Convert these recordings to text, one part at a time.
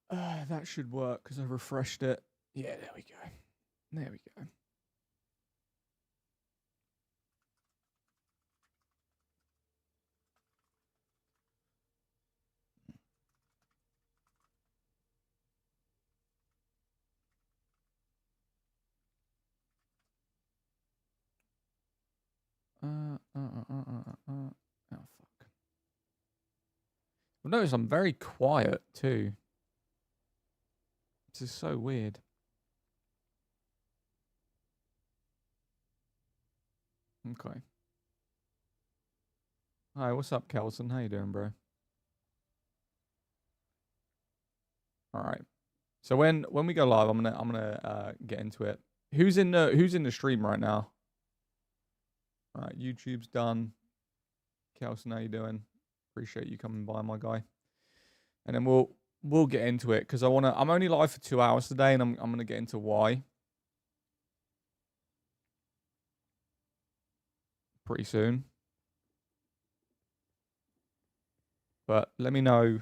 That should work because I refreshed it. Yeah, there we go. There we go. Oh, fuck. I've noticed I'm very quiet, too. This is so weird. Okay. Hi, what's up, Kelson? How you doing, bro? All right. So when we go live, I'm gonna get into it. Who's in the stream right now? All right, YouTube's done. Kelson, how you doing? Appreciate you coming by, my guy. And then we'll get into it because I'm only live for 2 hours today, and I'm gonna get into why pretty soon. But let me know.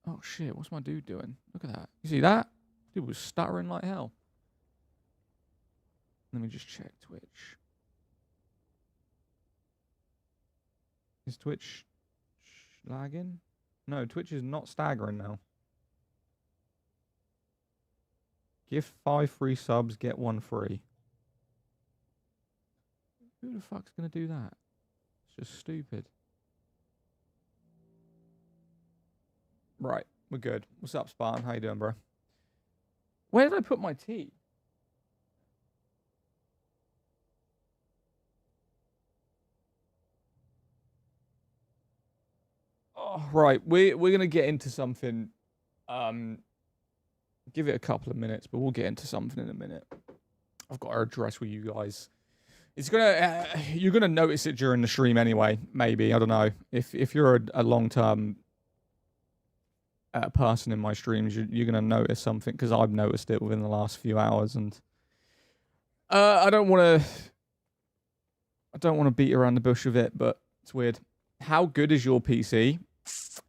Oh shit, what's my dude doing? Look at that. You see that? Dude was stuttering like hell. Let me just check Twitch. Is Twitch lagging? No, Twitch is not staggering now. Gift 5 free subs, get 1 free. Who the fuck's gonna do that? It's just stupid. Right, we're good. What's up, Spartan? How you doing, bro? Where did I put my tea? Oh, right. We're gonna get into something. Give it a couple of minutes, but we'll get into something in a minute. I've got to address with you guys. It's gonna you're gonna notice it during the stream anyway. Maybe, I don't know. If you're a long term person in my streams, you're gonna notice something because I've noticed it within the last few hours, and I don't want to beat around the bush with it, but it's weird. How good is your PC?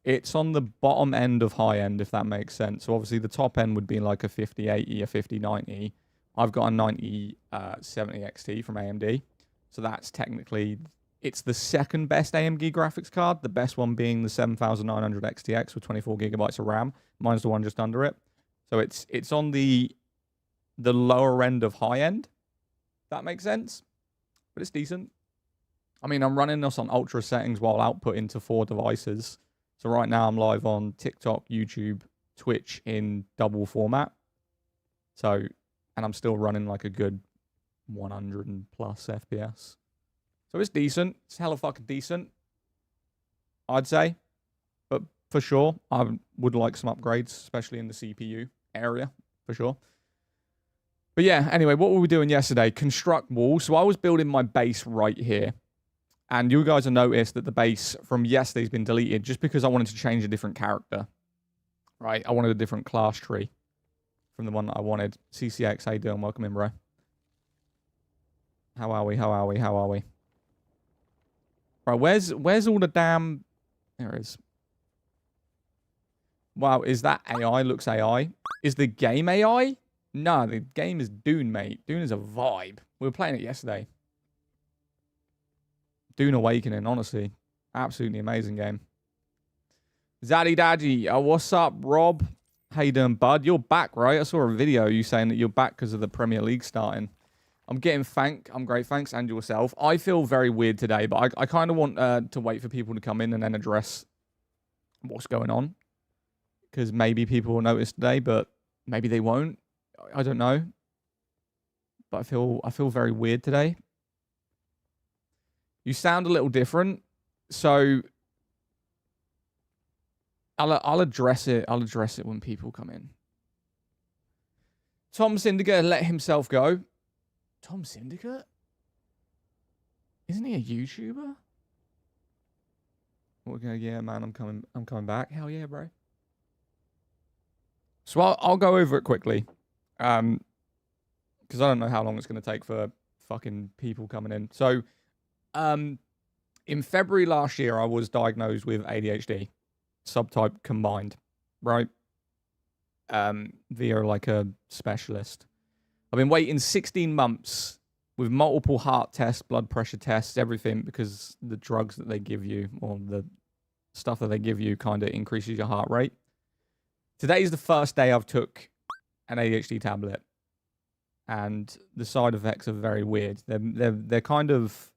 It's on the bottom end of high end, if that makes sense. So obviously the top end would be like a 5080, a 5090. I've got a 9070 XT from AMD. So that's technically, it's the second best AMD graphics card. The best one being the 7900 XTX with 24 gigabytes of RAM. Mine's the one just under it. So it's on the lower end of high end. If that makes sense. But it's decent. I mean, I'm running this on ultra settings while outputting to 4 devices. So right now I'm live on TikTok, YouTube, Twitch in double format. So, and I'm still running like a good 100 and plus FPS. So it's decent. It's hella fucking decent, I'd say. But for sure, I would like some upgrades, especially in the CPU area, for sure. But yeah, anyway, what were we doing yesterday? Construct wall. So I was building my base right here. And you guys have noticed that the base from yesterday's been deleted just because I wanted to change a different character. Right? I wanted a different class tree from the one that I wanted. CCX, how you doing? Welcome in, bro. How are we? How are we? How are we? Right, where's all the damn... There it is. Wow, is that AI? Looks AI. Is the game AI? No, the game is Dune, mate. Dune is a vibe. We were playing it yesterday. Dune Awakening, honestly. Absolutely amazing game. Zaddy Daddy, what's up, Rob? How you doing, bud? You're back, right? I saw a video you saying that you're back because of the Premier League starting. I'm getting thanked. I'm great, thanks, and yourself. I feel very weird today, but I kind of want to wait for people to come in and then address what's going on. Because maybe people will notice today, but maybe they won't. I don't know. But I feel very weird today. You sound a little different, so I'll address it. I'll address it when people come in. Tom Syndicate let himself go. Tom Syndicate? Isn't he a YouTuber? Okay, yeah, man, I'm coming back. Hell yeah, bro. So I'll go over it quickly, because I don't know how long it's going to take for fucking people coming in. So, in February last year, I was diagnosed with ADHD, subtype combined, right? via like a specialist. I've been waiting 16 months with multiple heart tests, blood pressure tests, everything, because the drugs that they give you or the stuff that they give you kind of increases your heart rate. Today's the first day I've took an ADHD tablet, and the side effects are very weird. They're kind of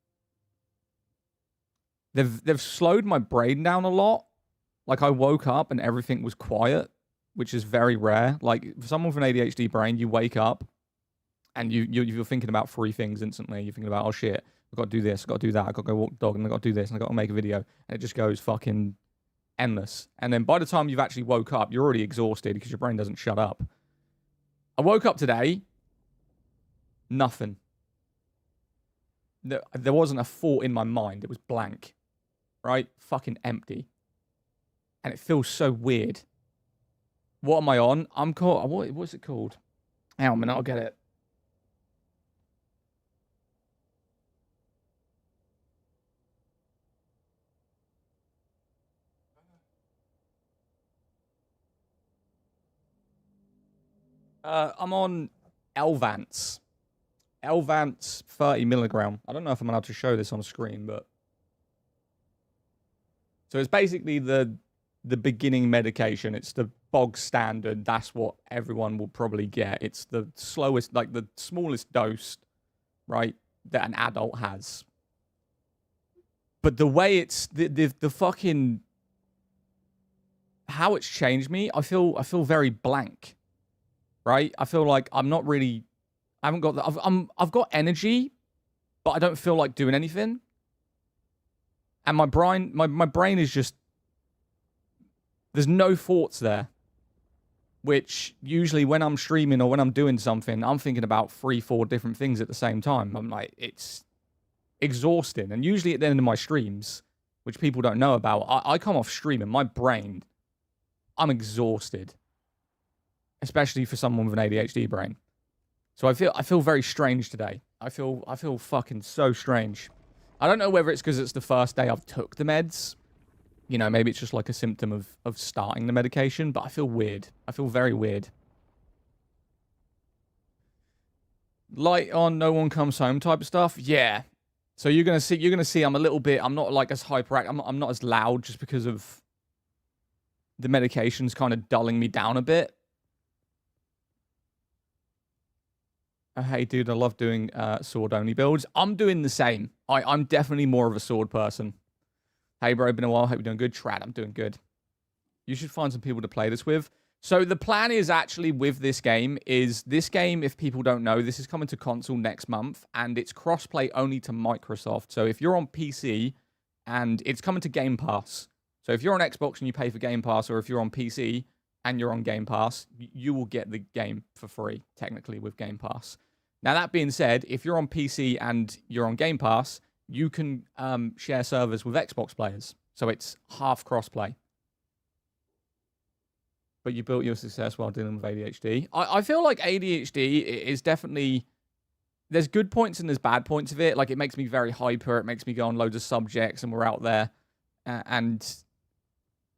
they've slowed my brain down a lot. Like, I woke up and everything was quiet, which is very rare. Like, for someone with an ADHD brain, you wake up and you're thinking about 3 things instantly. You're thinking about, oh shit, I've got to do this, I've got to do that, I've got to go walk the dog, and I've got to do this, and I've got to make a video. And it just goes fucking endless. And then by the time you've actually woke up, you're already exhausted because your brain doesn't shut up. I woke up today, nothing. There wasn't a thought in my mind. It was blank. Right? Fucking empty. And it feels so weird. What am I on? I'm called... What's it called? Hang on a minute, I'll get it. I'm on Elvance. Elvance 30 milligram. I don't know if I'm allowed to show this on screen, but... So it's basically the beginning medication. It's the bog standard. That's what everyone will probably get. It's the slowest, like the smallest dose, right, that an adult has. But the way it's... The fucking... How it's changed me, I feel very blank. Right? I feel like I'm not really... I haven't got... I've got energy, but I don't feel like doing anything. And my brain... My brain is just... There's no thoughts there. Which, usually when I'm streaming or when I'm doing something, I'm thinking about 3, 4 different things at the same time. I'm like, it's exhausting. And usually at the end of my streams, which people don't know about, I come off streaming, my brain... I'm exhausted. Especially for someone with an ADHD brain. So I feel very strange today. I feel fucking so strange. I don't know whether it's because it's the first day I've took the meds. You know, maybe it's just like a symptom of starting the medication, but I feel weird. I feel very weird. Light on, no one comes home type of stuff. Yeah. So you're gonna see I'm a little bit, I'm not like as hyperactive, I'm not as loud just because of the medication's kind of dulling me down a bit. Hey, dude, I love doing sword-only builds. I'm doing the same. I'm definitely more of a sword person. Hey, bro, been a while. Hope you're doing good. Trad, I'm doing good. You should find some people to play this with. So the plan is actually with this game, if people don't know, this is coming to console next month, and it's crossplay only to Microsoft. So if you're on PC, and it's coming to Game Pass. So if you're on Xbox and you pay for Game Pass, or if you're on PC and you're on Game Pass, you will get the game for free, technically, with Game Pass. Now, that being said, if you're on PC and you're on Game Pass, you can share servers with Xbox players. So it's half crossplay. But you built your success while dealing with ADHD. I feel like ADHD is definitely... There's good points and there's bad points of it. Like, it makes me very hyper. It makes me go on loads of subjects and we're out there. And...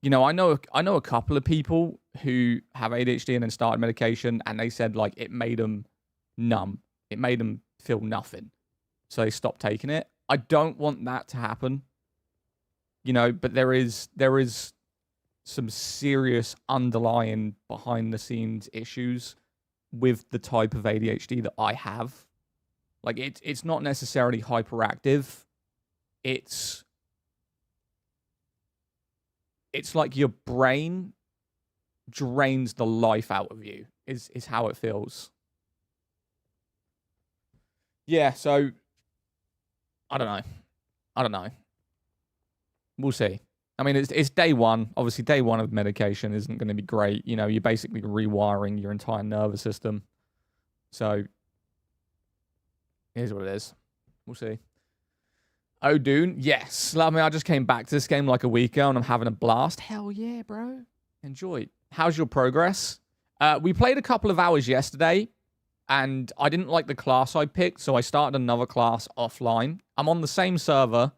You know, I know a couple of people who have ADHD and then started medication, and they said, like, it made them numb. It made them feel nothing. So they stopped taking it. I don't want that to happen. You know, but there is some serious underlying behind-the-scenes issues with the type of ADHD that I have. Like, it's not necessarily hyperactive. It's like your brain drains the life out of you, is how it feels. Yeah, so, I don't know. We'll see. I mean, it's day one. Obviously, day one of medication isn't going to be great. You know, you're basically rewiring your entire nervous system. So, here's what it is. We'll see. Oh, Dune? Yes. I mean, I just came back to this game like a week ago and I'm having a blast. Hell yeah, bro. Enjoy. How's your progress? We played a couple of hours yesterday and I didn't like the class I picked, so I started another class offline. I'm on the same server.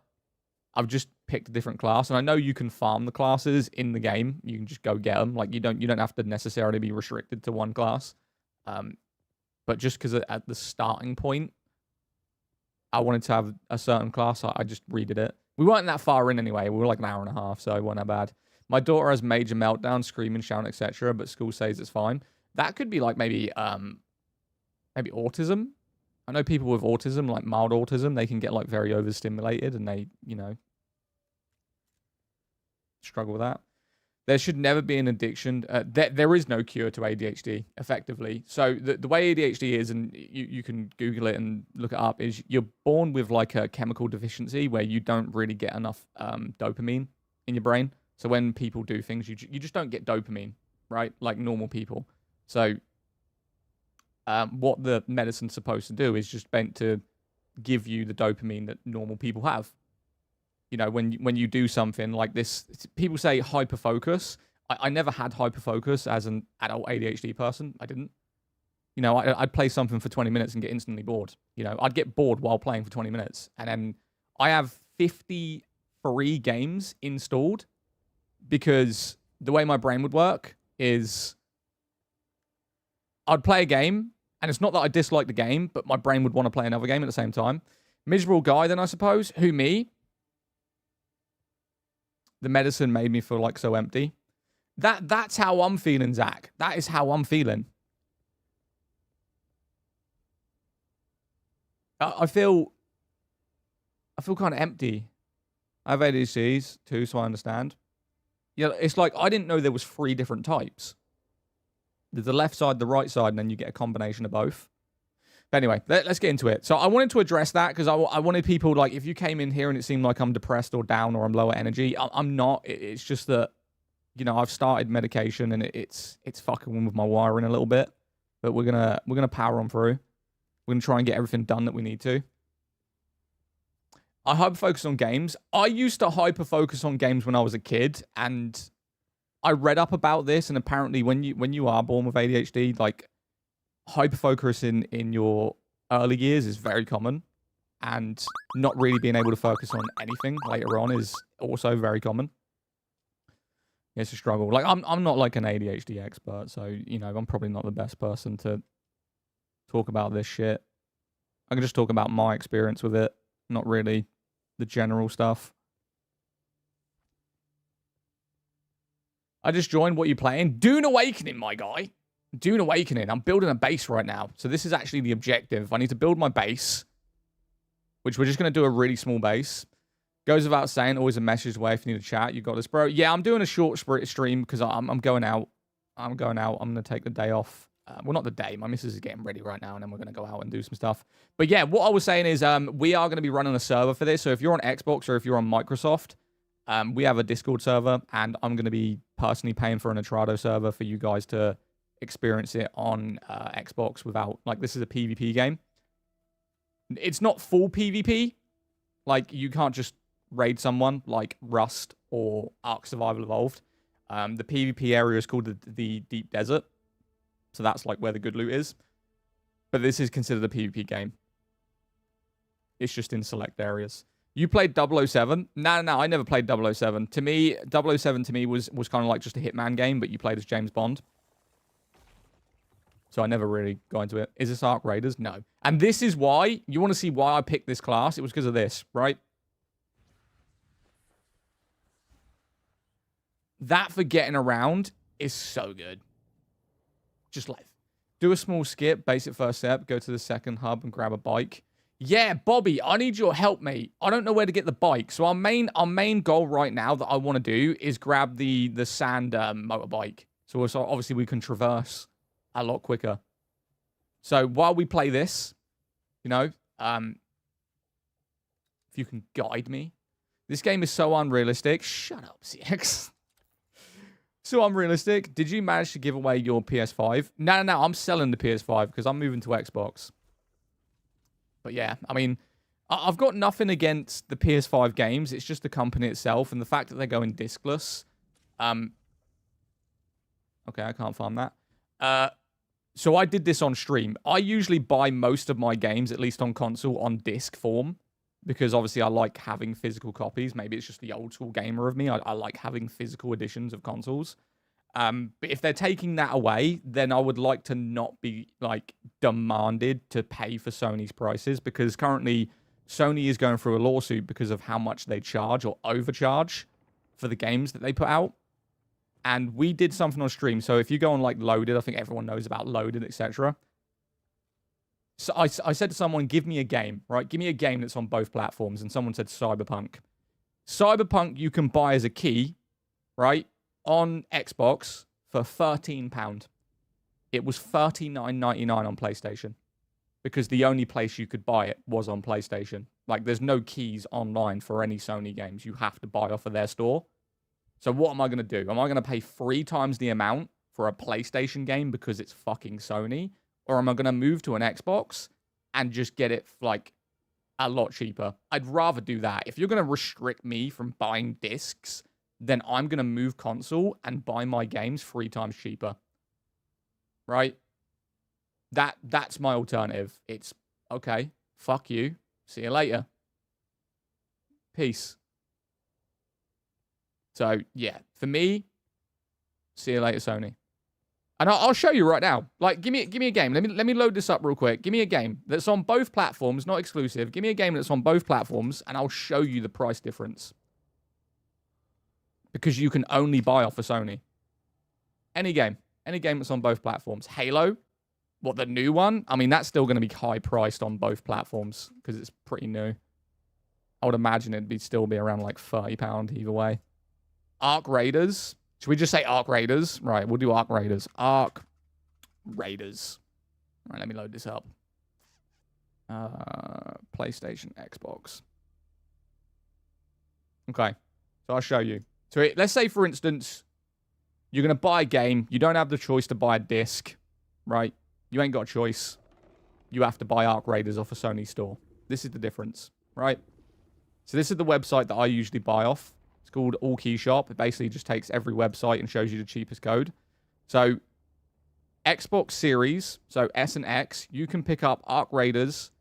I've just picked a different class. And I know you can farm the classes in the game. You can just go get them. Like, you don't have to necessarily be restricted to one class. But just because at the starting point, I wanted to have a certain class, I just redid it. We weren't that far in anyway. We were like an hour and a half, so it wasn't that bad. My daughter has major meltdowns, screaming, shouting, etc., but school says it's fine. That could be like maybe autism. I know people with autism, like mild autism, they can get like very overstimulated and they, struggle with that. There should never be an addiction. There is no cure to ADHD, effectively. So the way ADHD is, and you can Google it and look it up, is you're born with like a chemical deficiency where you don't really get enough dopamine in your brain. So when people do things, you just don't get dopamine, right? Like normal people. So what the medicine's supposed to do is just meant to give you the dopamine that normal people have. When you do something like this, people say hyperfocus. I never had hyperfocus as an adult ADHD person. I didn't. I'd play something for 20 minutes and get instantly bored. I'd get bored while playing for 20 minutes. And then I have 53 games installed because the way my brain would work is I'd play a game, and it's not that I dislike the game, but my brain would want to play another game at the same time. Miserable guy, then, I suppose. Who, me? The medicine made me feel like so empty. That's how I'm feeling, Zach. That is how I'm feeling. I feel kind of empty. I have ADHDs too, so I understand. It's like I didn't know there was 3 different types. There's the left side, the right side, and then you get a combination of both. But anyway, let's get into it. So I wanted to address that because I wanted people, like, if you came in here and it seemed like I'm depressed or down or I'm lower energy, I'm not. It's just that, I've started medication and it's fucking with my wiring a little bit. But we're gonna power on through. We're gonna try and get everything done that we need to. I hyper-focus on games. I used to hyper-focus on games when I was a kid, and I read up about this, and apparently when you are born with ADHD, like, hyperfocus in your early years is very common, and not really being able to focus on anything later on is also very common. It's a struggle. Like, I'm not like an ADHD expert, so I'm probably not the best person to talk about this shit. I can just talk about my experience with it, not really the general stuff. I just joined. What you playing? Dune Awakening, my guy. Dune Awakening. I'm building a base right now. So this is actually the objective. I need to build my base, which we're just going to do a really small base. Goes without saying, always a message away if you need to chat. You got this, bro. Yeah, I'm doing a short stream because I'm going out. I'm going going to take the day off. Well, not the day. My missus is getting ready right now, and then we're going to go out and do some stuff. But yeah, what I was saying is we are going to be running a server for this. So if you're on Xbox or if you're on Microsoft, we have a Discord server, and I'm going to be personally paying for an Atrado server for you guys to experience it on Xbox without, like, this is a PvP game. It's not full PvP. Like, you can't just raid someone like Rust or Ark Survival Evolved. The PvP area is called the Deep Desert. So that's like where the good loot is. But this is considered a PvP game. It's just in select areas. You played 007? No, I never played 007. To me, 007 to me was kind of like just a Hitman game, but you played as James Bond. So I never really got into it. Is this Ark Raiders? No. And this is why, you want to see why I picked this class? It was because of this, right? That for getting around is so good. Just like, do a small skip, basic first step, go to the second hub and grab a bike. Yeah, Bobby, I need your help, mate. I don't know where to get the bike. So our main goal right now that I want to do is grab the sand motorbike. So obviously we can traverse a lot quicker. So while we play this, if you can guide me. This game is so unrealistic. Shut up, CX. So unrealistic. Did you manage to give away your PS5? No, I'm selling the PS5 because I'm moving to Xbox. But yeah, I mean, I've got nothing against the PS5 games. It's just the company itself and the fact that they're going discless. Okay, I can't farm that. So I did this on stream. I usually buy most of my games, at least on console, on disc form. because obviously I like having physical copies. Maybe it's just the old school gamer of me. I like having physical editions of consoles. But if they're taking that away, then I would like to not be like demanded to pay for Sony's prices, because currently Sony is going through a lawsuit because of how much they charge or overcharge for the games that they put out. And we did something on stream. So if you go on like Loaded, I think everyone knows about Loaded, etc. So I said to someone, give me a game, right? Give me a game that's on both platforms. And someone said Cyberpunk. Cyberpunk you can buy as a key, right? On Xbox for £13. It was $39.99 on PlayStation, because the only place you could buy it was on PlayStation. Like, there's no keys online for any Sony games. You have to buy off of their store. So what am I going to do? Am I going to pay 3 times the amount for a PlayStation game because it's fucking Sony? Or am I going to move to an Xbox and just get it, like, a lot cheaper? I'd rather do that. If you're going to restrict me from buying discs, then I'm going to move console and buy my games 3 times cheaper. Right? That's my alternative. It's, okay, fuck you. See you later. Peace. So, yeah, for me, see you later, Sony. And I'll show you right now. Like, give me a game. Let me load this up real quick. Give me a game that's on both platforms, not exclusive. Give me a game that's on both platforms, and I'll show you the price difference. Because you can only buy off of Sony. Any game that's on both platforms. Halo, what, the new one? I mean, that's still going to be high priced on both platforms because it's pretty new. I would imagine it'd still be around like £30 either way. Arc Raiders. Should we just say Arc Raiders? Right, we'll do Arc Raiders. Arc Raiders. All right, let me load this up. PlayStation, Xbox. Okay, so I'll show you. So let's say, for instance, you're going to buy a game. You don't have the choice to buy a disc, right? You ain't got a choice. You have to buy Arc Raiders off a Sony store. This is the difference, right? So this is the website that I usually buy off. It's called All Key Shop. It basically just takes every website and shows you the cheapest code. So Xbox Series, so S and X, you can pick up Arc Raiders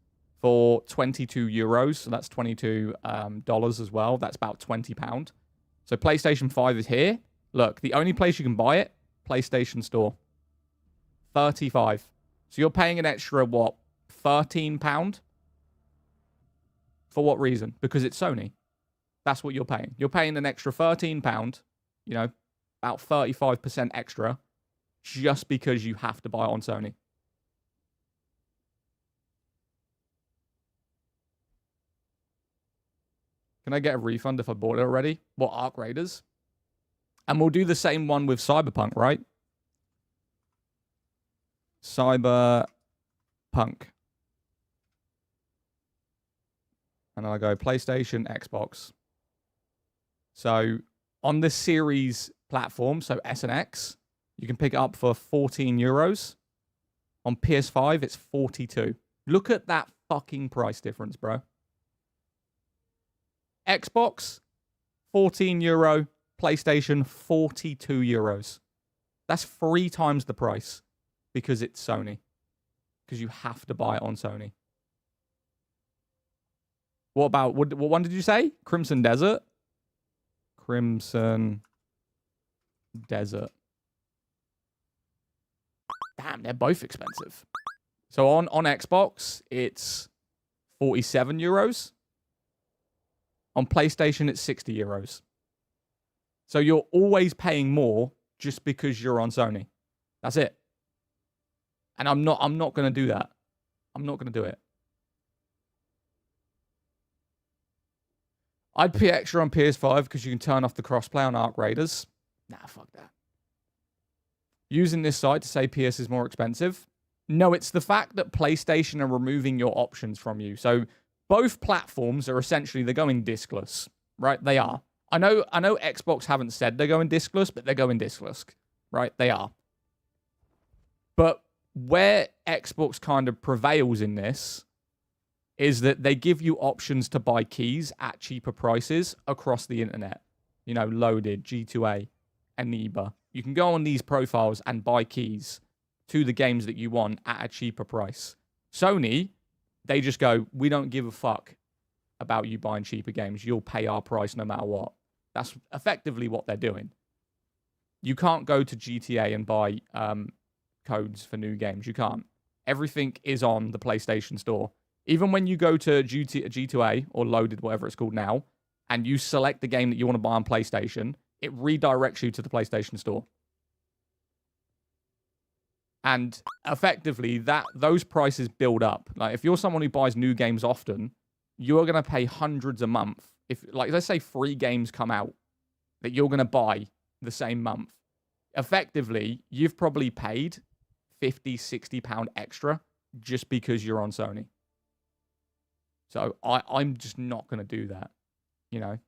for €22. So that's $22 as well. That's about £20. So PlayStation 5 is here. Look, the only place you can buy it, PlayStation Store. $35. So you're paying an extra, what, £13? For what reason? Because it's Sony. That's what you're paying. You're paying an extra £13, you know, about 35% extra, just because you have to buy it on Sony. Can I get a refund if I bought it already? What, Arc Raiders? And we'll do the same one with Cyberpunk, right? Cyberpunk. And I go PlayStation, Xbox. So on the Series platform, so S and X, you can pick it up for €14. On PS5, it's 42. Look at that fucking price difference, bro. Xbox, €14. PlayStation, €42. That's 3 times the price because it's Sony. Because you have to buy it on Sony. What about, what one did you say? Crimson Desert? Crimson Desert. Damn, they're both expensive. So on Xbox, it's €47. On PlayStation, it's €60. So you're always paying more just because you're on Sony. That's it. And I'm not going to do that. I'm not going to do it. I'd pay extra on PS5 because you can turn off the crossplay on Arc Raiders. Nah, fuck that. Using this site to say PS is more expensive. No, it's the fact that PlayStation are removing your options from you. So both platforms are essentially, they're going discless, right? They are. I know Xbox haven't said they're going discless, but they're going discless, right? They are. But where Xbox kind of prevails in this is that they give you options to buy keys at cheaper prices across the internet. You know, Loaded, G2A, Aniba. You can go on these profiles and buy keys to the games that you want at a cheaper price. Sony, they just go, we don't give a fuck. about you buying cheaper games. You'll pay our price no matter what. That's effectively what they're doing. You can't go to GTA and buy codes for new games. You can't. Everything is on the PlayStation Store. Even when you go to G2A or Loaded, whatever it's called now, and you select the game that you want to buy on PlayStation, it redirects you to the PlayStation Store. And effectively, those prices build up. Like, if you're someone who buys new games often, you're going to pay hundreds a month. If, like, let's say 3 games come out that you're going to buy the same month. Effectively, you've probably paid £50, £60 extra just because you're on Sony. So I'm just not going to do that, you know.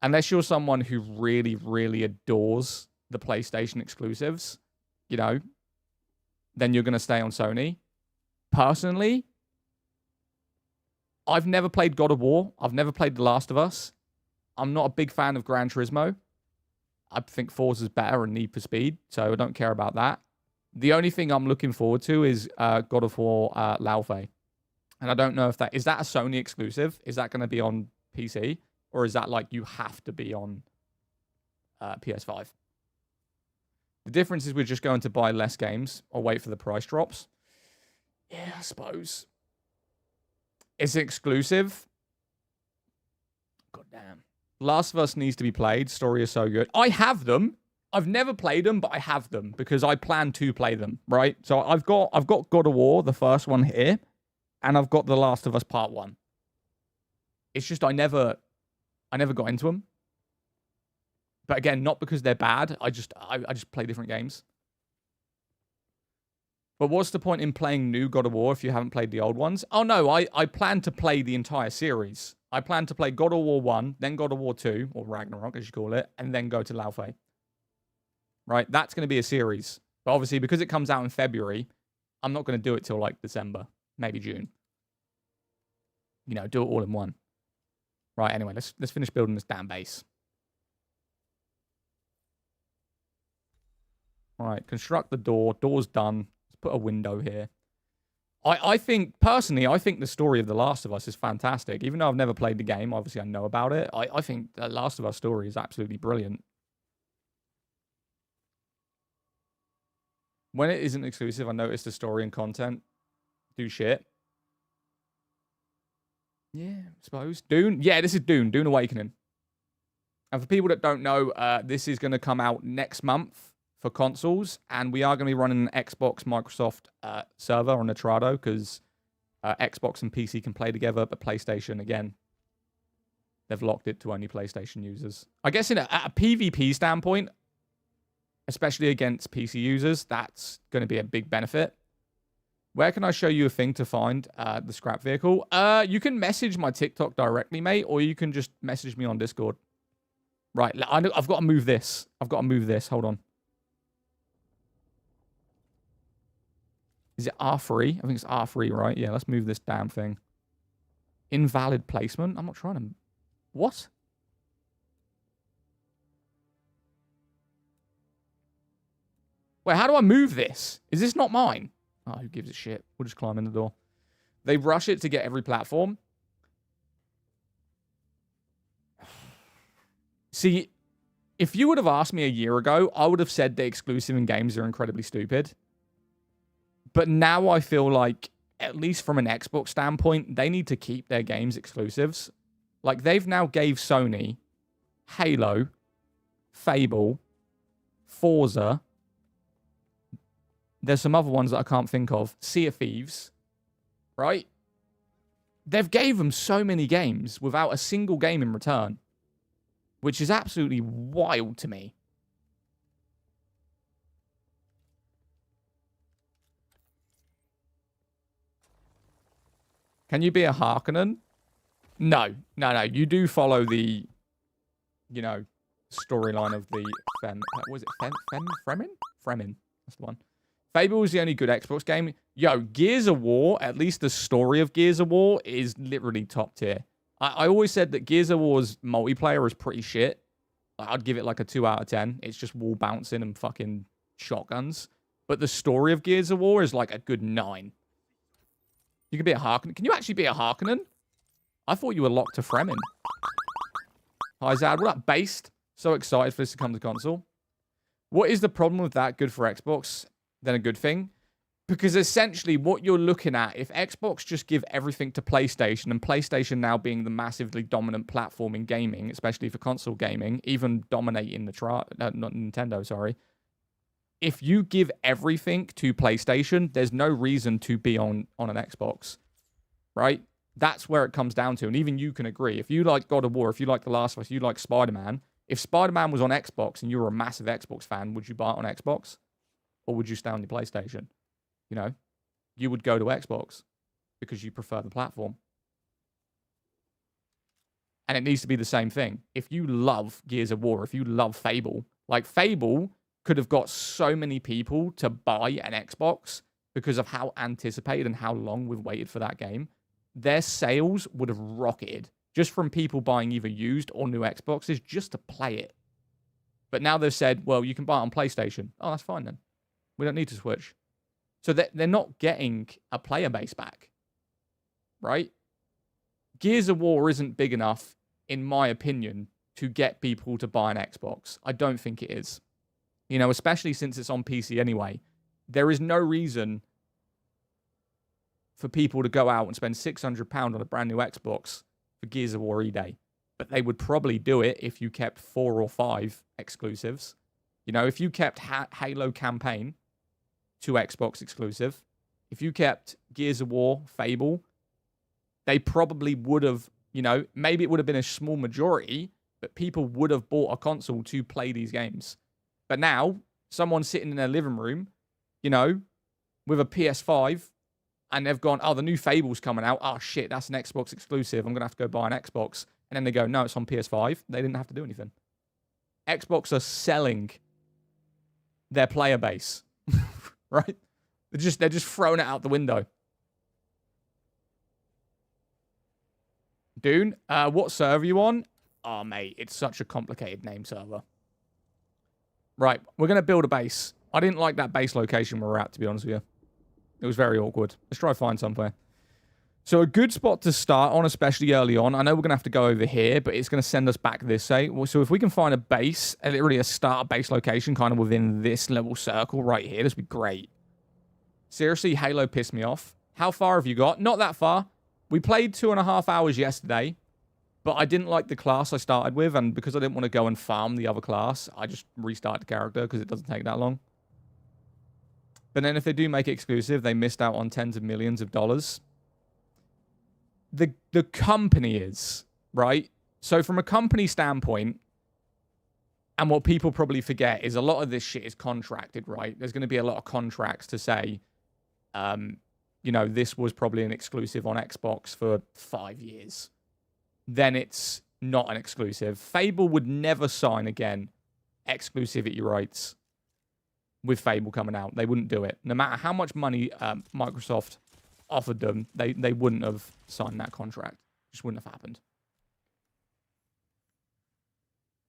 Unless you're someone who really, really adores the PlayStation exclusives, you know, then you're going to stay on Sony. Personally, I've never played God of War. I've never played The Last of Us. I'm not a big fan of Gran Turismo. I think Forza's better and Need for Speed, so I don't care about that. The only thing I'm looking forward to is God of War Laufey. And I don't know if is that a Sony exclusive? Is that going to be on PC? Or is that like you have to be on PS5? The difference is we're just going to buy less games or wait for the price drops. Yeah, I suppose. Is it exclusive? God damn. Last of Us needs to be played. Story is so good. I have them. I've never played them, but I have them because I plan to play them, right? So I've got God of War, the first one here, and I've got The Last of Us Part 1. It's just I never got into them. But again, not because they're bad. I just play different games. But what's the point in playing new God of War if you haven't played the old ones? Oh no, I plan to play the entire series. I plan to play God of War 1, then God of War 2, or Ragnarok as you call it, and then go to Laufey. Right? That's going to be a series. But obviously, because it comes out in February, I'm not going to do it till like December, maybe June. You know, do it all in one. Right, anyway, let's finish building this damn base. All right, construct the door. Door's done. Let's put a window here. I think, personally, I think the story of The Last of Us is fantastic. Even though I've never played the game, obviously I know about it. I think The Last of Us story is absolutely brilliant. When it isn't exclusive, I noticed the story and content do shit. Yeah, I suppose. Dune? Yeah, this is Dune. Dune Awakening. And for people that don't know, this is going to come out next month for consoles. And we are going to be running an Xbox Microsoft server on Nitrado because Xbox and PC can play together. But PlayStation, again, they've locked it to only PlayStation users. I guess at a PvP standpoint, especially against PC users, that's going to be a big benefit. Where can I show you a thing to find the scrap vehicle? You can message my TikTok directly, mate, or you can just message me on Discord. Right, I've got to move this. Hold on. Is it R3? I think it's R3, right? Yeah, let's move this damn thing. Invalid placement? I'm not trying to... What? Wait, how do I move this? Is this not mine? Oh, who gives a shit? We'll just climb in the door. They rush it to get every platform. See, if you would have asked me a year ago, I would have said the exclusive in games are incredibly stupid. But now I feel like, at least from an Xbox standpoint, they need to keep their games exclusives. Like, they've now gave Sony Halo, Fable, Forza. There's some other ones that I can't think of. Sea of Thieves, right? They've gave them so many games without a single game in return, which is absolutely wild to me. Can you be a Harkonnen? No. You do follow the, you know, storyline of the was it Fremen? Fremen. That's the one. Fable was the only good Xbox game. Yo, Gears of War, at least the story of Gears of War, is literally top tier. I always said that Gears of War's multiplayer is pretty shit. I'd give it like a 2 out of 10. It's just wall bouncing and fucking shotguns. But the story of Gears of War is like a good 9. You can be a Harkonnen. Can you actually be a Harkonnen? I thought you were locked to Fremen. Hi, Zad. What up, Based? So excited for this to come to console. What is the problem with that? Good for Xbox, then a good thing? Because essentially what you're looking at, if Xbox just give everything to PlayStation, and PlayStation now being the massively dominant platform in gaming, especially for console gaming, even dominating the not Nintendo, sorry. If you give everything to PlayStation, there's no reason to be on an Xbox, right? That's where it comes down to. And even you can agree. If you like God of War, if you like The Last of Us, you like Spider-Man, if Spider-Man was on Xbox and you were a massive Xbox fan, would you buy it on Xbox? Or would you stay on your PlayStation? You know, you would go to Xbox because you prefer the platform. And it needs to be the same thing. If you love Gears of War, if you love Fable, like Fable could have got so many people to buy an Xbox because of how anticipated and how long we've waited for that game. Their sales would have rocketed just from people buying either used or new Xboxes just to play it. But now they've said, well, you can buy it on PlayStation. Oh, that's fine then. We don't need to switch. So they're not getting a player base back, right? Gears of War isn't big enough, in my opinion, to get people to buy an Xbox. I don't think it is. You know, especially since it's on PC anyway. There is no reason for people to go out and spend £600 on a brand new Xbox for Gears of War E-Day. But they would probably do it if you kept 4 or 5 exclusives. You know, if you kept Halo Campaign, 2 Xbox exclusive. If you kept Gears of War, Fable, they probably would have, you know, maybe it would have been a small majority, but people would have bought a console to play these games. But now, someone's sitting in their living room, you know, with a PS5, and they've gone, oh, the new Fable's coming out. Oh, shit, that's an Xbox exclusive. I'm going to have to go buy an Xbox. And then they go, no, it's on PS5. They didn't have to do anything. Xbox are selling their player base, right? They're just throwing it out the window. Dune, what server are you on? Oh, mate, it's such a complicated name server. Right, we're going to build a base. I didn't like that base location where we're at, to be honest with you. It was very awkward. Let's try to find somewhere. So a good spot to start on, especially early on. I know we're going to have to go over here, but it's going to send us back this way. So if we can find a base, literally a start base location kind of within this little circle right here, this would be great. Seriously, Halo pissed me off. How far have you got? Not that far. We played 2.5 hours yesterday, but I didn't like the class I started with, and because I didn't want to go and farm the other class, I just restarted the character because it doesn't take that long. But then if they do make it exclusive, they missed out on tens of millions of dollars. The company is, right? So from a company standpoint, and what people probably forget is a lot of this shit is contracted, right? There's going to be a lot of contracts to say, you know, this was probably an exclusive on Xbox for 5 years. Then it's not an exclusive. Fable would never sign again exclusivity rights with Fable coming out. They wouldn't do it. No matter how much money Microsoft offered them, they wouldn't have signed that contract. It just wouldn't have happened.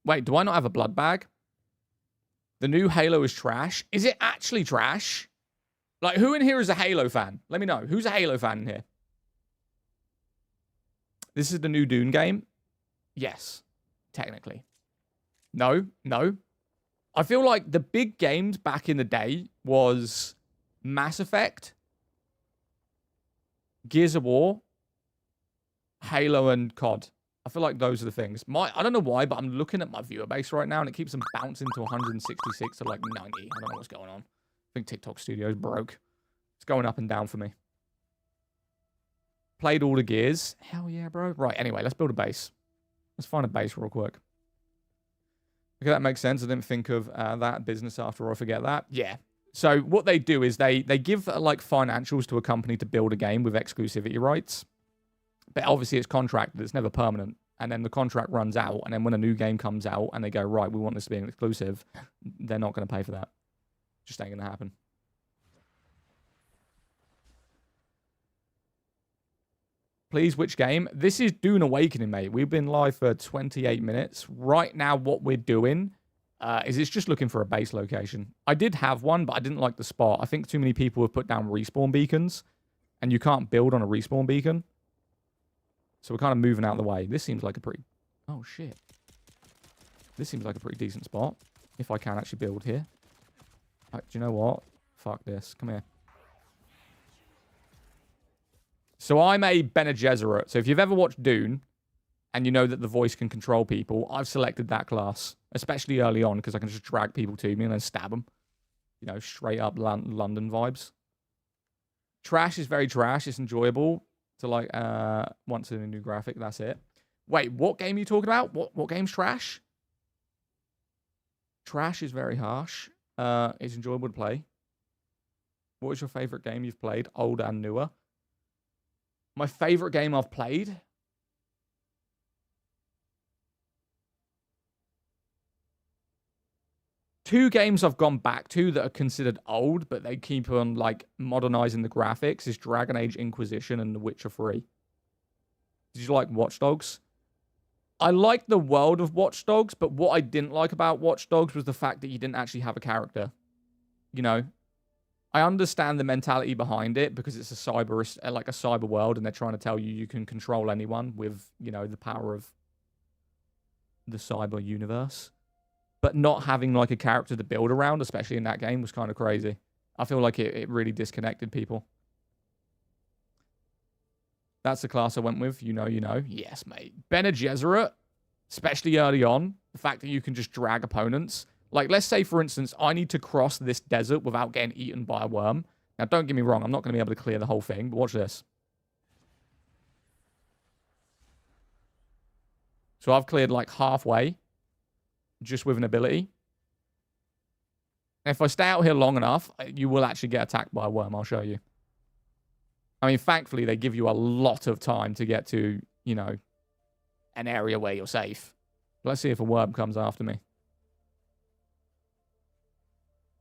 Wait, do I not have a blood bag? The new Halo is trash. Is it actually trash? Like, who in here is a Halo fan? Let me know. Who's a Halo fan in here? This is the new Dune game? Yes, technically. No. I feel like the big games back in the day was Mass Effect, Gears of War, Halo, and COD. I feel like those are the things. I don't know why, but I'm looking at my viewer base right now, and it keeps them bouncing to 166 to like 90. I don't know what's going on. I think TikTok Studios broke. It's going up and down for me. Played all the Gears. Hell yeah, bro. Right, anyway, let's build a base. Let's find a base real quick. Okay, that makes sense. I didn't think of that business after all. I forget that. Yeah. So what they do is they give like financials to a company to build a game with exclusivity rights. But obviously it's contracted. It's never permanent. And then the contract runs out. And then when a new game comes out and they go, right, we want this to be an exclusive, they're not going to pay for that. Just ain't going to happen. Please, which game? This is Dune Awakening, mate. We've been live for 28 minutes. Right now, what we're doing is it's just looking for a base location. I did have one, but I didn't like the spot. I think too many people have put down respawn beacons, and you can't build on a respawn beacon. So we're kind of moving out of the way. This seems like a pretty... Oh, shit. This seems like a pretty decent spot. If I can actually build here. Do you know what? Fuck this. Come here. So I'm a Bene Gesserit. So if you've ever watched Dune, and you know that the voice can control people, I've selected that class. Especially early on, because I can just drag people to me and then stab them. You know, straight up London vibes. Trash is very trash. It's enjoyable. To like, once in a new graphic, that's it. Wait, what game are you talking about? What game's trash? Trash is very harsh. It's enjoyable to play. What is your favorite game you've played? Old and newer. My favorite game I've played? Two games I've gone back to that are considered old, but they keep on like modernizing the graphics is Dragon Age Inquisition and The Witcher 3. Did you like Watch Dogs? I liked the world of Watch Dogs, but what I didn't like about Watch Dogs was the fact that you didn't actually have a character. You know, I understand the mentality behind it because it's a cyber world, and they're trying to tell you you can control anyone with, you know, the power of the cyber universe. But not having like a character to build around, especially in that game, was kind of crazy. I feel like it really disconnected people. That's the class I went with. You know, you know. Yes, mate. Bene Gesserit, especially early on, the fact that you can just drag opponents. Like, let's say, for instance, I need to cross this desert without getting eaten by a worm. Now, don't get me wrong. I'm not going to be able to clear the whole thing, but watch this. So I've cleared like halfway. Just with an ability. And if I stay out here long enough, you will actually get attacked by a worm. I'll show you. I mean, thankfully, they give you a lot of time to get to, you know, an area where you're safe. Let's see if a worm comes after me.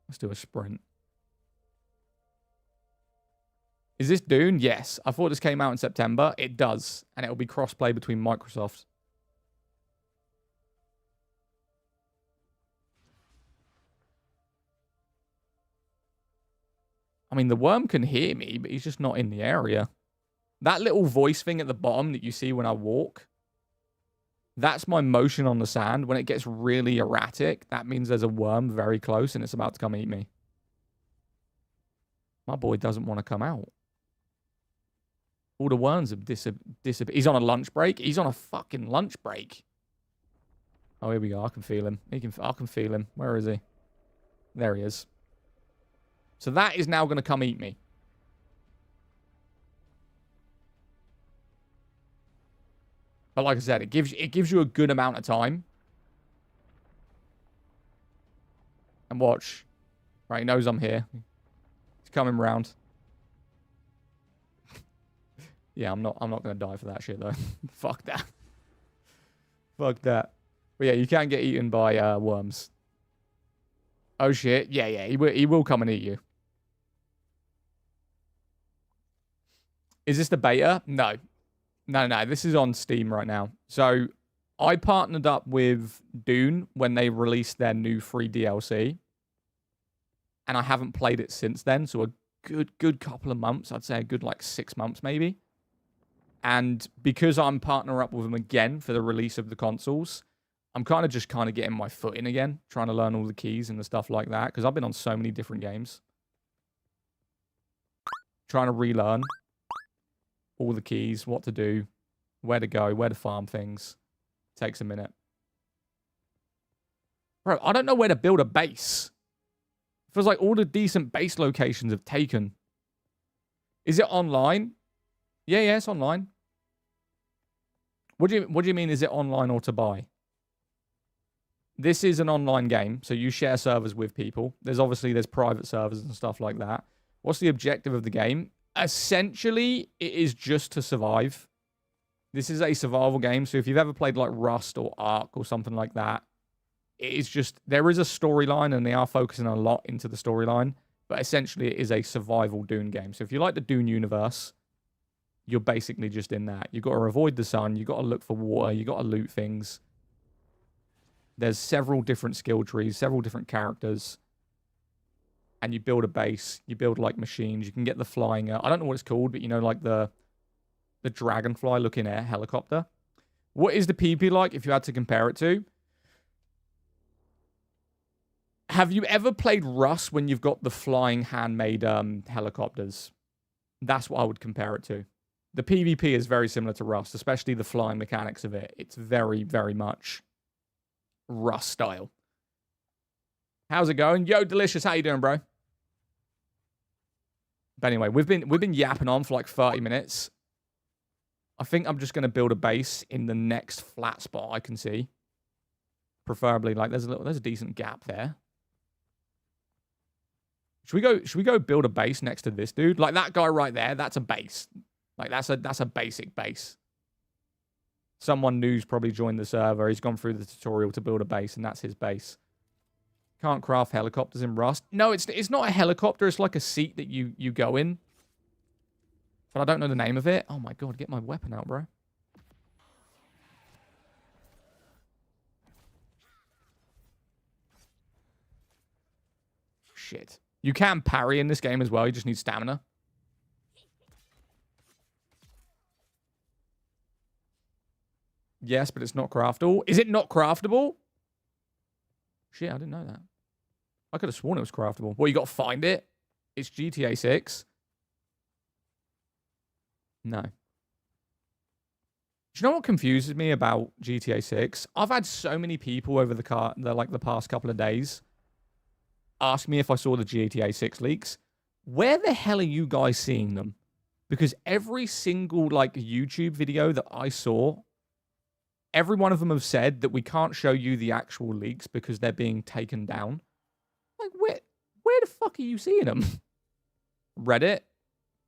Let's do a sprint. Is this Dune? Yes. I thought this came out in September. It does. And it'll be crossplay between Microsoft. I mean, the worm can hear me, but he's just not in the area. That little voice thing at the bottom that you see when I walk, that's my motion on the sand. When it gets really erratic, that means there's a worm very close and it's about to come eat me. My boy doesn't want to come out. All the worms have disappeared. He's on a lunch break. He's on a fucking lunch break. Oh, here we go. I can feel him. I can feel him. Where is he? There he is. So that is now going to come eat me. But like I said, it gives you a good amount of time. And watch. Right, he knows I'm here. He's coming round. Yeah, I'm not going to die for that shit though. Fuck that. Fuck that. But yeah, you can get eaten by worms. Oh shit. Yeah, he will come and eat you. Is this the beta? No. No. This is on Steam right now. So, I partnered up with Dune when they released their new free DLC. And I haven't played it since then. So, a good couple of months. I'd say a good, like, 6 months, maybe. And because I'm partnering up with them again for the release of the consoles, I'm kind of getting my foot in again. Trying to learn all the keys and the stuff like that. Because I've been on so many different games. Trying to relearn all the keys, what to do, where to go, where to farm things. Takes a minute. Bro, I don't know where to build a base. Feels like all the decent base locations have taken. Is it online? Yeah, it's online. What do you mean, is it online or to buy? This is an online game, so you share servers with people. There's private servers and stuff like that. What's the objective of the game? Essentially, it is just to survive. This is a survival game, so if you've ever played like Rust or Ark or something like that, it is just, there is a storyline and they are focusing a lot into the storyline, but essentially it is a survival Dune game. So if you like the Dune universe, you're basically just in that. You've got to avoid the sun, you've got to look for water, you've got to loot things. There's several different skill trees, several different characters. And you build a base. You build, like, machines. You can get the flying... I don't know what it's called, but, you know, like the The Dragonfly looking air helicopter. What is the PP like if you had to compare it to? Have you ever played Rust when you've got the flying handmade helicopters? That's what I would compare it to. The PvP is very similar to Rust, especially the flying mechanics of it. It's very, very much Rust style. How's it going? Yo, Delicious, how you doing, bro? But anyway, we've been yapping on for like 30 minutes. I think I'm just going to build a base in the next flat spot I can see. Preferably, like, there's a decent gap there. Should we go build a base next to this dude? Like, that guy right there, that's a base. Like, that's a basic base. Someone new's probably joined the server. He's gone through the tutorial to build a base, and that's his base. Can't craft helicopters in Rust. No, it's not a helicopter. It's like a seat that you go in. But I don't know the name of it. Oh my god, get my weapon out, bro. Shit. You can parry in this game as well. You just need stamina. Yes, but it's not craftable. Is it not craftable? Shit, I didn't know that. I could have sworn it was craftable. Well, you got to find it. It's GTA 6. No. Do you know what confuses me about GTA 6? I've had so many people over the past couple of days ask me if I saw the GTA 6 leaks. Where the hell are you guys seeing them? Because every single like YouTube video that I saw, every one of them have said that we can't show you the actual leaks because they're being taken down. Like, where the fuck are you seeing them? Reddit?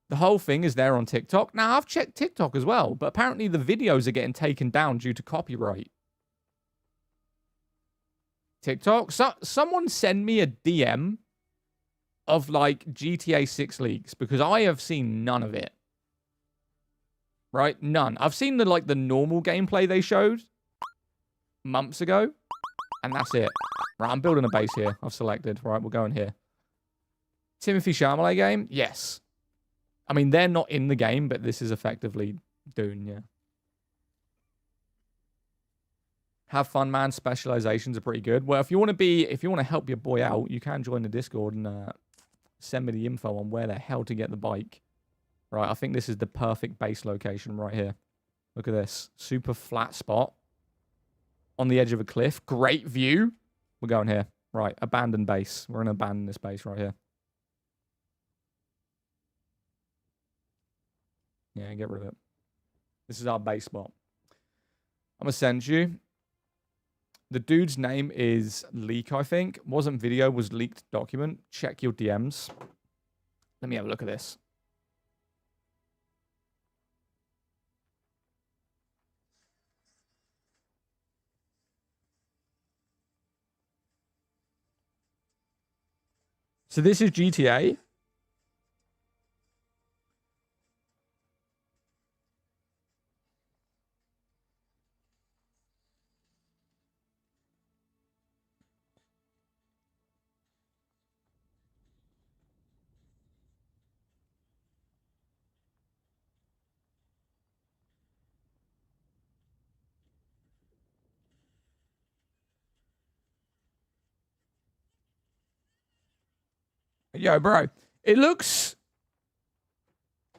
The whole thing is there on TikTok. Now, I've checked TikTok as well, but apparently the videos are getting taken down due to copyright. TikTok? Someone send me a DM of, like, GTA 6 leaks, because I have seen none of it. Right? None. I've seen the normal gameplay they showed months ago, and that's it. Right, I'm building a base here. I've selected. Right, we're going here. Timothy Chalamet game? Yes. I mean, they're not in the game, but this is effectively Dune, yeah. Have fun, man. Specializations are pretty good. Well, if you want to help your boy out, you can join the Discord and send me the info on where the hell to get the bike. Right, I think this is the perfect base location right here. Look at this. Super flat spot. On the edge of a cliff. Great view. We're going here. Right, abandoned base. We're going to abandon this base right here. Yeah, get rid of it. This is our base spot. I'm going to send you. The dude's name is Leak, I think. Wasn't video, was leaked document. Check your DMs. Let me have a look at this. So this is GTA. Yo, bro. It looks...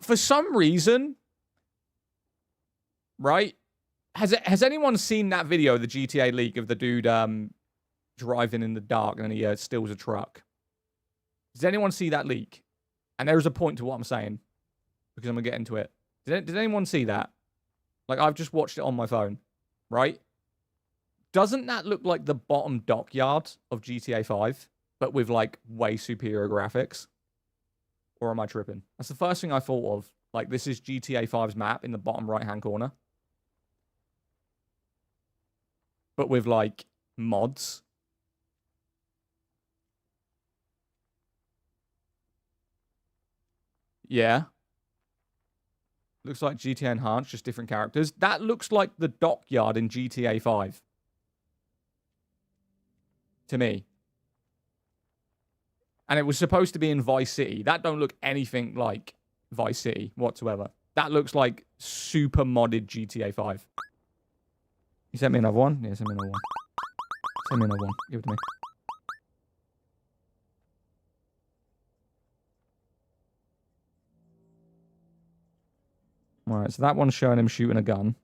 For some reason... Right? Has anyone seen that video, the GTA leak of the dude driving in the dark and then he steals a truck? Does anyone see that leak? And there is a point to what I'm saying. Because I'm going to get into it. Did anyone see that? Like, I've just watched it on my phone. Right? Doesn't that look like the bottom dockyard of GTA 5? But with, like, way superior graphics? Or am I tripping? That's the first thing I thought of. Like, this is GTA 5's map in the bottom right-hand corner. But with, like, mods. Yeah. Looks like GTA Enhanced, just different characters. That looks like the dockyard in GTA 5. To me. And it was supposed to be in Vice City. That don't look anything like Vice City whatsoever. That looks like super modded GTA 5. You sent me another one? Yeah, send me another one. Send me another one. Give it to me. Alright, so that one's showing him shooting a gun.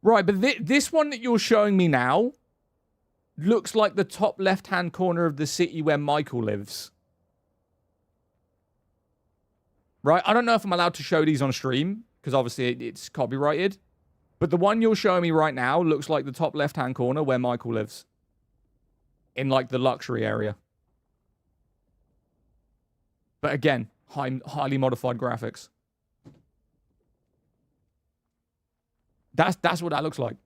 Right, but this one that you're showing me now looks like the top left-hand corner of the city where Michael lives. Right? I don't know if I'm allowed to show these on stream, because obviously it's copyrighted. But the one you're showing me right now looks like the top left-hand corner where Michael lives. In, like, the luxury area. But again, highly modified graphics. That's what that looks like.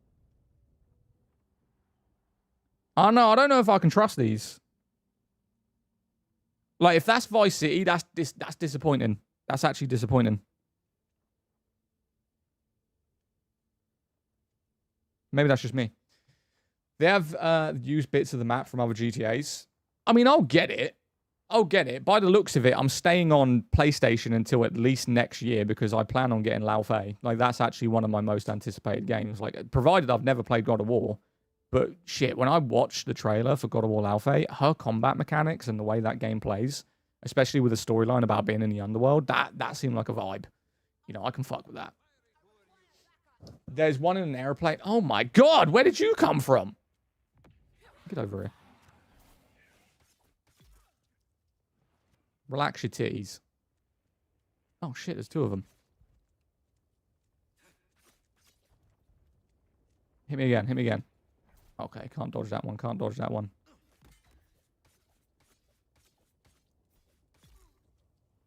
Oh no, I don't know if I can trust these. Like, if that's Vice City, that's disappointing. That's actually disappointing. Maybe that's just me. They have used bits of the map from other GTAs. I mean, I'll get it. I'll get it. By the looks of it, I'm staying on PlayStation until at least next year because I plan on getting Lao Fei. Like, that's actually one of my most anticipated games. Like, provided I've never played God of War. But shit, when I watched the trailer for God of War Lao Fei, her combat mechanics and the way that game plays, especially with a storyline about being in the underworld, that seemed like a vibe. You know, I can fuck with that. There's one in an airplane. Oh my god, where did you come from? Get over here. Relax your titties. Oh shit, there's two of them. Hit me again, hit me again. Okay, can't dodge that one, can't dodge that one.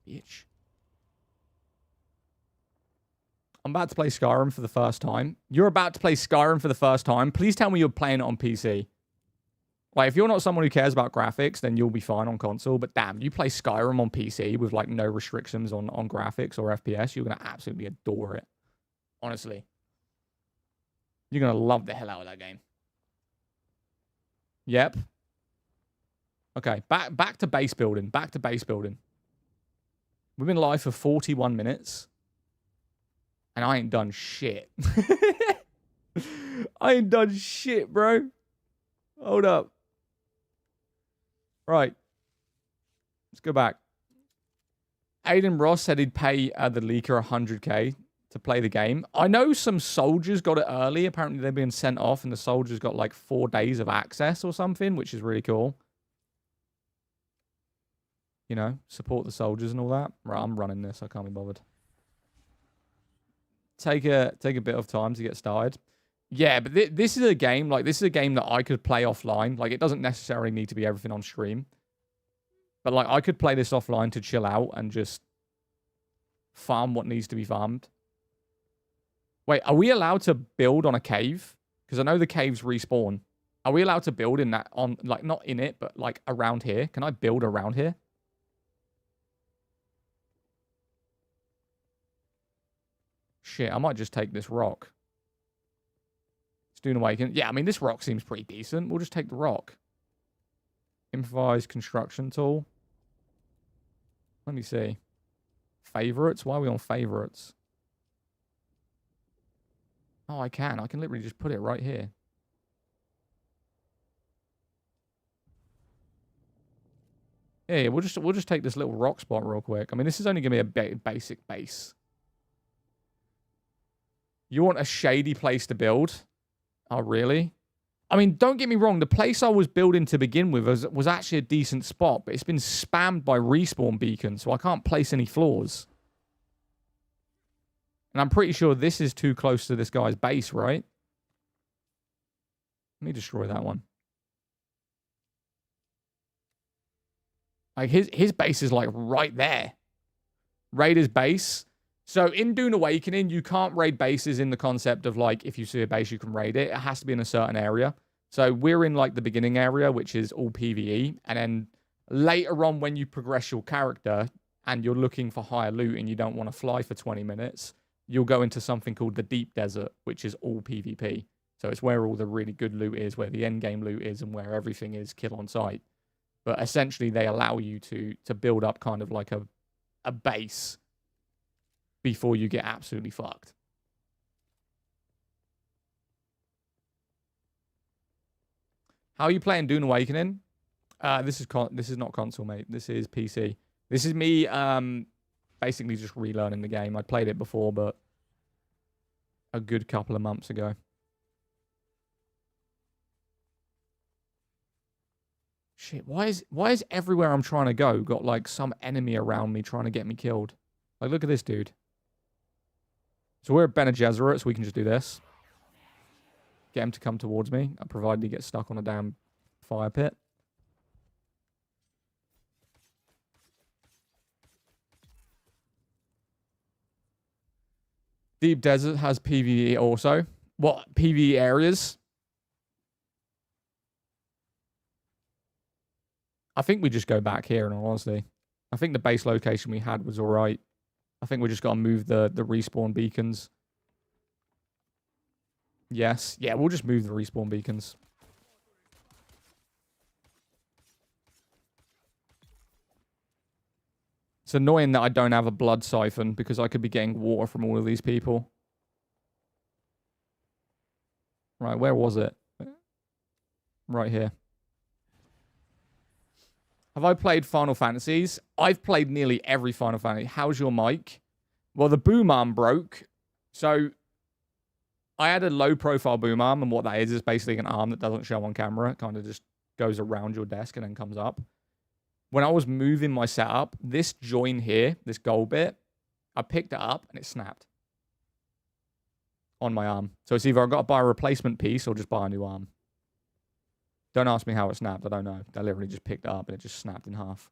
Bitch. I'm about to play Skyrim for the first time. You're about to play Skyrim for the first time. Please tell me you're playing it on PC. Like, if you're not someone who cares about graphics, then you'll be fine on console. But damn, you play Skyrim on PC with, like, no restrictions on graphics or FPS, you're going to absolutely adore it. Honestly. You're going to love the hell out of that game. Yep. Okay, back to base building. Back to base building. We've been live for 41 minutes. And I ain't done shit. I ain't done shit, bro. Hold up. Right. Let's go back. Aiden Ross said he'd pay the leaker 100k to play the game. I know some soldiers got it early. Apparently they're being sent off and the soldiers got like 4 days of access or something, which is really cool. You know, support the soldiers and all that. Right, I'm running this. I can't be bothered. Take a bit of time to get started. Yeah, but this is a game, like, this is a game that I could play offline. Like, it doesn't necessarily need to be everything on stream. But, like, I could play this offline to chill out and just farm what needs to be farmed. Wait, are we allowed to build on a cave? Because I know the caves respawn. Are we allowed to build in that, on, like, not in it, but, like, around here? Can I build around here? Shit, I might just take this rock. Dune Awaken. Yeah, I mean, this rock seems pretty decent. We'll just take the rock. Improvised construction tool. Let me see. Favorites? Why are we on favorites? Oh, I can. I can literally just put it right here. Yeah, we'll just take this little rock spot real quick. I mean, this is only going to be a basic base. You want a shady place to build? Oh, really? I mean, don't get me wrong. The place I was building to begin with was actually a decent spot, but it's been spammed by respawn beacons, so I can't place any floors. And I'm pretty sure this is too close to this guy's base, right? Let me destroy that one. Like, his base is, like, right there. Raider's base. So in Dune Awakening, you can't raid bases in the concept of, like, if you see a base, you can raid it. It has to be in a certain area. So we're in, like, the beginning area, which is all PvE. And then later on, when you progress your character and you're looking for higher loot and you don't want to fly for 20 minutes, you'll go into something called the Deep Desert, which is all PvP. So it's where all the really good loot is, where the end game loot is, and where everything is kill on sight. But essentially, they allow you to build up kind of like a base before you get absolutely fucked. How are you playing Dune Awakening? This is not console, mate. This is PC. This is me basically just relearning the game. I'd played it before, but a good couple of months ago. Shit, why is everywhere I'm trying to go got like some enemy around me trying to get me killed? Like, look at this dude. So we're at Bene Gesserit, so we can just do this. Get him to come towards me, provided he gets stuck on a damn fire pit. Deep Desert has PvE also. What, PvE areas? I think we just go back here, in all honesty. I think the base location we had was alright. I think we just got to move the respawn beacons. Yes. Yeah, we'll just move the respawn beacons. It's annoying that I don't have a blood siphon because I could be getting water from all of these people. Right, where was it? Right here. Have I played Final Fantasies? I've played nearly every Final Fantasy. How's your mic? Well, the boom arm broke. So I had a low profile boom arm, and what that is basically an arm that doesn't show on camera. It kind of just goes around your desk and then comes up. When I was moving my setup, this join here, this gold bit, I picked it up and it snapped on my arm. So it's either I've got to buy a replacement piece or just buy a new arm. Don't ask me how it snapped. I don't know. I literally just picked it up and it just snapped in half.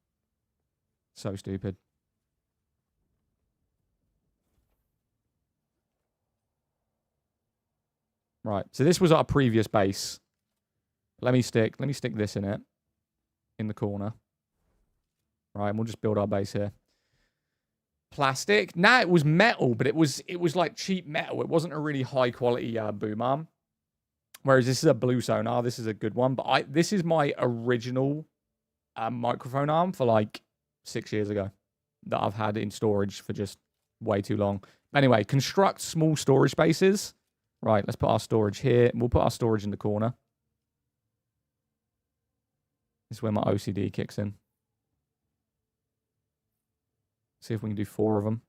So stupid. Right. So this was our previous base. Let me stick this in it. In the corner. Right, and we'll just build our base here. Plastic? Nah, it was metal, but it was like cheap metal. It wasn't a really high quality boom arm. Whereas this is a blue sonar. This is a good one. But this is my original microphone arm for like 6 years ago. That I've had in storage for just way too long. Anyway, construct small storage spaces. Right, let's put our storage here. We'll put our storage in the corner. This is where my OCD kicks in. See if we can do 4 of them.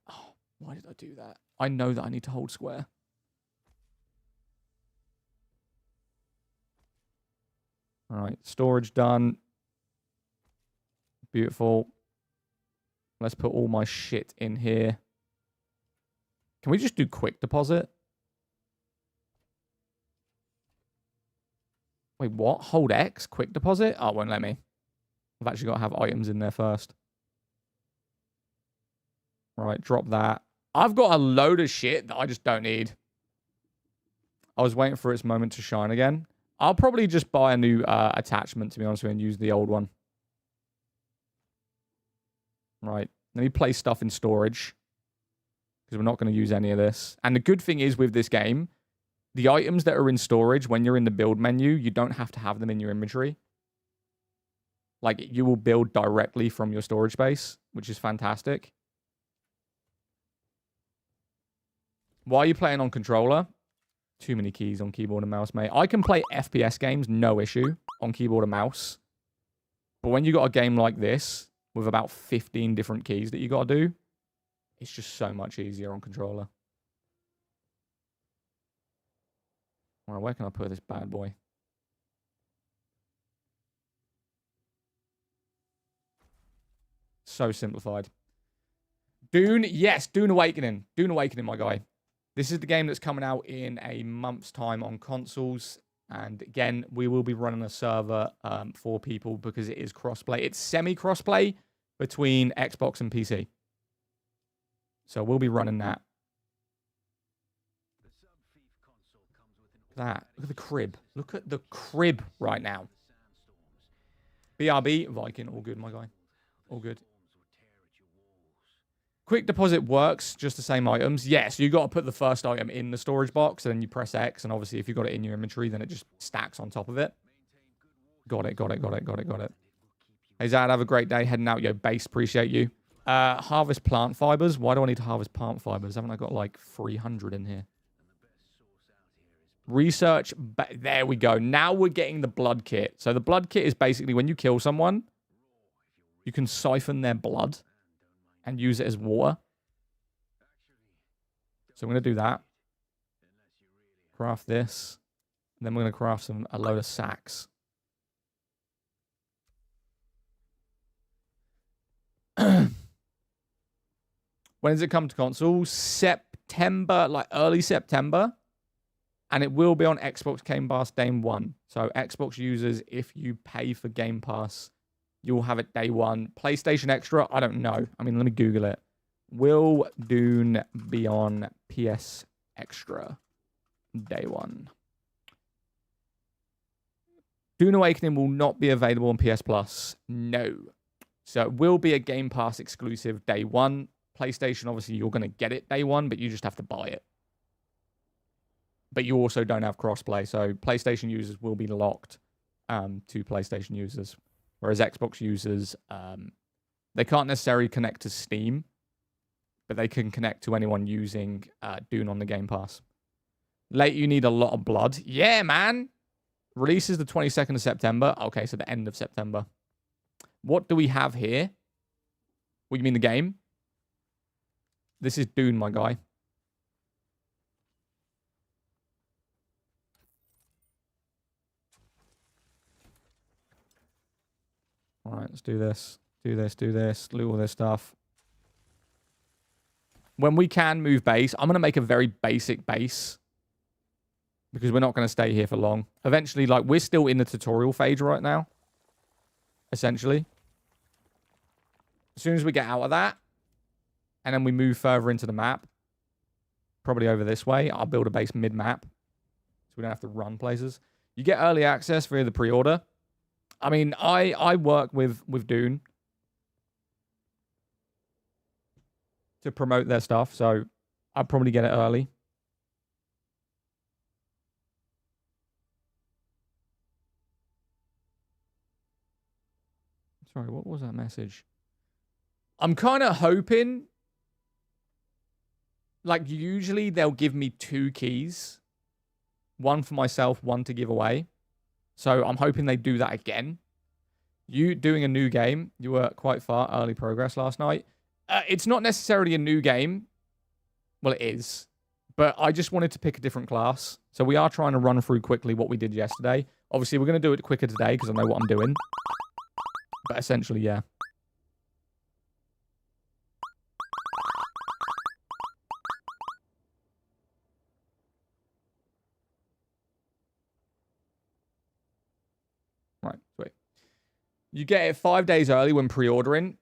Oh, why did I do that? I know that I need to hold square. All right, storage done. Beautiful. Let's put all my shit in here. Can we just do quick deposit? Wait, what? Hold X? Quick deposit? Oh, it won't let me. I've actually got to have items in there first. Right, drop that. I've got a load of shit that I just don't need. I was waiting for its moment to shine again. I'll probably just buy a new attachment, to be honest with you, and use the old one. Right, let me place stuff in storage. Because we're not going to use any of this. And the good thing is with this game, the items that are in storage, when you're in the build menu, you don't have to have them in your inventory. Like, you will build directly from your storage space, which is fantastic. Why are you playing on controller? Too many keys on keyboard and mouse, mate. I can play FPS games, no issue, on keyboard and mouse. But when you got a game like this, with about 15 different keys that you got to do, it's just so much easier on controller. All right, where can I put this bad boy? So simplified. Dune, yes, Dune Awakening. Dune Awakening, my guy. This is the game that's coming out in a month's time on consoles. And again, we will be running a server for people because it is crossplay. It's semi-crossplay between Xbox and PC. So we'll be running that. Look at that. Look at the crib. Look at the crib right now. BRB, Viking, all good, my guy. All good. Quick deposit works, just the same items. Yeah, so you got to put the first item in the storage box, and then you press X, and obviously if you got it in your inventory, then it just stacks on top of it. Got it. Hey, Zad, have a great day. Heading out, yo, base. Appreciate you. Harvest plant fibers. Why do I need to harvest plant fibers? Haven't I got like 300 in here? Research. There we go. Now we're getting the blood kit. So the blood kit is basically when you kill someone, you can siphon their blood and use it as water. So I'm going to do that. Craft this. And then we're going to craft a load of sacks. When does it come to consoles? September, like early September. And it will be on Xbox Game Pass day one. So Xbox users, if you pay for Game Pass, you'll have it day one. PlayStation Extra, I don't know. I mean, let me Google it. Will Dune be on PS Extra day one? Dune Awakening will not be available on PS Plus. No. So it will be a Game Pass exclusive day one. PlayStation, obviously, you're going to get it day one, but you just have to buy it. But you also don't have crossplay, so PlayStation users will be locked to PlayStation users. Whereas Xbox users, they can't necessarily connect to Steam, but they can connect to anyone using Dune on the Game Pass. Late, you need a lot of blood. Yeah, man! Release is the 22nd of September. Okay, so the end of September. What do we have here? What do you mean the game? This is Dune, my guy. All right, let's do this. Do this. Loot all this stuff. When we can move base, I'm going to make a very basic base. Because we're not going to stay here for long. Eventually, like, we're still in the tutorial phase right now. Essentially. As soon as we get out of that, and then we move further into the map, probably over this way, I'll build a base mid-map. So we don't have to run places. You get early access via the pre-order. I mean, I work with Dune to promote their stuff, so I'll probably get it early. Sorry, what was that message? I'm kind of hoping, like, usually they'll give me 2 keys. One for myself, one to give away. So I'm hoping they do that again. You doing a new game. You were quite far early progress last night. It's not necessarily a new game. Well, it is. But I just wanted to pick a different class. So we are trying to run through quickly what we did yesterday. Obviously, we're going to do it quicker today because I know what I'm doing. But essentially, yeah. Right, sweet. You get it 5 days early when pre-ordering.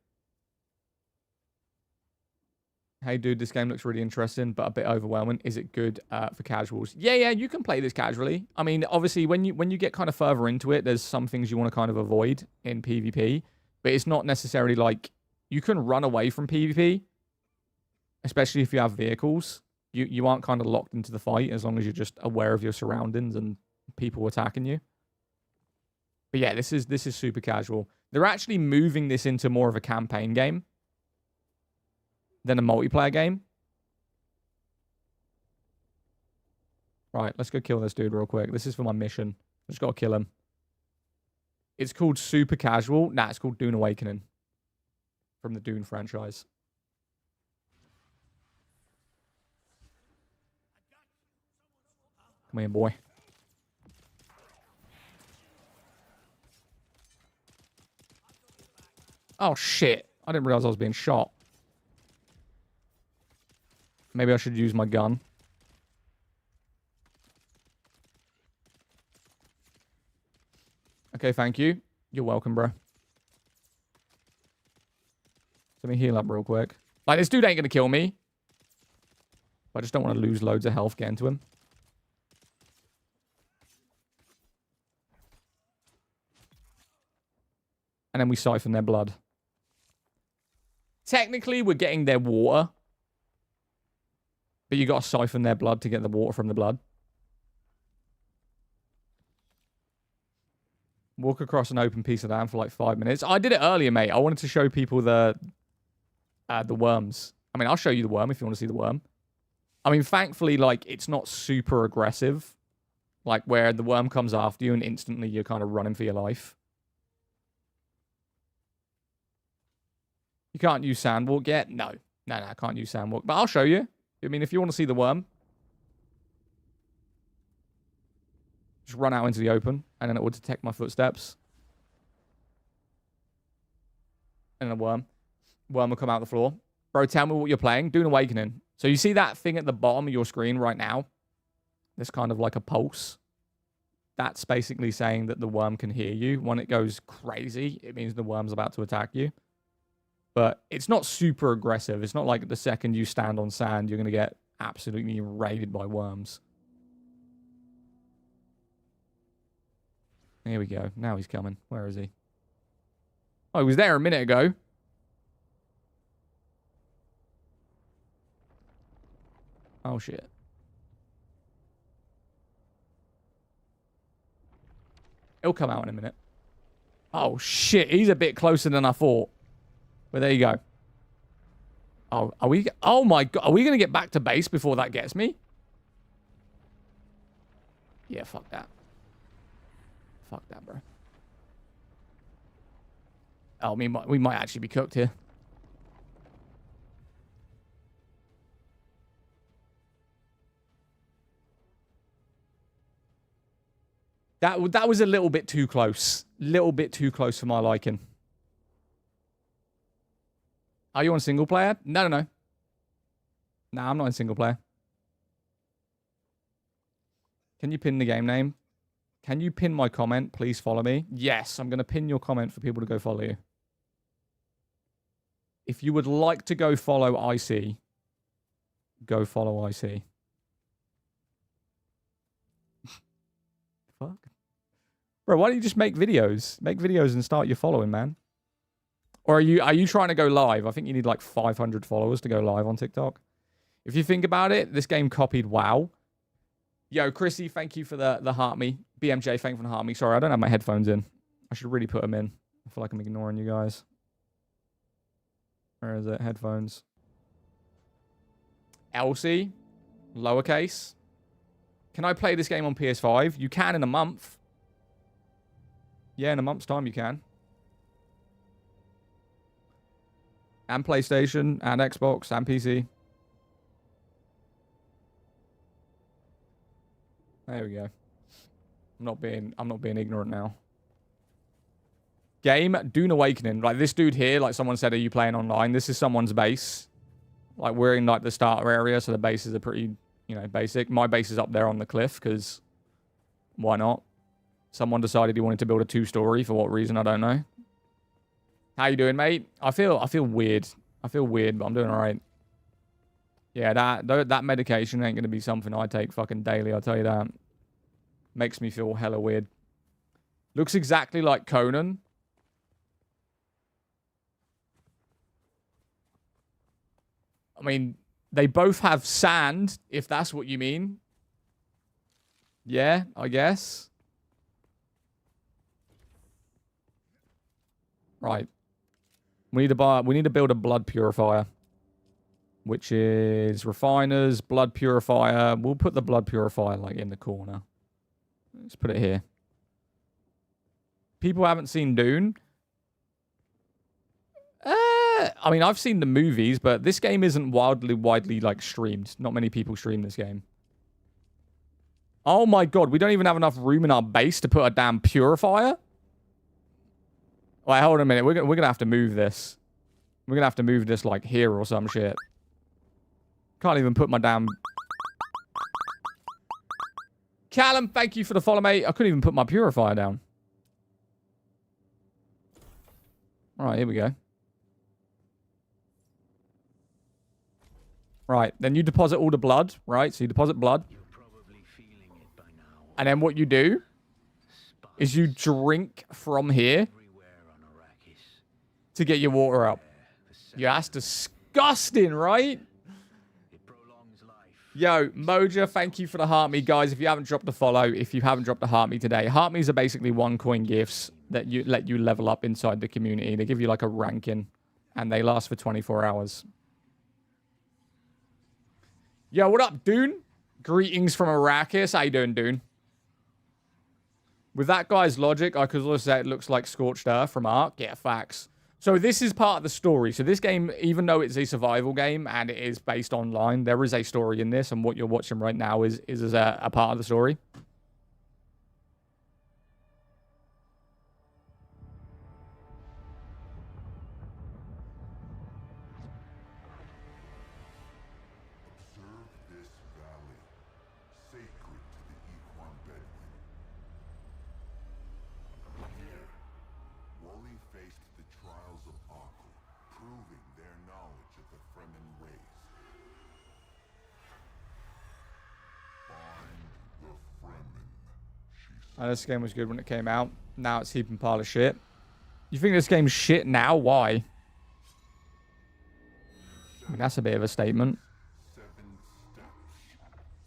Hey, dude, this game looks really interesting, but a bit overwhelming. Is it good for casuals? Yeah, you can play this casually. I mean, obviously, when you get kind of further into it, there's some things you want to kind of avoid in PvP. But it's not necessarily like... You can run away from PvP. Especially if you have vehicles. You aren't kind of locked into the fight as long as you're just aware of your surroundings and people attacking you. But yeah, this is super casual. They're actually moving this into more of a campaign game than a multiplayer game. Right, let's go kill this dude real quick. This is for my mission. I just got to kill him. It's called Super Casual. Nah, it's called Dune Awakening. From the Dune franchise. Come here, boy. Oh, shit. I didn't realize I was being shot. Maybe I should use my gun. Okay, thank you. You're welcome, bro. Let me heal up real quick. Like, this dude ain't gonna kill me. I just don't want to lose loads of health getting to him. And then we siphon their blood. Technically, we're getting their water. But you got to siphon their blood to get the water from the blood. Walk across an open piece of land for like 5 minutes. I did it earlier, mate. I wanted to show people the worms. I mean, I'll show you the worm if you want to see the worm. I mean, thankfully, like, it's not super aggressive. Like, where the worm comes after you and instantly you're kind of running for your life. You can't use sandwalk yet? No. No, I can't use sandwalk. But I'll show you. I mean, if you want to see the worm, just run out into the open, and then it will detect my footsteps. And then a worm. Worm will come out the floor. Bro, tell me what you're playing. Dune Awakening. So you see that thing at the bottom of your screen right now? There's kind of like a pulse. That's basically saying that the worm can hear you. When it goes crazy, it means the worm's about to attack you. But it's not super aggressive. It's not like the second you stand on sand, you're going to get absolutely raided by worms. Here we go. Now he's coming. Where is he? Oh, he was there a minute ago. Oh, shit. He'll come out in a minute. Oh, shit. He's a bit closer than I thought. But there you go. Oh, are we... Oh, my God. Are we going to get back to base before that gets me? Yeah, fuck that. Fuck that, bro. Oh, we might actually be cooked here. That was a little bit too close. Little bit too close for my liking. Are you on single player? No. Nah, I'm not in single player. Can you pin the game name? Can you pin my comment? Please follow me. Yes, I'm going to pin your comment for people to go follow you. If you would like to go follow IC, go follow IC. Fuck. Bro, why don't you just make videos? Make videos and start your following, man. Or are you trying to go live? I think you need like 500 followers to go live on TikTok. If you think about it, this game copied WoW. Yo, Chrissy, thank you for the heart me. BMJ, thank you for the heart me. Sorry, I don't have my headphones in. I should really put them in. I feel like I'm ignoring you guys. Where is it? Headphones. Elsie. Lowercase. Can I play this game on PS5? You can in a month. Yeah, in a month's time you can. And PlayStation, and Xbox, and PC. There we go. I'm not being ignorant now. Game, Dune Awakening. Like, this dude here, like someone said, are you playing online? This is someone's base. Like, we're in, like, the starter area, so the bases are pretty, you know, basic. My base is up there on the cliff, because why not? Someone decided he wanted to build a 2-story. For what reason, I don't know. How you doing, mate? I feel weird. I feel weird, but I'm doing all right. Yeah, that medication ain't going to be something I take fucking daily, I'll tell you that. Makes me feel hella weird. Looks exactly like Conan. I mean, they both have sand, if that's what you mean. Yeah, I guess. Right. We need to build a blood purifier. Which is refiners, blood purifier. We'll put the blood purifier like in the corner. Let's put it here. People haven't seen Dune. I mean, I've seen the movies, but this game isn't widely like streamed. Not many people stream this game. Oh my god, we don't even have enough room in our base to put a damn purifier? Wait, hold on a minute. We're gonna have to move this. We're gonna have to move this like here or some shit. Can't even put my damn... Callum, thank you for the follow, mate. I couldn't even put my purifier down. Alright, here we go. Right, then you deposit all the blood, right? So you deposit blood. And then what you do is you drink from here to get your water up. Yeah, that's disgusting, right? Yo, Moja, thank you for the heart me. Guys, if you haven't dropped a follow, if you haven't dropped a heart me today, heart me's are basically 1 coin gifts that you let you level up inside the community. They give you like a ranking, and they last for 24 hours. Yo, what up, Dune? Greetings from Arrakis. How you doing, Dune? With that guy's logic, I could also say it looks like Scorched Earth from Ark. Yeah, facts. So this is part of the story. So this game, even though it's a survival game and it is based online, there is a story in this, and what you're watching right now is a part of the story. This game was good when it came out. Now it's heaping pile of shit. You think this game's shit now? Why? I mean, that's a bit of a statement.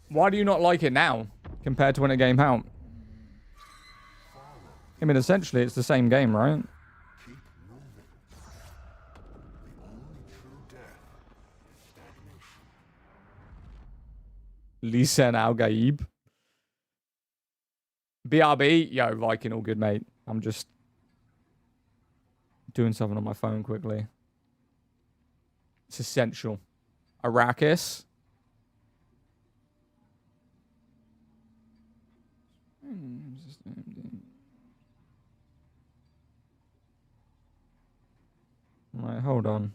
Why do you not like it now compared to when it came out? I mean, essentially, it's the same game, right? Lisa Al-Gaib. BRB, yo, Viking, all good, mate. I'm just doing something on my phone quickly. It's essential. Arrakis. Right, hold on.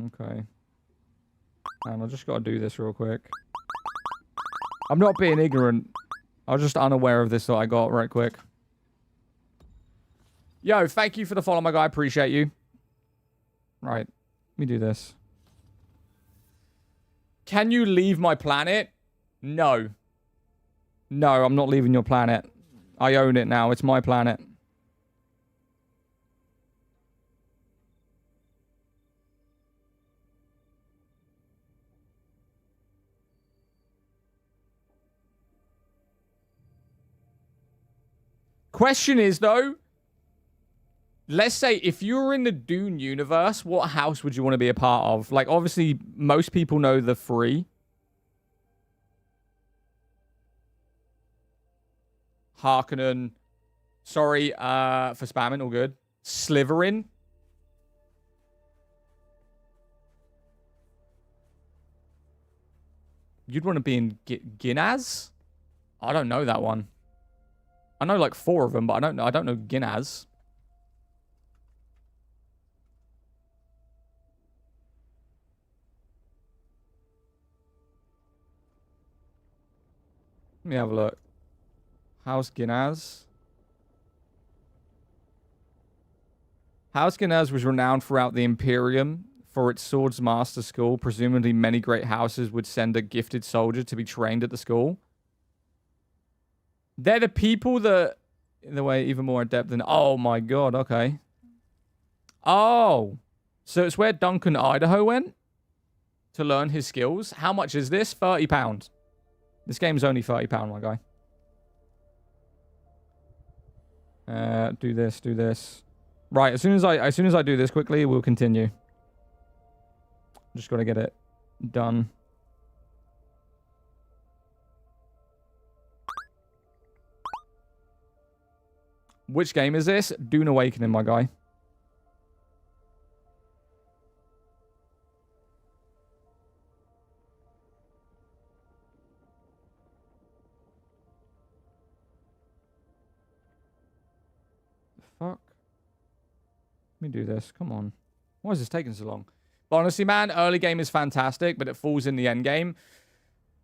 Okay. And I just got to do this real quick. I'm not being ignorant. I was just unaware of this that I got right quick. Yo, thank you for the follow, my guy. Appreciate you. Right. Let me do this. Can you leave my planet? No. No, I'm not leaving your planet. I own it now. It's my planet. Question is, though, let's say if you were in the Dune universe, what house would you want to be a part of? Like, obviously, most people know the 3. Harkonnen. Sorry for spamming. All good. Slytherin. You'd want to be in Ginaz? I don't know that one. I know like 4 of them, but I don't know Ginaz. Let me have a look. House Ginaz. House Ginaz was renowned throughout the Imperium for its swords master school. Presumably many great houses would send a gifted soldier to be trained at the school. They're the people that, in the way, even more adept than... Oh, my God. Okay. Oh. So it's where Duncan Idaho went to learn his skills. How much is this? £30. This game's only £30, my guy. Do this, do this. Right, as soon as I do this quickly, we'll continue. Just got to get it done. Which game is this? Dune Awakening, my guy. Fuck. Let me do this. Come on. Why is this taking so long? But honestly, man, early game is fantastic, but it falls in the end game.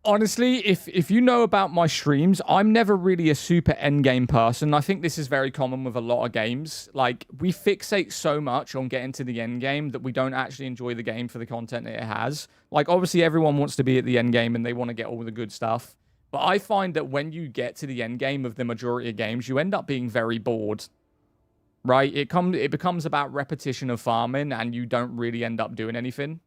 Honestly, if you know about my streams, I'm never really a super endgame person. I think this is very common with a lot of games. Like, we fixate so much on getting to the end game that we don't actually enjoy the game for the content that it has. Like, obviously, everyone wants to be at the end game and they want to get all the good stuff. But I find that when you get to the end game of the majority of games, you end up being very bored. right? It becomes about repetition of farming, and you don't really end up doing anything.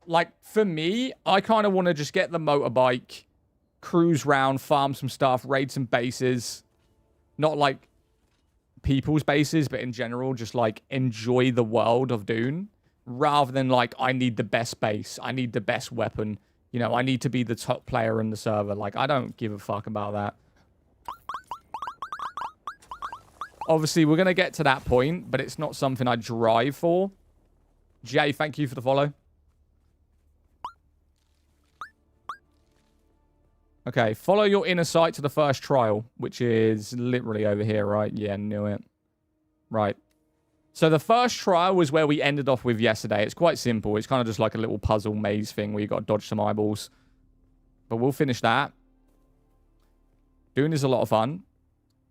Like, for me, I kind of want to just get the motorbike, cruise round, farm some stuff, raid some bases. Not like people's bases, but in general, just like enjoy the world of Dune. Rather than like, I need the best base. I need the best weapon. You know, I need to be the top player in the server. Like, I don't give a fuck about that. Obviously, we're going to get to that point, but it's not something I drive for. Jay, thank you for the follow. Okay, follow your inner sight to the first trial, which is literally over here, right? Yeah, knew it. Right. So the first trial was where we ended off with yesterday. It's quite simple. It's kind of just like a little puzzle maze thing where you got to dodge some eyeballs. But we'll finish that. Dune is a lot of fun.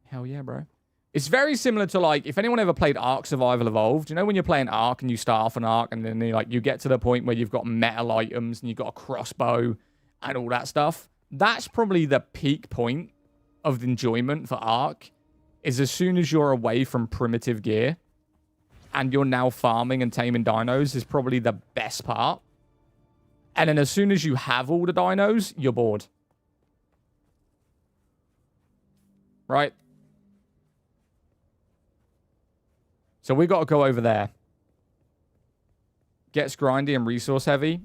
Hell yeah, bro. It's very similar to, like, if anyone ever played Ark Survival Evolved, you know when you're playing Ark and you start off an Ark and then you get to the point where you've got metal items and you've got a crossbow and all that stuff? That's probably the peak point of the enjoyment for Ark, is as soon as you're away from primitive gear and you're now farming and taming dinos is probably the best part. And then as soon as you have all the dinos, you're bored. Right? So we got to go over there. Gets grindy and resource heavy.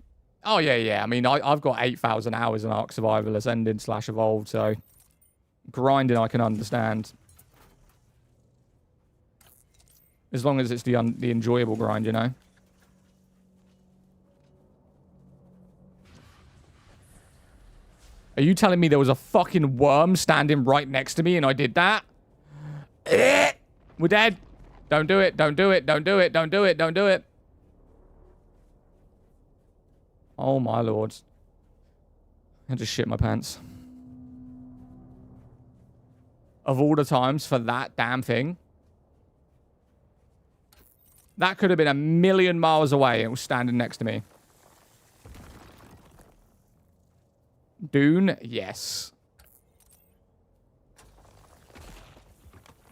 Oh, yeah. I mean, I've got 8,000 hours in Ark Survival Ascended / Evolved, so grinding I can understand. As long as it's the enjoyable grind, you know? Are you telling me there was a fucking worm standing right next to me and I did that? We're dead. Don't do it. Don't do it. Don't do it. Don't do it. Don't do it. Oh, my lord. I just shit my pants. Of all the times for that damn thing. That could have been 1,000,000 miles away and it was standing next to me. Dune, yes.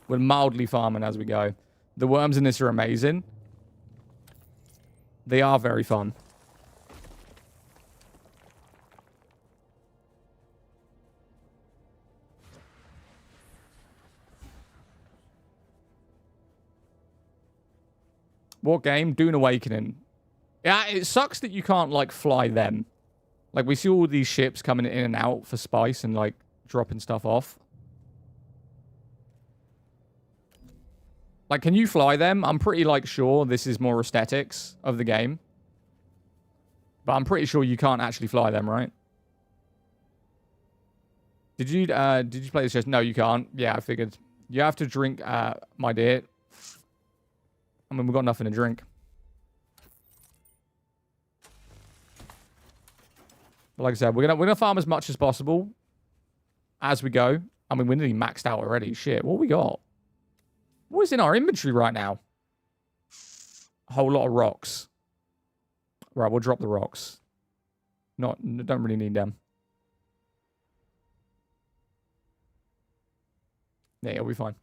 We're mildly farming as we go. The worms in this are amazing. They are very fun. What game? Dune Awakening. Yeah, it sucks that you can't, like, fly them. Like, we see all these ships coming in and out for spice and, like, dropping stuff off. Like, can you fly them? I'm pretty, like, sure this is more aesthetics of the game. But I'm pretty sure you can't actually fly them, right? Did you play this chest? No, you can't. Yeah, I figured. You have to drink, my dear. I mean, we've got nothing to drink. But like I said, we're gonna farm as much as possible as we go. I mean, we're nearly maxed out already. Shit, what we got? What is in our inventory right now? A whole lot of rocks. Right, we'll drop the rocks. Don't really need them. Yeah, it'll be fine.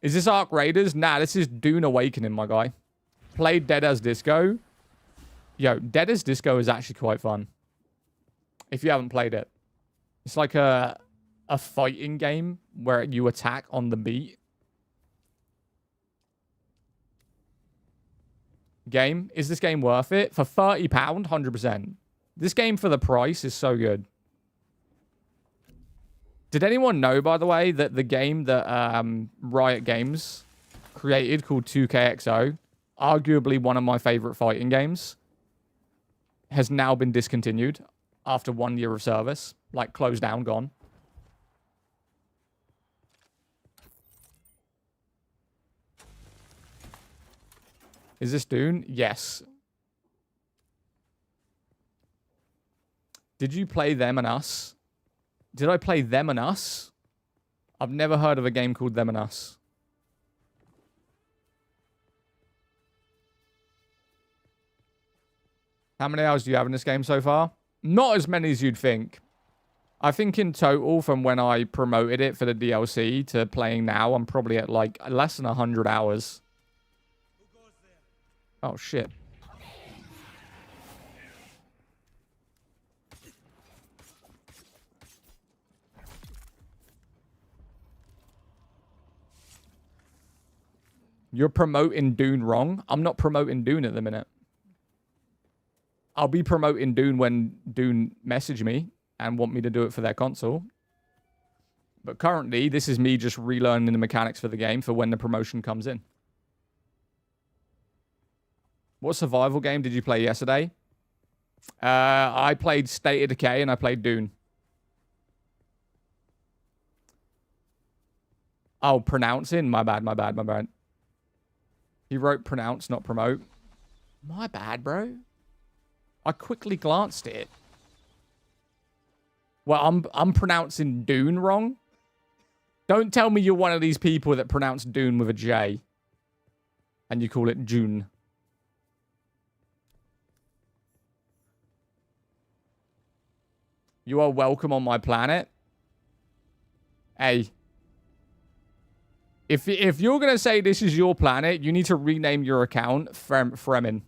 Is this Ark Raiders? Nah, this is Dune Awakening, my guy. Played Dead as Disco. Yo, Dead as Disco is actually quite fun. If you haven't played it. It's like a fighting game where you attack on the beat. Game. Is this game worth it? For £30, 100%. This game for the price is so good. Did anyone know, by the way, that the game that Riot Games created called 2KXO, arguably one of my favorite fighting games, has now been discontinued after 1 year of service? Like, closed down, gone. Is this Dune? Yes. Did you play Them and Us? Did I play Them and Us? I've never heard of a game called Them and Us. How many hours do you have in this game so far? Not as many as you'd think. I think in total, from when I promoted it for the DLC to playing now, I'm probably at like less than 100 hours. Oh, shit. You're promoting Dune wrong. I'm not promoting Dune at the minute. I'll be promoting Dune when Dune message me and want me to do it for their console. But currently, this is me just relearning the mechanics for the game for when the promotion comes in. What survival game did you play yesterday? I played State of Decay and I played Dune. Oh, pronouncing? My bad, my bad, my bad. He wrote pronounce, not promote. My bad, bro. I quickly glanced at it. Well, I'm pronouncing Dune wrong. Don't tell me you're one of these people that pronounce Dune with a J. And you call it June. You are welcome on my planet. Hey. If you're going to say this is your planet, you need to rename your account Fremen.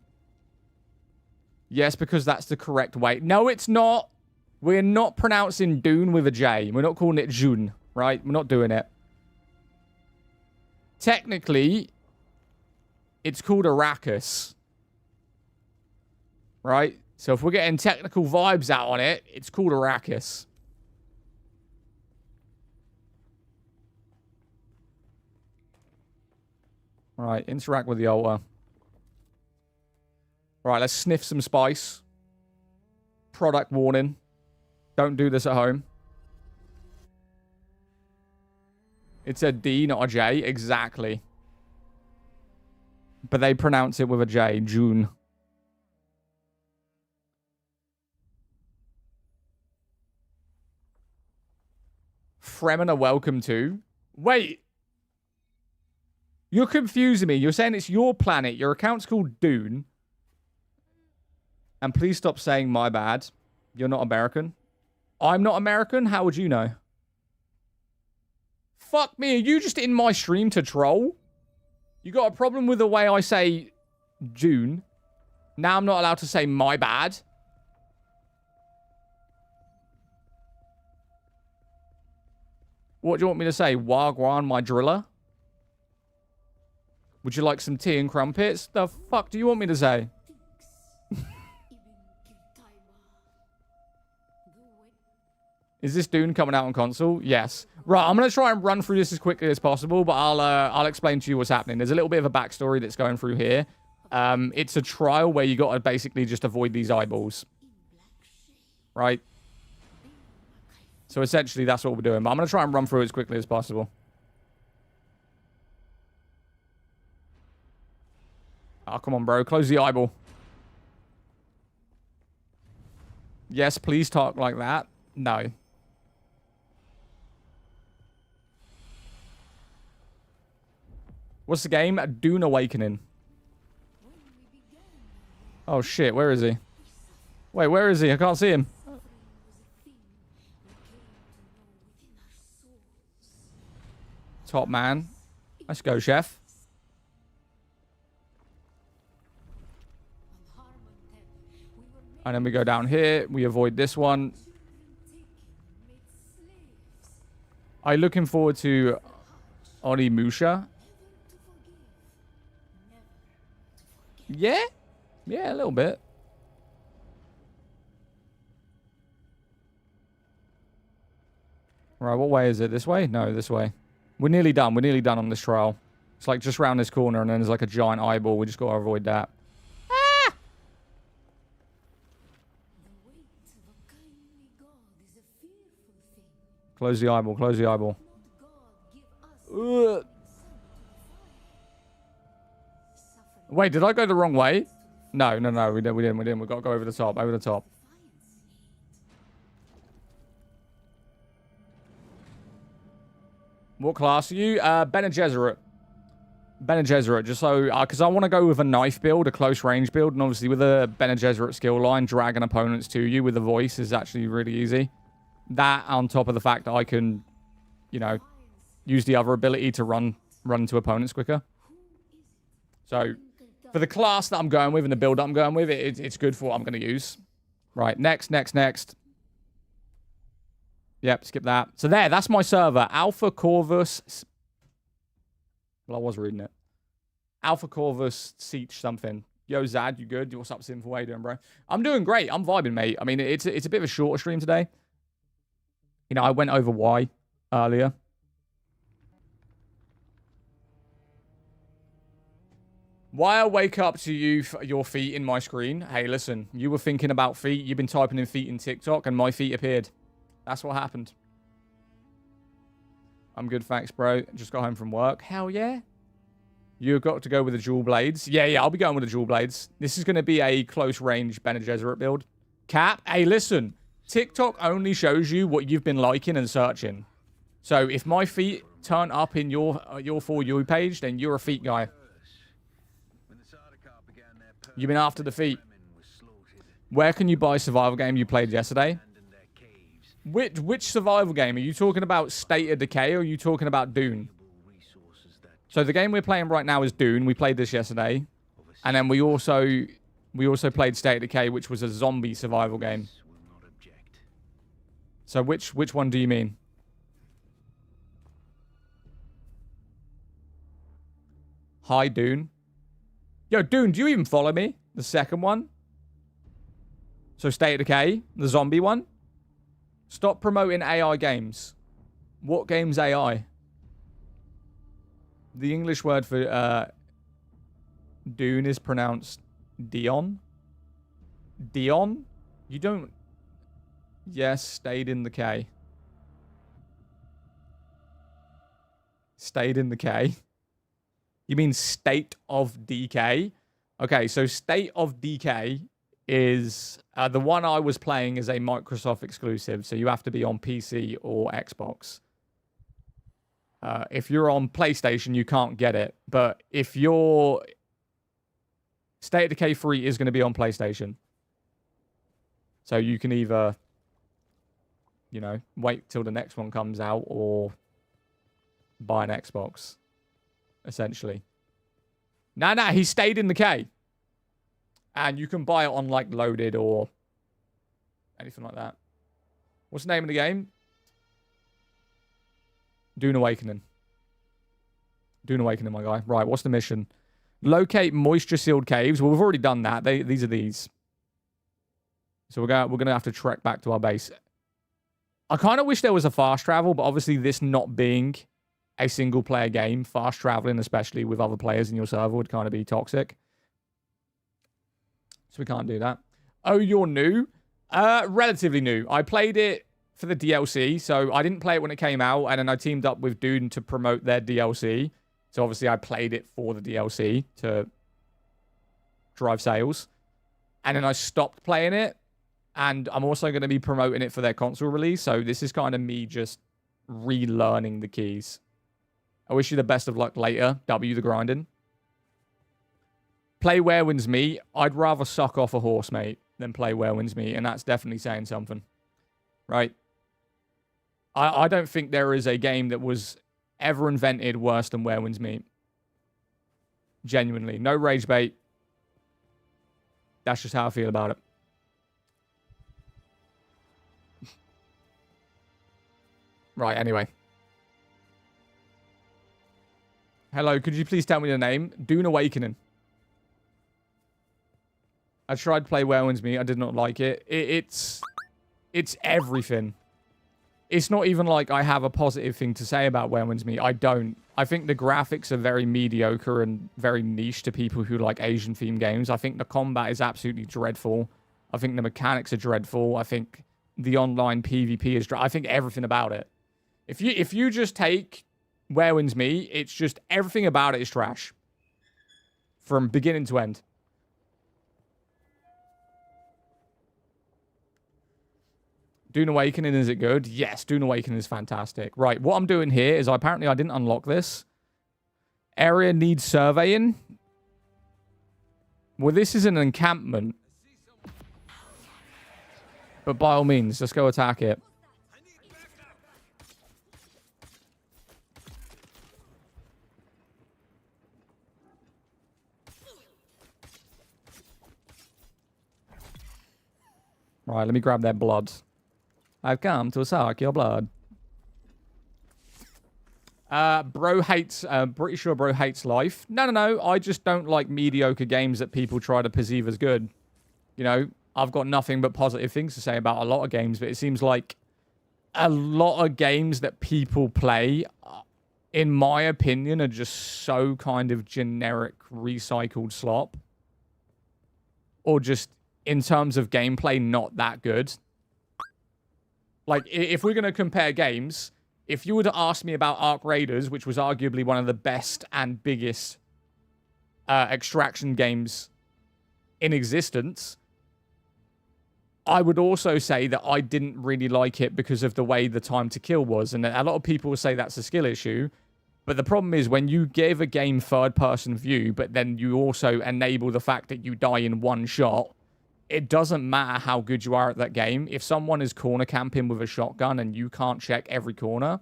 Yes, because that's the correct way. No, it's not. We're not pronouncing Dune with a J. We're not calling it June, right? We're not doing it. Technically, it's called Arrakis. Right? So if we're getting technical vibes out on it, it's called Arrakis. Right, interact with the altar. Right, let's sniff some spice. Product warning. Don't do this at home. It's a D, not a J. Exactly. But they pronounce it with a J. June. Fremen are welcome to. Wait. You're confusing me. You're saying it's your planet. Your account's called Dune. And please stop saying my bad. You're not American. I'm not American? How would you know? Fuck me. Are you just in my stream to troll? You got a problem with the way I say June. Now I'm not allowed to say my bad. What do you want me to say? Wagwan, my driller? Would you like some tea and crumpets? The fuck do you want me to say? Is this Dune coming out on console? Yes. Right, I'm going to try and run through this as quickly as possible, but I'll explain to you what's happening. There's a little bit of a backstory that's going through here. It's a trial where you got to basically just avoid these eyeballs. Right? So essentially, that's what we're doing. But I'm going to try and run through it as quickly as possible. Oh, come on, bro. Close the eyeball. Yes, please talk like that. No. What's the game? Dune Awakening. Oh, shit. Where is he? Wait, where is he? I can't see him. Top man. Let's go, chef. And then we go down here. We avoid this one. I'm looking forward to Onimusha. Yeah? Yeah, a little bit. Right, what way is it? This way? No, this way. We're nearly done. We're nearly done on this trial. It's like just round this corner and then there's like a giant eyeball. We just got to avoid that. Ah! Close the eyeball. Close the eyeball. Ugh. Wait, did I go the wrong way? No, no, no. We didn't. We got to go over the top. Over the top. What class are you? Bene Gesserit. Bene Gesserit, just so... Because I want to go with a knife build, a close range build. And obviously with a Bene Gesserit skill line, dragging opponents to you with a voice is actually really easy. That on top of the fact that I can, you know, use the other ability to run into opponents quicker. So, for the class that I'm going with and the build I'm going with, it's good for what I'm going to use. Right, next. Yep, skip that. So that's my server. Alpha Corvus. Well, I was reading it. Alpha Corvus Siege something. Yo, Zad, you good? What's up, Sinful? How you doing, bro? I'm doing great. I'm vibing, mate. I mean, it's a bit of a shorter stream today. You know, I went over why earlier. Why I wake up to your feet in my screen? Hey, listen, you were thinking about feet. You've been typing in feet in TikTok, and my feet appeared. That's what happened. I'm good, thanks, bro. Just got home from work. Hell yeah. You've got to go with the dual blades. Yeah, I'll be going with the dual blades. This is going to be a close-range Bene Gesserit build. Cap, hey, listen. TikTok only shows you what you've been liking and searching. So if my feet turn up in your For You page, then you're a feet guy. You've been after the feet. Where can you buy a survival game you played yesterday? Which survival game? Are you talking about State of Decay or are you talking about Dune? So the game we're playing right now is Dune. We played this yesterday. And then we also played State of Decay, which was a zombie survival game. So which one do you mean? Hi, Dune. Yo, Dune, do you even follow me? The second one? So State of Decay, the zombie one? Stop promoting AI games. What game's AI? The English word for Dune is pronounced Dion. Dion? You don't... Yes, stayed in the K. Stayed in the K. You mean State of Decay? Okay, so State of Decay is... the one I was playing is a Microsoft exclusive, so you have to be on PC or Xbox. If you're on PlayStation, you can't get it. But if you're... State of Decay 3 is going to be on PlayStation. So you can either, you know, wait till the next one comes out or buy an Xbox, essentially. Nah, he stayed in the K. And you can buy it on, like, Loaded or anything like that. What's the name of the game? Dune Awakening. Dune Awakening, my guy. Right, what's the mission? Locate moisture-sealed caves. Well, we've already done that. These are these. So we're gonna have to trek back to our base. I kind of wish there was a fast travel, but obviously this not being a single-player game, fast traveling, especially with other players in your server, would kind of be toxic. So we can't do that. Oh, you're new? Relatively new. I played it for the DLC, so I didn't play it when it came out, and then I teamed up with Dune to promote their DLC. So obviously I played it for the DLC to drive sales. And then I stopped playing it, and I'm also going to be promoting it for their console release, so this is kind of me just relearning the keys. I wish you the best of luck later. W the grinding. Play Where Wins Me. I'd rather suck off a horse, mate, than play Where Wins Me, and that's definitely saying something. Right? I don't think there is a game that was ever invented worse than Where Wins Me. Genuinely. No rage bait. That's just how I feel about it. Right, anyway. Hello, could you please tell me the name? Dune Awakening. I tried to play Where Wins Me. I did not like it. It's everything. It's not even like I have a positive thing to say about Where Wins Me. I don't. I think the graphics are very mediocre and very niche to people who like Asian-themed games. I think the combat is absolutely dreadful. I think the mechanics are dreadful. I think the online PvP is... I think everything about it. If you just take Where Wins Me, it's just everything about it is trash. From beginning to end. Dune Awakening, is it good? Yes, Dune Awakening is fantastic. Right, what I'm doing here is apparently I didn't unlock this. Area needs surveying. Well, this is an encampment. But by all means, let's go attack it. Right, let me grab their blood. I've come to suck your blood. Bro hates, pretty sure bro hates life. No. I just don't like mediocre games that people try to perceive as good. You know, I've got nothing but positive things to say about a lot of games, but it seems like a lot of games that people play, in my opinion, are just so kind of generic recycled slop. Or just, in terms of gameplay, not that good. Like, if we're going to compare games, if you were to ask me about Ark Raiders, which was arguably one of the best and biggest extraction games in existence, I would also say that I didn't really like it because of the way the time to kill was. And a lot of people say that's a skill issue. But the problem is when you give a game third-person view, but then you also enable the fact that you die in one shot, it doesn't matter how good you are at that game. If someone is corner camping with a shotgun and you can't check every corner,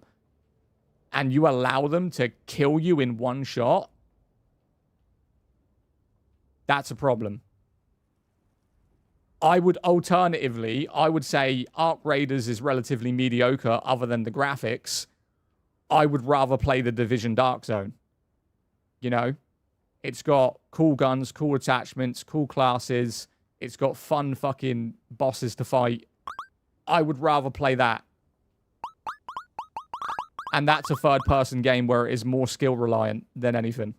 and you allow them to kill you in one shot, that's a problem. I would say Ark Raiders is relatively mediocre other than the graphics. I would rather play the Division Dark Zone. You know? It's got cool guns, cool attachments, cool classes. It's got fun fucking bosses to fight. I would rather play that. And that's a third-person game where it is more skill-reliant than anything.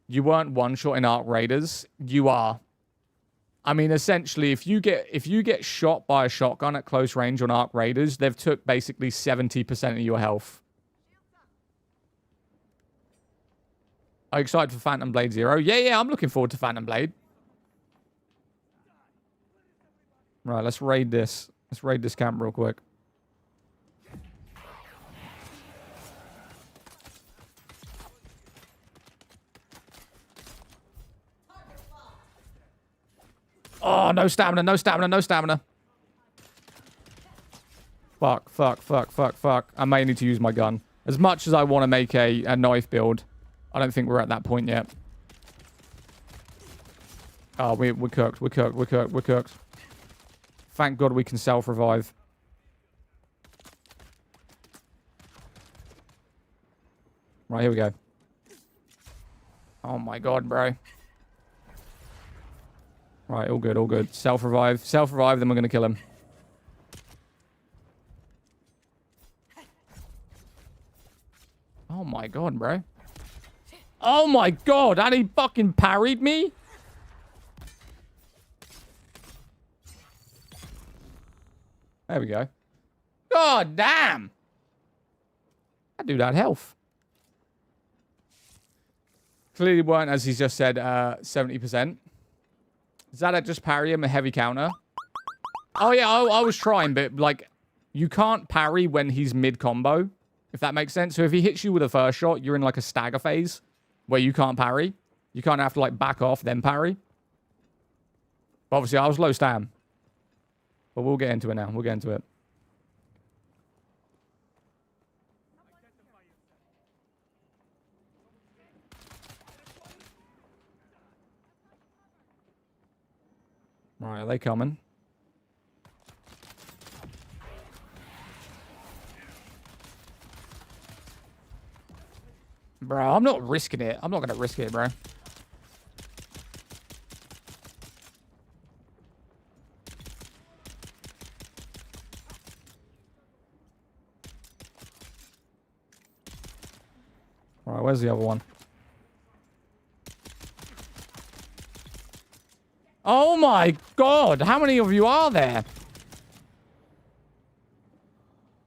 You weren't one-shot in Ark Raiders. You are. I mean, essentially, if you get shot by a shotgun at close range on Ark Raiders, they've took basically 70% of your health. Are you excited for Phantom Blade Zero? Yeah, I'm looking forward to Phantom Blade. Right, let's raid this. Let's raid this camp real quick. Oh, no stamina, no stamina, no stamina. Fuck. I may need to use my gun. As much as I want to make a knife build, I don't think we're at that point yet. Oh, we're cooked. We're cooked. Thank God we can self-revive. Right, here we go. Oh my God, bro. Right, all good, all good. Self-revive, then we're going to kill him. Oh my God, bro. Oh my God, and he fucking parried me? There we go. God damn! That dude had health. Clearly weren't, as he's just said, 70%. Does that just parry him a heavy counter? Oh yeah, I was trying, but like, you can't parry when he's mid-combo, if that makes sense. So if he hits you with a first shot, you're in like a stagger phase where you can't parry. You kind of have to like back off, then parry. But obviously, I was low stam. But we'll get into it now. We'll get into it. Right, are they coming? Bro, I'm not risking it. I'm not going to risk it, bro. Alright, where's the other one? Oh my God! How many of you are there?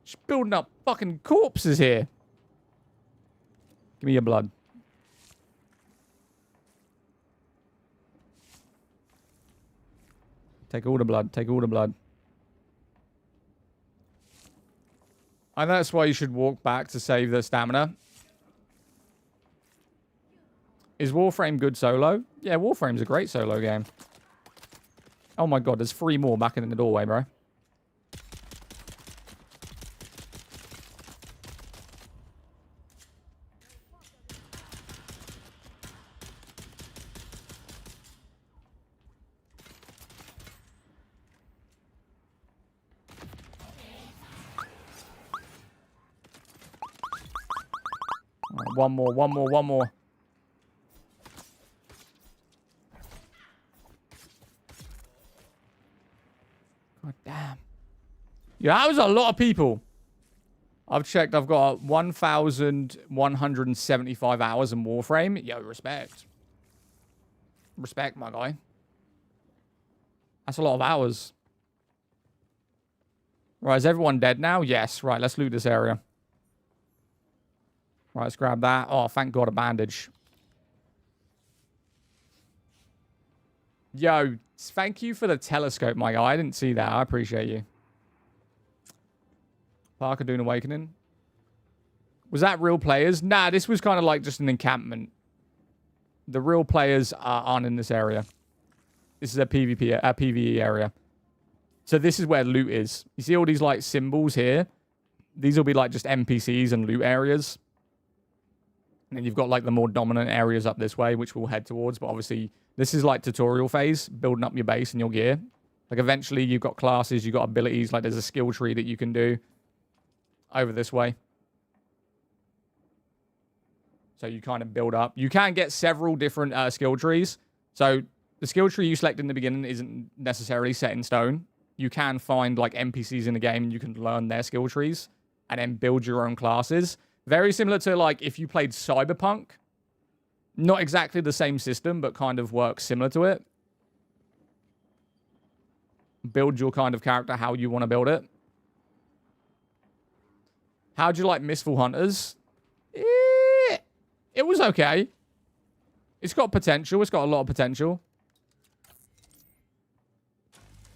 Just building up fucking corpses here. Give me your blood. Take all the blood. Take all the blood. And that's why you should walk back to save the stamina. Is Warframe good solo? Yeah, Warframe's a great solo game. Oh my God, there's 3 more back in the doorway, bro. One more, one more, one more. God damn. Yeah, that was a lot of people. I've checked. I've got 1,175 hours in Warframe. Yo, respect. Respect, my guy. That's a lot of hours. Right, is everyone dead now? Yes. Right, let's loot this area. Right, let's grab that. Oh, thank God, a bandage. Yo, thank you for the telescope, my guy. I didn't see that. I appreciate you. Parker Dune Awakening. Was that real players? Nah, this was kind of like just an encampment. The real players aren't in this area. This is a PvE area. So this is where loot is. You see all these like symbols here? These will be like just NPCs and loot areas. And then you've got like the more dominant areas up this way, which we'll head towards. But obviously, this is like tutorial phase, building up your base and your gear. Like eventually you've got classes, you've got abilities, like there's a skill tree that you can do over this way. So you kind of build up. You can get several different skill trees. So the skill tree you select in the beginning isn't necessarily set in stone. You can find like NPCs in the game and you can learn their skill trees and then build your own classes. Very similar to like if you played Cyberpunk. Not exactly the same system, but kind of works similar to it. Build your kind of character how you want to build it. How'd you like Mistful Hunters? It was okay. It's got potential. It's got a lot of potential.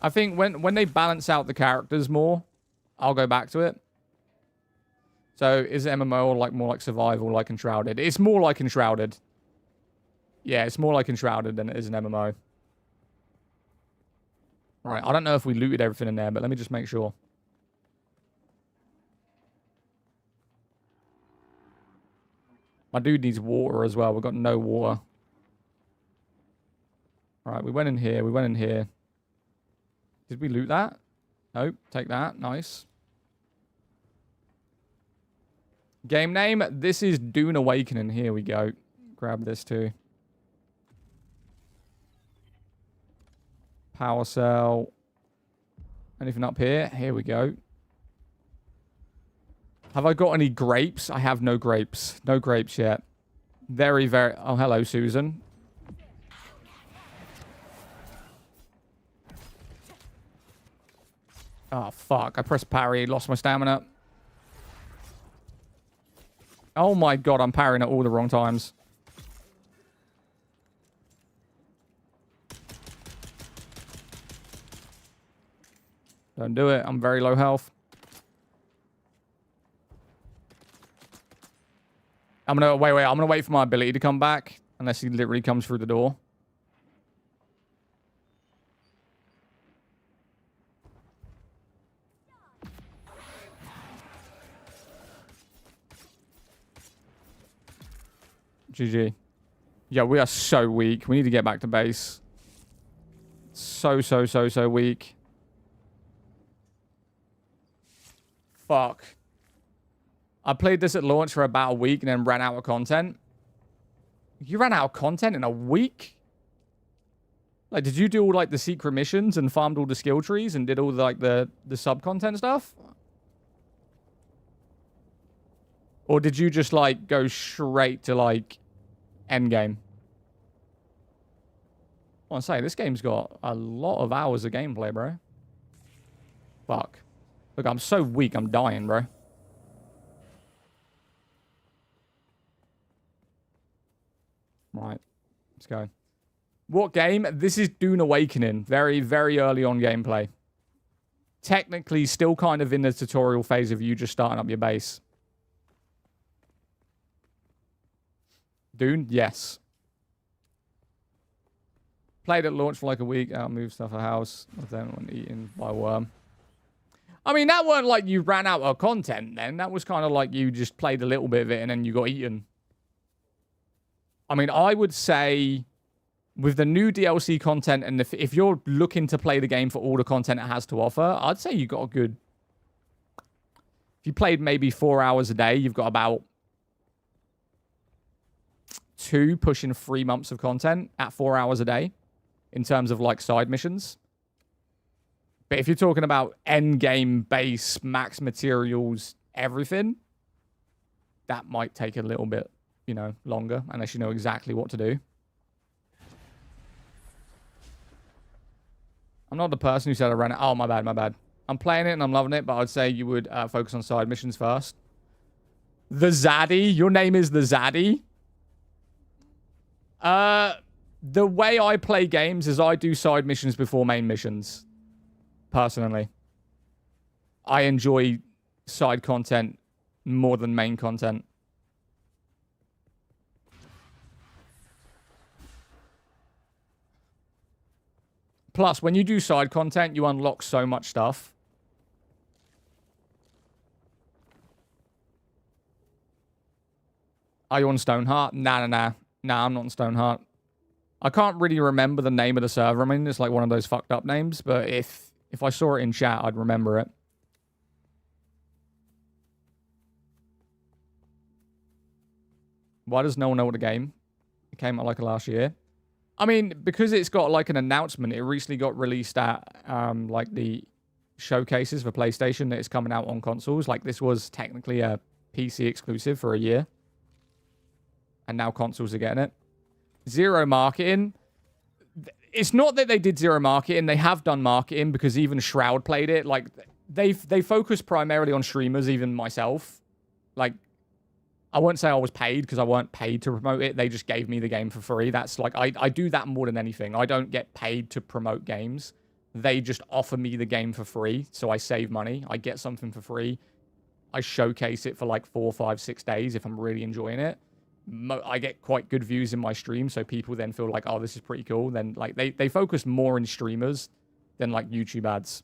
I think when they balance out the characters more, I'll go back to it. So is it MMO or like more like survival, like Enshrouded? It's more like Enshrouded. Yeah, it's more like Enshrouded than it is an MMO. Right, I don't know if we looted everything in there, but let me just make sure. My dude needs water as well. We've got no water. Alright, we went in here. We went in here. Did we loot that? Nope. Take that. Nice. Game name. This is Dune Awakening. Here we go. Grab this too. Power cell. Anything up here? Here we go. Have I got any grapes? I have no grapes. No grapes yet. Very, very... Oh, hello, Susan. Oh, fuck. I pressed parry. Lost my stamina. Oh, my God. I'm parrying at all the wrong times. Don't do it. I'm very low health. I'm gonna wait. I'm gonna wait for my ability to come back, unless he literally comes through the door. GG. Yeah, we are so weak. We need to get back to base. So weak. Fuck. I played this at launch for about a week and then ran out of content. You ran out of content in a week? Like, did you do all, like, the secret missions and farmed all the skill trees and did all, like, the sub-content stuff? Or did you just, like, go straight to, like, endgame? I want to say, this game's got a lot of hours of gameplay, bro. Fuck. Look, I'm so weak, I'm dying, bro. Right, let's go. What game? This is Dune Awakening. Very, very early on gameplay. Technically, still kind of in the tutorial phase of you just starting up your base. Dune? Yes. Played at launch for like a week. Outmoved stuff at house. Then when eaten by a worm. I mean, that weren't like you ran out of content then. That was kind of like you just played a little bit of it and then you got eaten. I mean, I would say with the new DLC content and if you're looking to play the game for all the content it has to offer, I'd say you got a good... If you played maybe 4 hours a day, you've got about 2, pushing 3 months of content at 4 hours a day in terms of like side missions. But if you're talking about end game base, max materials, everything, that might take a little bit, you know, longer unless you know exactly what to do. I'm not the person who said I ran it. Oh, my bad, my bad. I'm playing it and I'm loving it, but I'd say you would focus on side missions first. The Zaddy? Your name is the Zaddy? The way I play games is I do side missions before main missions. Personally. I enjoy side content more than main content. Plus, when you do side content, you unlock so much stuff. Are you on Stoneheart? Nah, I'm not on Stoneheart. I can't really remember the name of the server. I mean, it's like one of those fucked up names, but if I saw it in chat, I'd remember it. Why does no one know what the game? It came out like last year. I mean, because it's got like an announcement, it recently got released at like the showcases for PlayStation that it's coming out on consoles. Like this was technically a PC exclusive for a year. And now consoles are getting it. Zero marketing. It's not that they did zero marketing. They have done marketing because even Shroud played it. Like they focus primarily on streamers, even myself. Like I won't say I was paid because I weren't paid to promote it. They just gave me the game for free. That's like I do that more than anything. I don't get paid to promote games. They just offer me the game for free. So I save money. I get something for free. I showcase it for like 4, 5, 6 days if I'm really enjoying it. I get quite good views in my stream, so people then feel like, oh, this is pretty cool. Then like they focus more in streamers than like YouTube ads.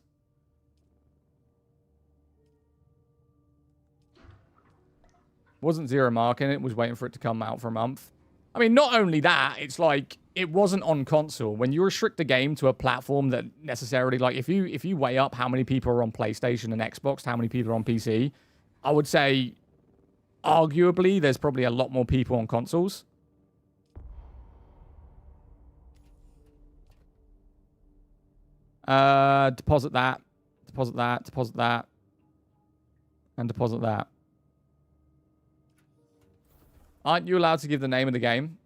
Wasn't zero marking it, was waiting for it to come out for a month. I mean, not only that, it's like it wasn't on console. When you restrict a game to a platform that necessarily, like if you weigh up how many people are on PlayStation and Xbox, how many people are on PC, I would say arguably, there's probably a lot more people on consoles. Deposit that. Deposit that. Deposit that. And deposit that. Aren't you allowed to give the name of the game?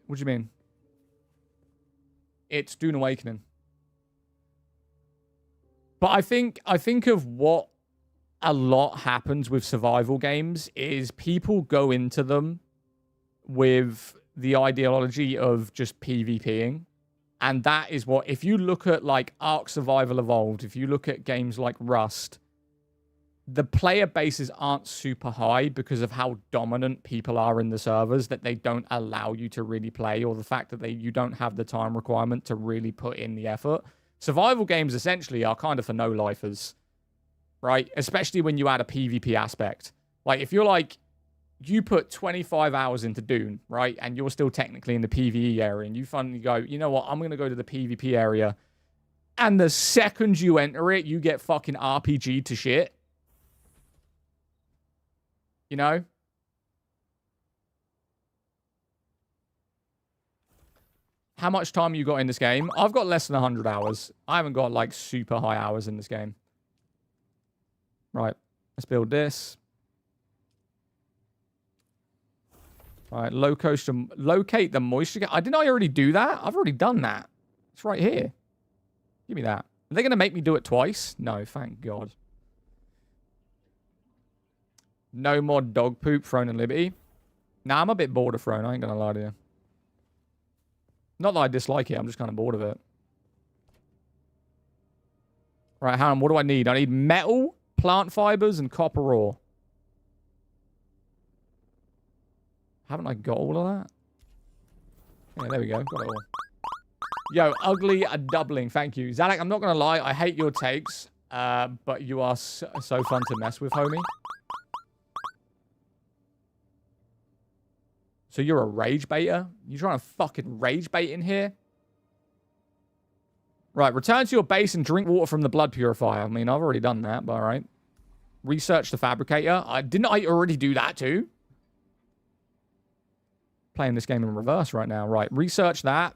What do you mean? It's Dune Awakening. But I think of what a lot happens with survival games is people go into them with the ideology of just PvPing. And that is what, if you look at like Ark Survival Evolved, if you look at games like Rust, the player bases aren't super high because of how dominant people are in the servers, that they don't allow you to really play, or the fact that you don't have the time requirement to really put in the effort. Survival games essentially are kind of for no-lifers. Right? Especially when you add a PvP aspect. Like, if you're like, you put 25 hours into Dune, right? And you're still technically in the PvE area, and you finally go, you know what? I'm going to go to the PvP area. And the second you enter it, you get fucking RPG'd to shit. You know? How much time you got in this game? I've got less than 100 hours. I haven't got, like, super high hours in this game. Right, let's build this. All right, locate the moisture. Didn't I already do that? I've already done that. It's right here. Give me that. Are they going to make me do it twice? No, thank God. No more dog poop, Throne and Liberty. Nah, I'm a bit bored of Throne. I ain't going to lie to you. Not that I dislike it. I'm just kind of bored of it. Right, hang on. What do I need? I need metal, plant fibers, and copper ore. Haven't I got all of that? Yeah, there we go. Got it all. Yo, ugly a doubling. Thank you. Zalek, I'm not going to lie. I hate your takes. But you are so fun to mess with, homie. So you're a rage baiter? You trying to fucking rage bait in here? Right, return to your base and drink water from the blood purifier. I mean, I've already done that, but all right. Research the fabricator. Didn't I already do that too? Playing this game in reverse right now. Right, research that.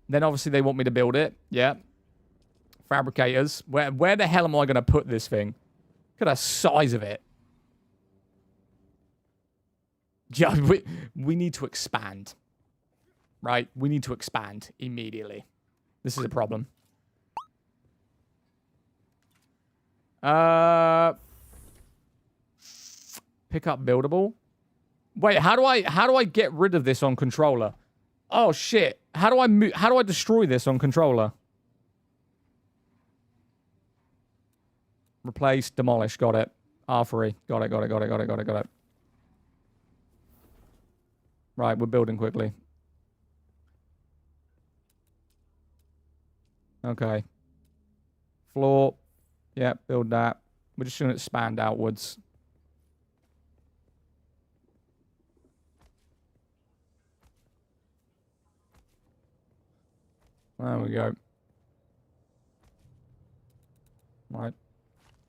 Then obviously they want me to build it. Yeah. Fabricators. Where the hell am I going to put this thing? Look at the size of it. Yeah, we need to expand. Right? We need to expand immediately. This is a problem. Pick up buildable. Wait, how do I get rid of this on controller? Oh shit. How do I destroy this on controller? Replace, demolish, got it. R3. Got it. Right, we're building quickly. Okay. Floor. Yeah, build that. We're just going to expand outwards. There we go. Right.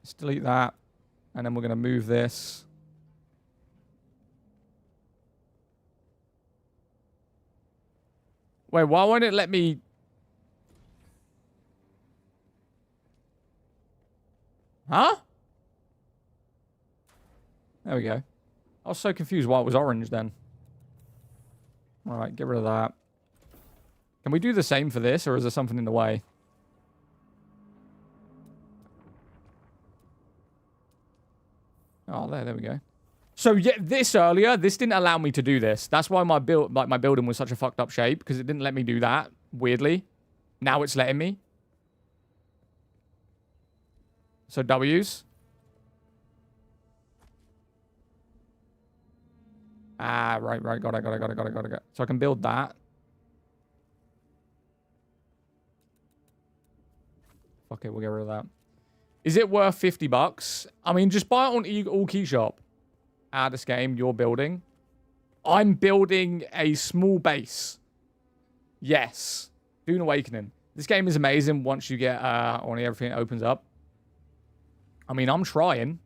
Let's delete that. And then we're going to move this. Wait, why won't it let me... Huh? There we go. I was so confused why it was orange then. Alright, get rid of that. Can we do the same for this, or is there something in the way? Oh, there we go. So yeah, this didn't allow me to do this. That's why my building was such a fucked up shape, because it didn't let me do that, weirdly. Now it's letting me. So W's. Ah, right, got it. So I can build that. Fuck it, we'll get rid of that. Is it worth $50? I mean, just buy it on All Key Shop. Add this game, you're building. I'm building a small base. Yes. Dune Awakening. This game is amazing once you get on everything opens up. I mean, I'm trying.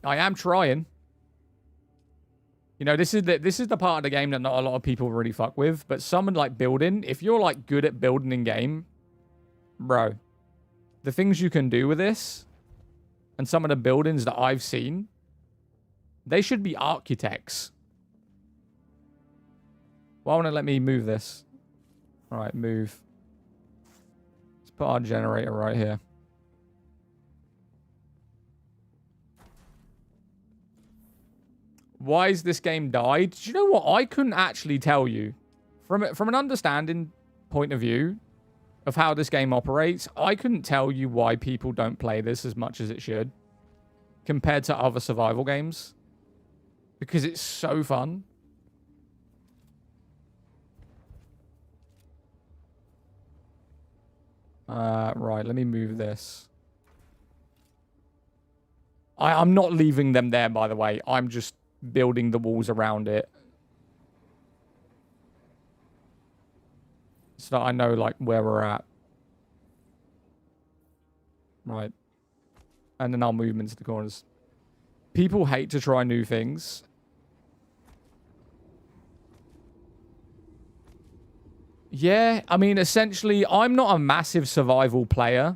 I am trying. You know, this is the part of the game that not a lot of people really fuck with. But someone like building, if you're like good at building in game, bro, the things you can do with this and some of the buildings that I've seen, they should be architects. Why won't it let me move this? All right, move. Let's put our generator right here. Why is this game died? Do you know what? I couldn't actually tell you. From an understanding point of view of how this game operates, I couldn't tell you why people don't play this as much as it should compared to other survival games. Because it's so fun. Right, let me move this. I'm not leaving them there, by the way. I'm just building the walls around it. So that I know, like, where we're at. Right. And then I'll move them into the corners. People hate to try new things. Yeah, I mean, essentially, I'm not a massive survival player.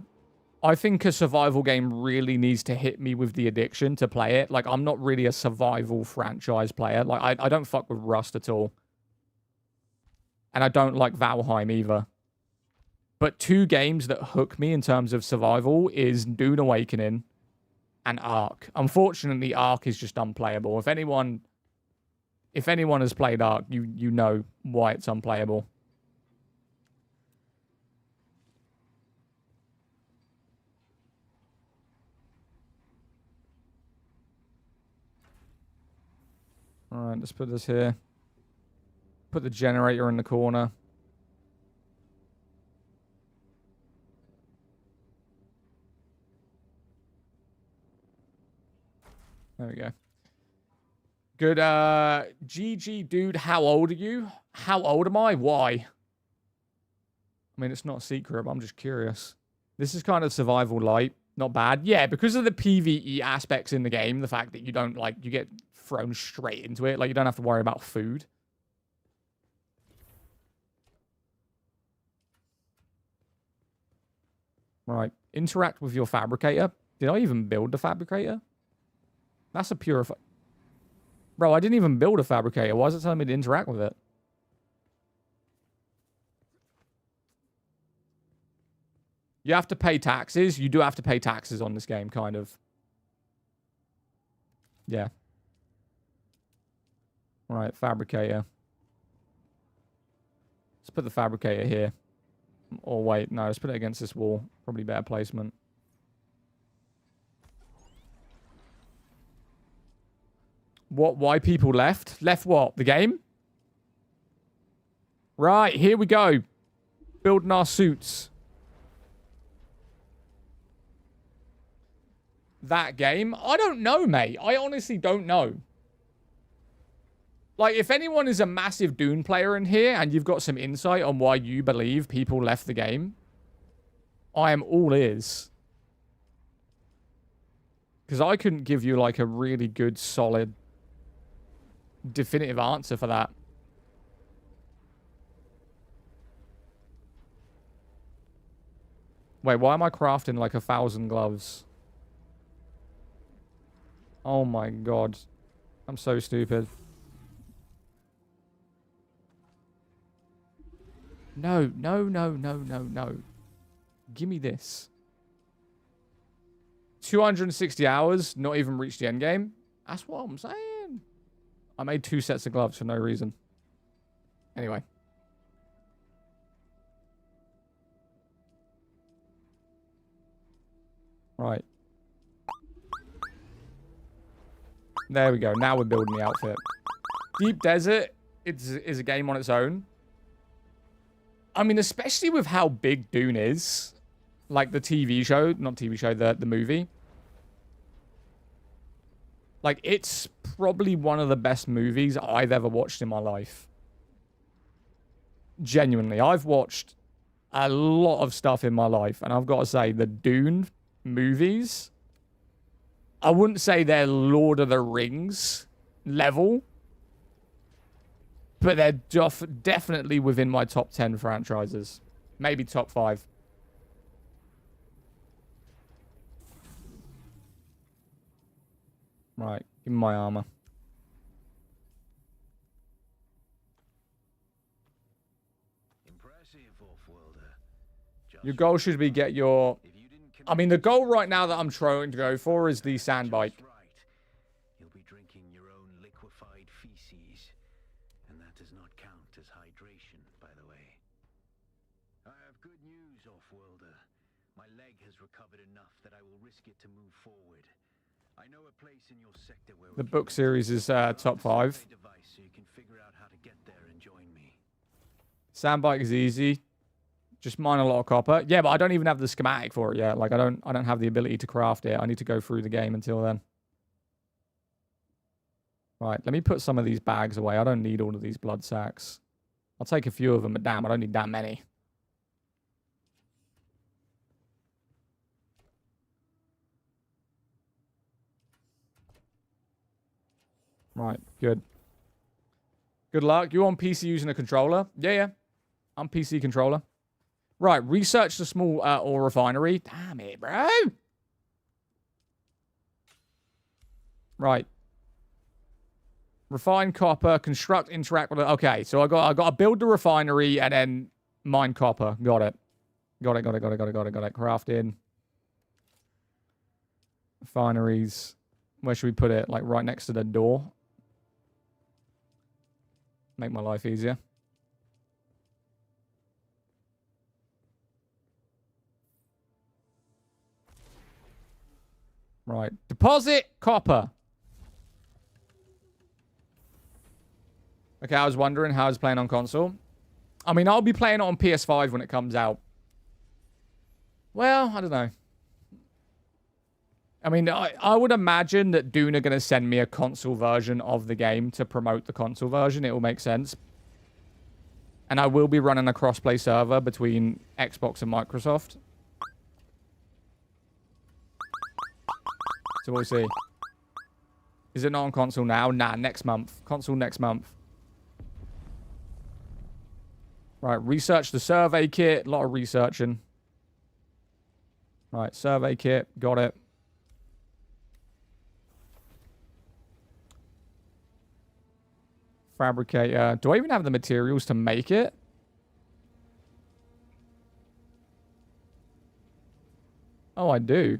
I think a survival game really needs to hit me with the addiction to play it. Like, I'm not really a survival franchise player. Like, I don't fuck with Rust at all. And I don't like Valheim either. But two games that hook me in terms of survival is Dune Awakening and Ark. Unfortunately, Ark is just unplayable. If anyone has played Ark, you know why it's unplayable. Alright, let's put this here. Put the generator in the corner. There we go. Good, GG, dude, how old are you? How old am I? Why? I mean, it's not a secret, but I'm just curious. This is kind of survival light. Not bad. Yeah, because of the PvE aspects in the game, the fact that you don't, like, you get thrown straight into it. Like, you don't have to worry about food. Right. Interact with your fabricator. Did I even build the fabricator? That's a purifier. Bro, I didn't even build a fabricator. Why is it telling me to interact with it? You have to pay taxes. You do have to pay taxes on this game, kind of. Yeah. Right, fabricator. Let's put the fabricator here. Or wait, no, let's put it against this wall. Probably better placement. What? Why people left? Left what? The game? Right, here we go. Building our suits. That game? I don't know, mate. I honestly don't know. Like, if anyone is a massive Dune player in here and you've got some insight on why you believe people left the game, I am all ears. Because I couldn't give you, like, a really good, solid, definitive answer for that. Wait, why am I crafting, like, 1,000 gloves? Oh my god. I'm so stupid. No, no, no, no, no, no. Give me this. 260 hours, not even reached the end game. That's what I'm saying. I made 2 sets of gloves for no reason. Anyway. Right. There we go. Now we're building the outfit. Deep Desert is a game on its own. I mean, especially with how big Dune is. Like the TV show. Not TV show, the movie. Like, it's probably one of the best movies I've ever watched in my life. Genuinely. I've watched a lot of stuff in my life. And I've got to say, the Dune movies... I wouldn't say they're Lord of the Rings level. But they're definitely within my top 10 franchises. Maybe top 5. Right, give me my armor. Your goal should be get your... I mean, the goal right now that I'm trying to go for is the sand bike. You'll be drinking your own liquefied feces, and that does not count as hydration, by the way. I have good news, off-worlder. My leg has recovered enough that I will risk it to move forward. I know a place in your sector where the book series is top 5. So you can figure out how to get there and join me. Sand bike is easy. Just mine a lot of copper. Yeah, but I don't even have the schematic for it yet. Like, I don't have the ability to craft it. I need to go through the game until then. Right, let me put some of these bags away. I don't need all of these blood sacks. I'll take a few of them, but damn, I don't need that many. Right, good. Good luck. You on PC using a controller? Yeah, yeah. I'm PC controller. Right, research the small ore refinery. Damn it, bro. Right. Refine copper, construct, interact with it. Okay, so I got to build the refinery and then mine copper. Got it. Got it. Crafting. Refineries. Where should we put it? Like right next to the door. Make my life easier. Right. Deposit copper. Okay, I was wondering how I was playing on console. I mean, I'll be playing it on PS5 when it comes out. Well, I don't know. I mean, I would imagine that Dune are going to send me a console version of the game to promote the console version. It will make sense. And I will be running a crossplay server between Xbox and Microsoft. So we'll see. Is it not on console now? Nah, next month. Console next month. Right, research the survey kit. A lot of researching. Right, survey kit. Got it. Fabricator. Do I even have the materials to make it? Oh, I do.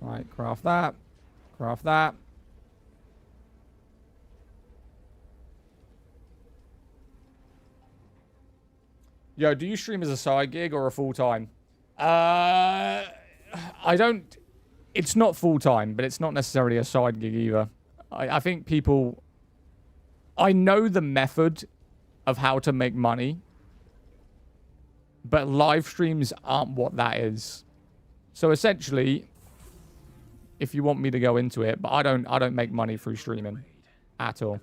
Right, craft that. Craft that. Yo, do you stream as a side gig or a full-time? I don't... It's not full-time, but it's not necessarily a side gig either. I think people... I know the method of how to make money, but live streams aren't what that is. So essentially, if you want me to go into it, but I don't make money through streaming at all.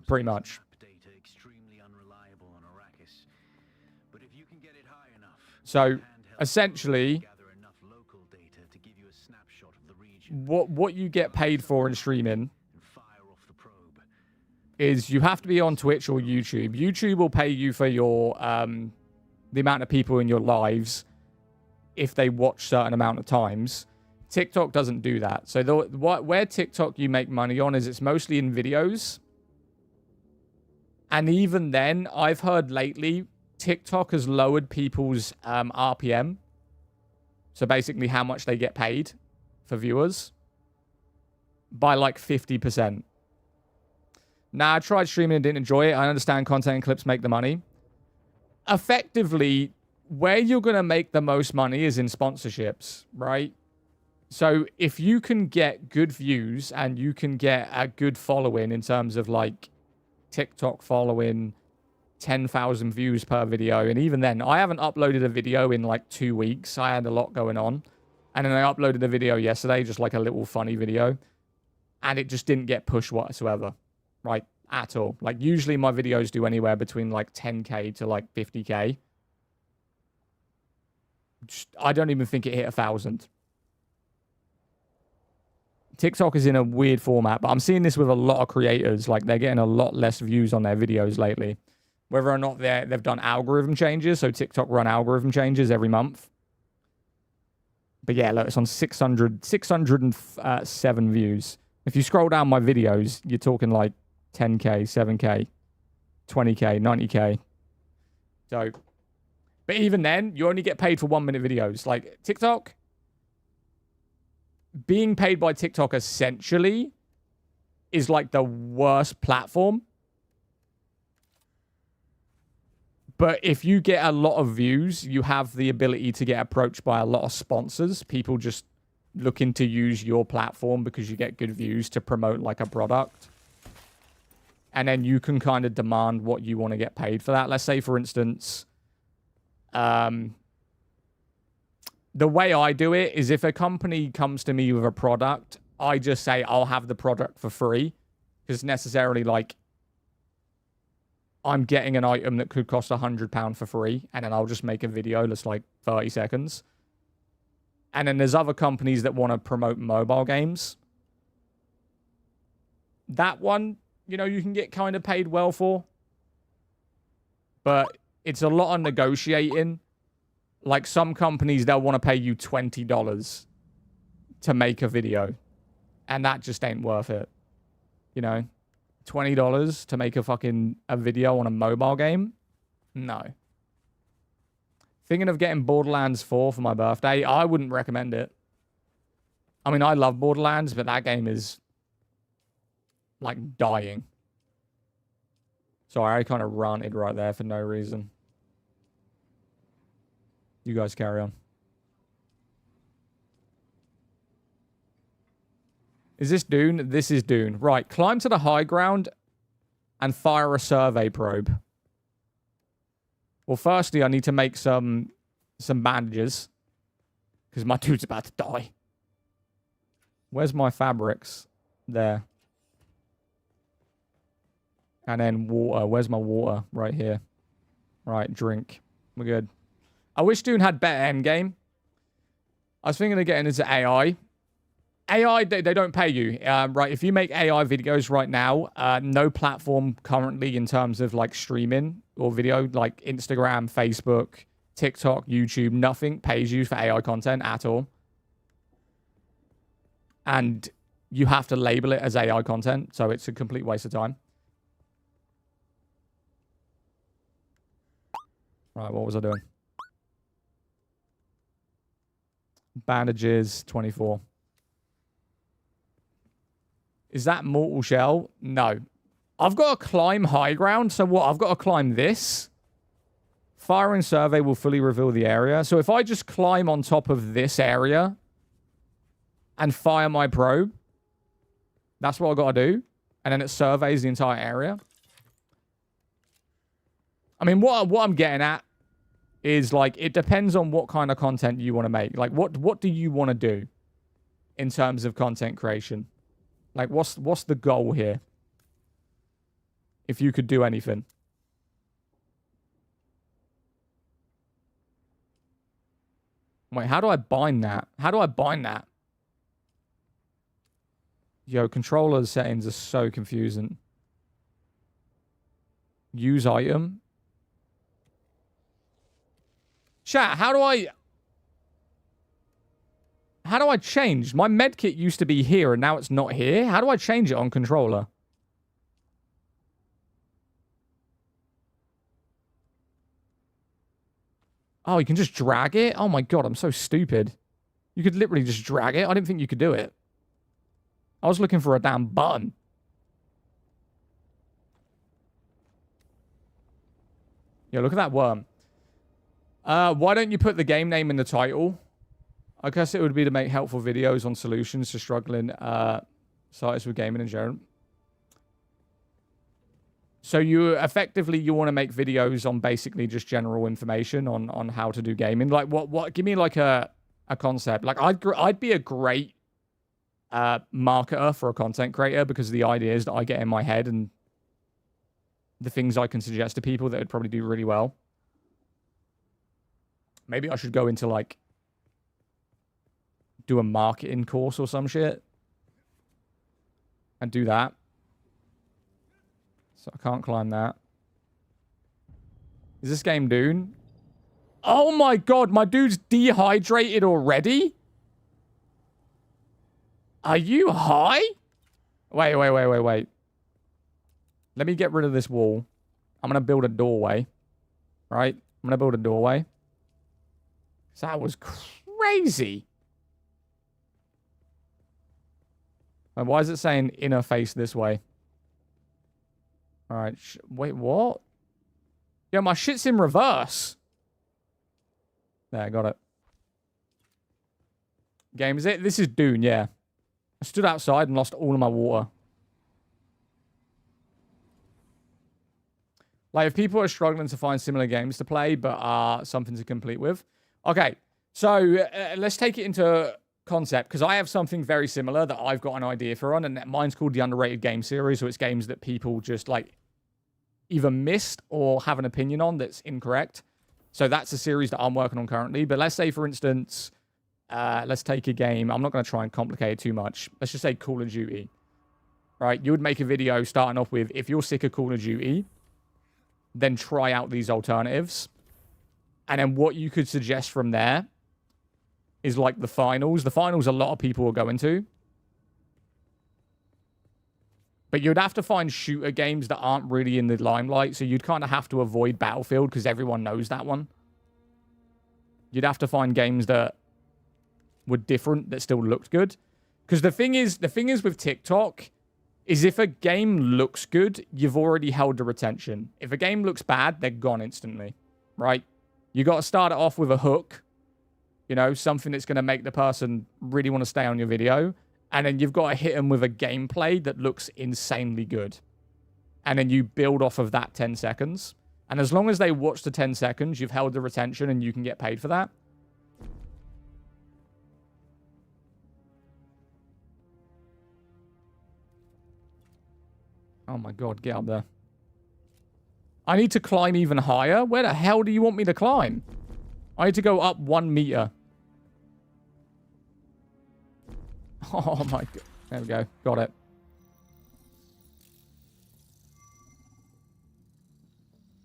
Pretty much. So essentially, what you get paid for in streaming is you have to be on Twitch or YouTube. YouTube will pay you for your the amount of people in your lives if they watch certain amount of times. TikTok doesn't do that. So where TikTok you make money on is it's mostly in videos. And even then, I've heard lately, TikTok has lowered people's RPM. So basically how much they get paid for viewers by like 50%. Nah, I tried streaming and didn't enjoy it. I understand content and clips make the money. Effectively, where you're going to make the most money is in sponsorships, right? So if you can get good views and you can get a good following in terms of like TikTok following, 10,000 views per video. And even then, I haven't uploaded a video in like 2 weeks. I had a lot going on. And then I uploaded a video yesterday, just like a little funny video. And it just didn't get pushed whatsoever, right? At all. Like usually my videos do anywhere between like 10K to like 50K. I don't even think it hit 1,000. TikTok is in a weird format, but I'm seeing this with a lot of creators. Like they're getting a lot less views on their videos lately. Whether or not they've done algorithm changes. So TikTok run algorithm changes every month. But yeah, look, it's on 607 views. If you scroll down my videos, you're talking like 10K, 7K, 20K, 90K. So, but even then, you only get paid for 1 minute videos. Like TikTok, being paid by TikTok essentially is like the worst platform. But if you get a lot of views, you have the ability to get approached by a lot of sponsors. People just looking to use your platform because you get good views to promote like a product. And then you can kind of demand what you want to get paid for that. Let's say, for instance, the way I do it is if a company comes to me with a product, I just say I'll have the product for free. Because necessarily like, I'm getting an item that could cost £100 for free, and then I'll just make a video that's like 30 seconds. And then there's other companies that want to promote mobile games. That one, you know, you can get kind of paid well for. But it's a lot of negotiating. Like some companies, they'll want to pay you $20 to make a video. And that just ain't worth it. You know? $20 to make a video on a mobile game? No. Thinking of getting Borderlands 4 for my birthday? I wouldn't recommend it. I mean, I love Borderlands, but that game is like dying. Sorry, I kind of ranted right there for no reason. You guys carry on. Is this Dune? This is Dune. Right, climb to the high ground and fire a survey probe. Well, firstly, I need to make some bandages. Because my dude's about to die. Where's my fabrics? There. And then water. Where's my water? Right here. Right, drink. We're good. I wish Dune had better endgame. I was thinking of getting into AI. AI, they don't pay you, right? If you make AI videos right now, no platform currently in terms of like streaming or video, like Instagram, Facebook, TikTok, YouTube, nothing pays you for AI content at all. And you have to label it as AI content, so it's a complete waste of time. Right, what was I doing? Bandages, 24. Is that mortal shell? No. I've got to climb high ground, so what? I've got to climb this. Firing survey will fully reveal the area. So if I just climb on top of this area and fire my probe, that's what I've got to do. And then it surveys the entire area. I mean, what I'm getting at is, like, it depends on what kind of content you want to make. Like, what do you want to do in terms of content creation? Like, what's the goal here? If you could do anything. Wait, how do I bind that? How do I bind that? Yo, controller settings are so confusing. Use item. Chat, how do I change? My medkit used to be here and now it's not here. How do I change it on controller? Oh, you can just drag it? Oh my god, I'm so stupid. You could literally just drag it. I didn't think you could do it. I was looking for a damn button. Yo, look at that worm. Why don't you put the game name in the title? I guess it would be to make helpful videos on solutions to struggling sites with gaming in general. So you want to make videos on basically just general information on how to do gaming. Like what? Give me like a concept. Like I'd be a great marketer for a content creator because of the ideas that I get in my head and the things I can suggest to people that would probably do really well. Maybe I should go into like do a marketing course or some shit and do that. So I can't climb that. Is this game Dune? Oh my god, my dude's dehydrated already? Are you high? Wait. Let me get rid of this wall. I'm going to build a doorway. Right? I'm going to build a doorway. So that was crazy. And why is it saying inner face this way? Alright. Wait, what? Yo, my shit's in reverse. There, I got it. Game, is it? This is Dune, yeah. I stood outside and lost all of my water. Like, if people are struggling to find similar games to play, but are something to complete with. Okay, so let's take it into concept, because I have something very similar that I've got an idea for on, and mine's called the Underrated Game Series, so it's games that people just, like, either missed or have an opinion on that's incorrect. So that's a series that I'm working on currently. But let's say, for instance, let's take a game. I'm not going to try and complicate it too much. Let's just say Call of Duty. Right? You would make a video starting off with, if you're sick of Call of Duty, then try out these alternatives. And then what you could suggest from there is like the finals. The finals a lot of people are going to. But you'd have to find shooter games that aren't really in the limelight. So you'd kind of have to avoid Battlefield because everyone knows that one. You'd have to find games that were different that still looked good. Because the thing is with TikTok is if a game looks good, you've already held the retention. If a game looks bad, they're gone instantly, right? You got to start it off with a hook, you know, something that's going to make the person really want to stay on your video. And then you've got to hit them with a gameplay that looks insanely good. And then you build off of that 10 seconds. And as long as they watch the 10 seconds, you've held the retention and you can get paid for that. Oh my god, get up there. I need to climb even higher? Where the hell do you want me to climb? I need to go up 1 meter. Oh my god. There we go. Got it.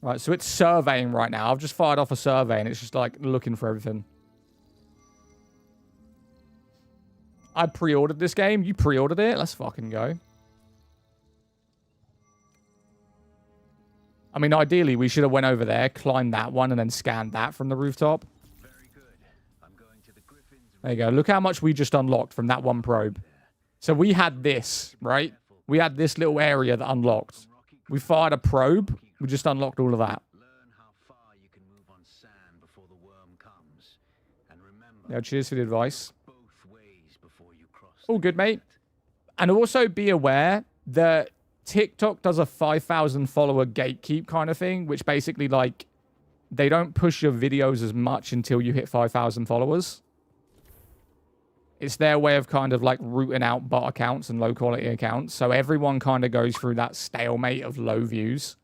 Right, so it's surveying right now. I've just fired off a survey and it's just like looking for everything. I pre-ordered this game. You pre-ordered it? Let's fucking go. I mean, ideally, we should have went over there, climbed that one, and then scanned that from the rooftop. Very good. I'm going to the Griffins. There you go. Look how much we just unlocked from that one probe. So we had this, right? We had this little area that unlocked. We fired a probe. We just unlocked all of that. Learn how far you can move on sand before the worm comes. And remember, Yeah, cheers for the advice. both ways before you cross. All good, mate. And also be aware that TikTok does a 5,000 follower gatekeep kind of thing, which basically, like, they don't push your videos as much until you hit 5,000 followers. It's their way of kind of, like, rooting out bot accounts and low-quality accounts. So everyone kind of goes through that stalemate of low views.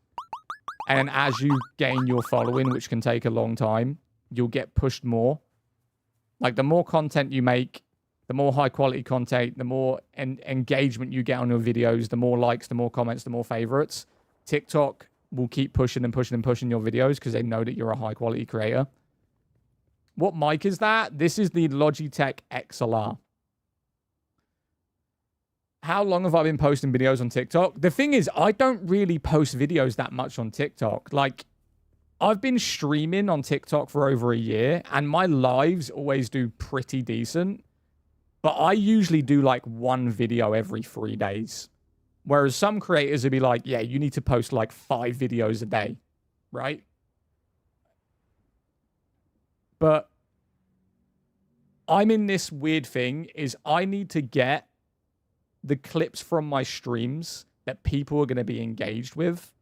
And as you gain your following, which can take a long time, you'll get pushed more. Like, the more content you make, the more high-quality content, the more engagement you get on your videos, the more likes, the more comments, the more favorites. TikTok will keep pushing and pushing and pushing your videos because they know that you're a high-quality creator. What mic is that? This is the Logitech XLR. How long have I been posting videos on TikTok? The thing is, I don't really post videos that much on TikTok. Like, I've been streaming on TikTok for over a year, and my lives always do pretty decent. But I usually do, like, one video every 3 days. Whereas some creators would be like, yeah, you need to post, like, 5 videos a day, right? But I'm in this weird thing is I need to get the clips from my streams that people are going to be engaged with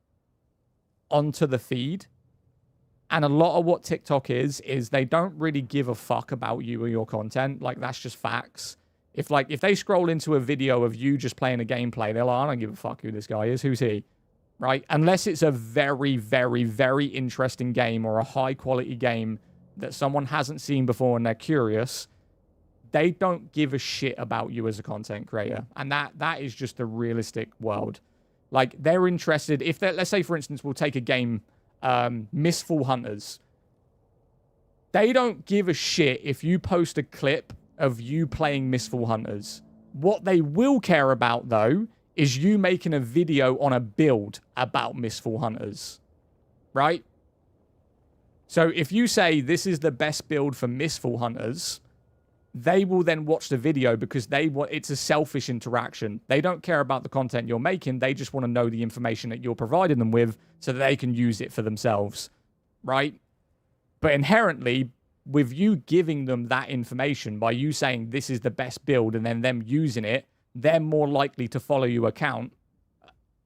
onto the feed. And a lot of what TikTok is they don't really give a fuck about you or your content. Like, that's just facts. If they scroll into a video of you just playing a gameplay, they're like, I don't give a fuck who this guy is. Who's he? Right? Unless it's a very, very, very interesting game or a high quality game that someone hasn't seen before and they're curious, they don't give a shit about you as a content creator. And that is just the realistic world. Like, they're interested, if they're, let's say, for instance, we'll take a game, Mistful Hunters. They don't give a shit if you post a clip of you playing Mistful Hunters. What they will care about, though, is you making a video on a build about Mistful Hunters. Right? So if you say this is the best build for Mistful Hunters, they will then watch the video because it's a selfish interaction. They don't care about the content you're making. They just want to know the information that you're providing them with so that they can use it for themselves, right? But inherently, with you giving them that information, by you saying this is the best build and then them using it, they're more likely to follow your account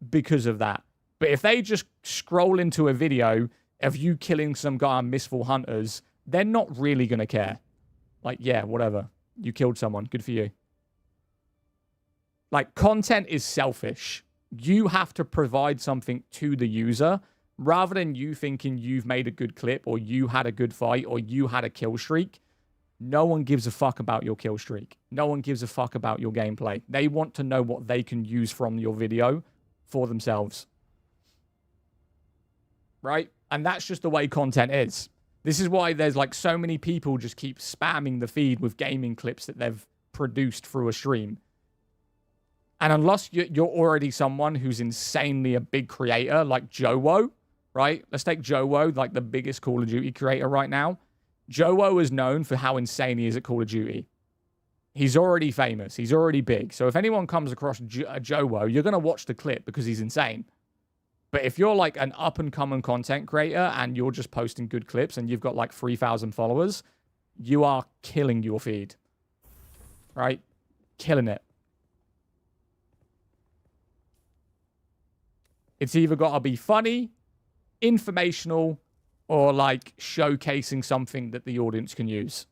because of that. But if they just scroll into a video of you killing some guy on Mistful Hunters, they're not really going to care. Like, yeah, whatever. You killed someone. Good for you. Like, content is selfish. You have to provide something to the user rather than you thinking you've made a good clip or you had a good fight or you had a kill streak. No one gives a fuck about your kill streak. No one gives a fuck about your gameplay. They want to know what they can use from your video for themselves. Right? And that's just the way content is. This is why there's like so many people just keep spamming the feed with gaming clips that they've produced through a stream. And unless you're already someone who's insanely a big creator like Jowo, right? Let's take Jowo, like the biggest Call of Duty creator right now. Jowo is known for how insane he is at Call of Duty. He's already famous. He's already big. So if anyone comes across Jowo, you're going to watch the clip because he's insane. But if you're like an up-and-coming content creator and you're just posting good clips and you've got like 3,000 followers, you are killing your feed. Right? Killing it. It's either got to be funny, informational, or like showcasing something that the audience can use.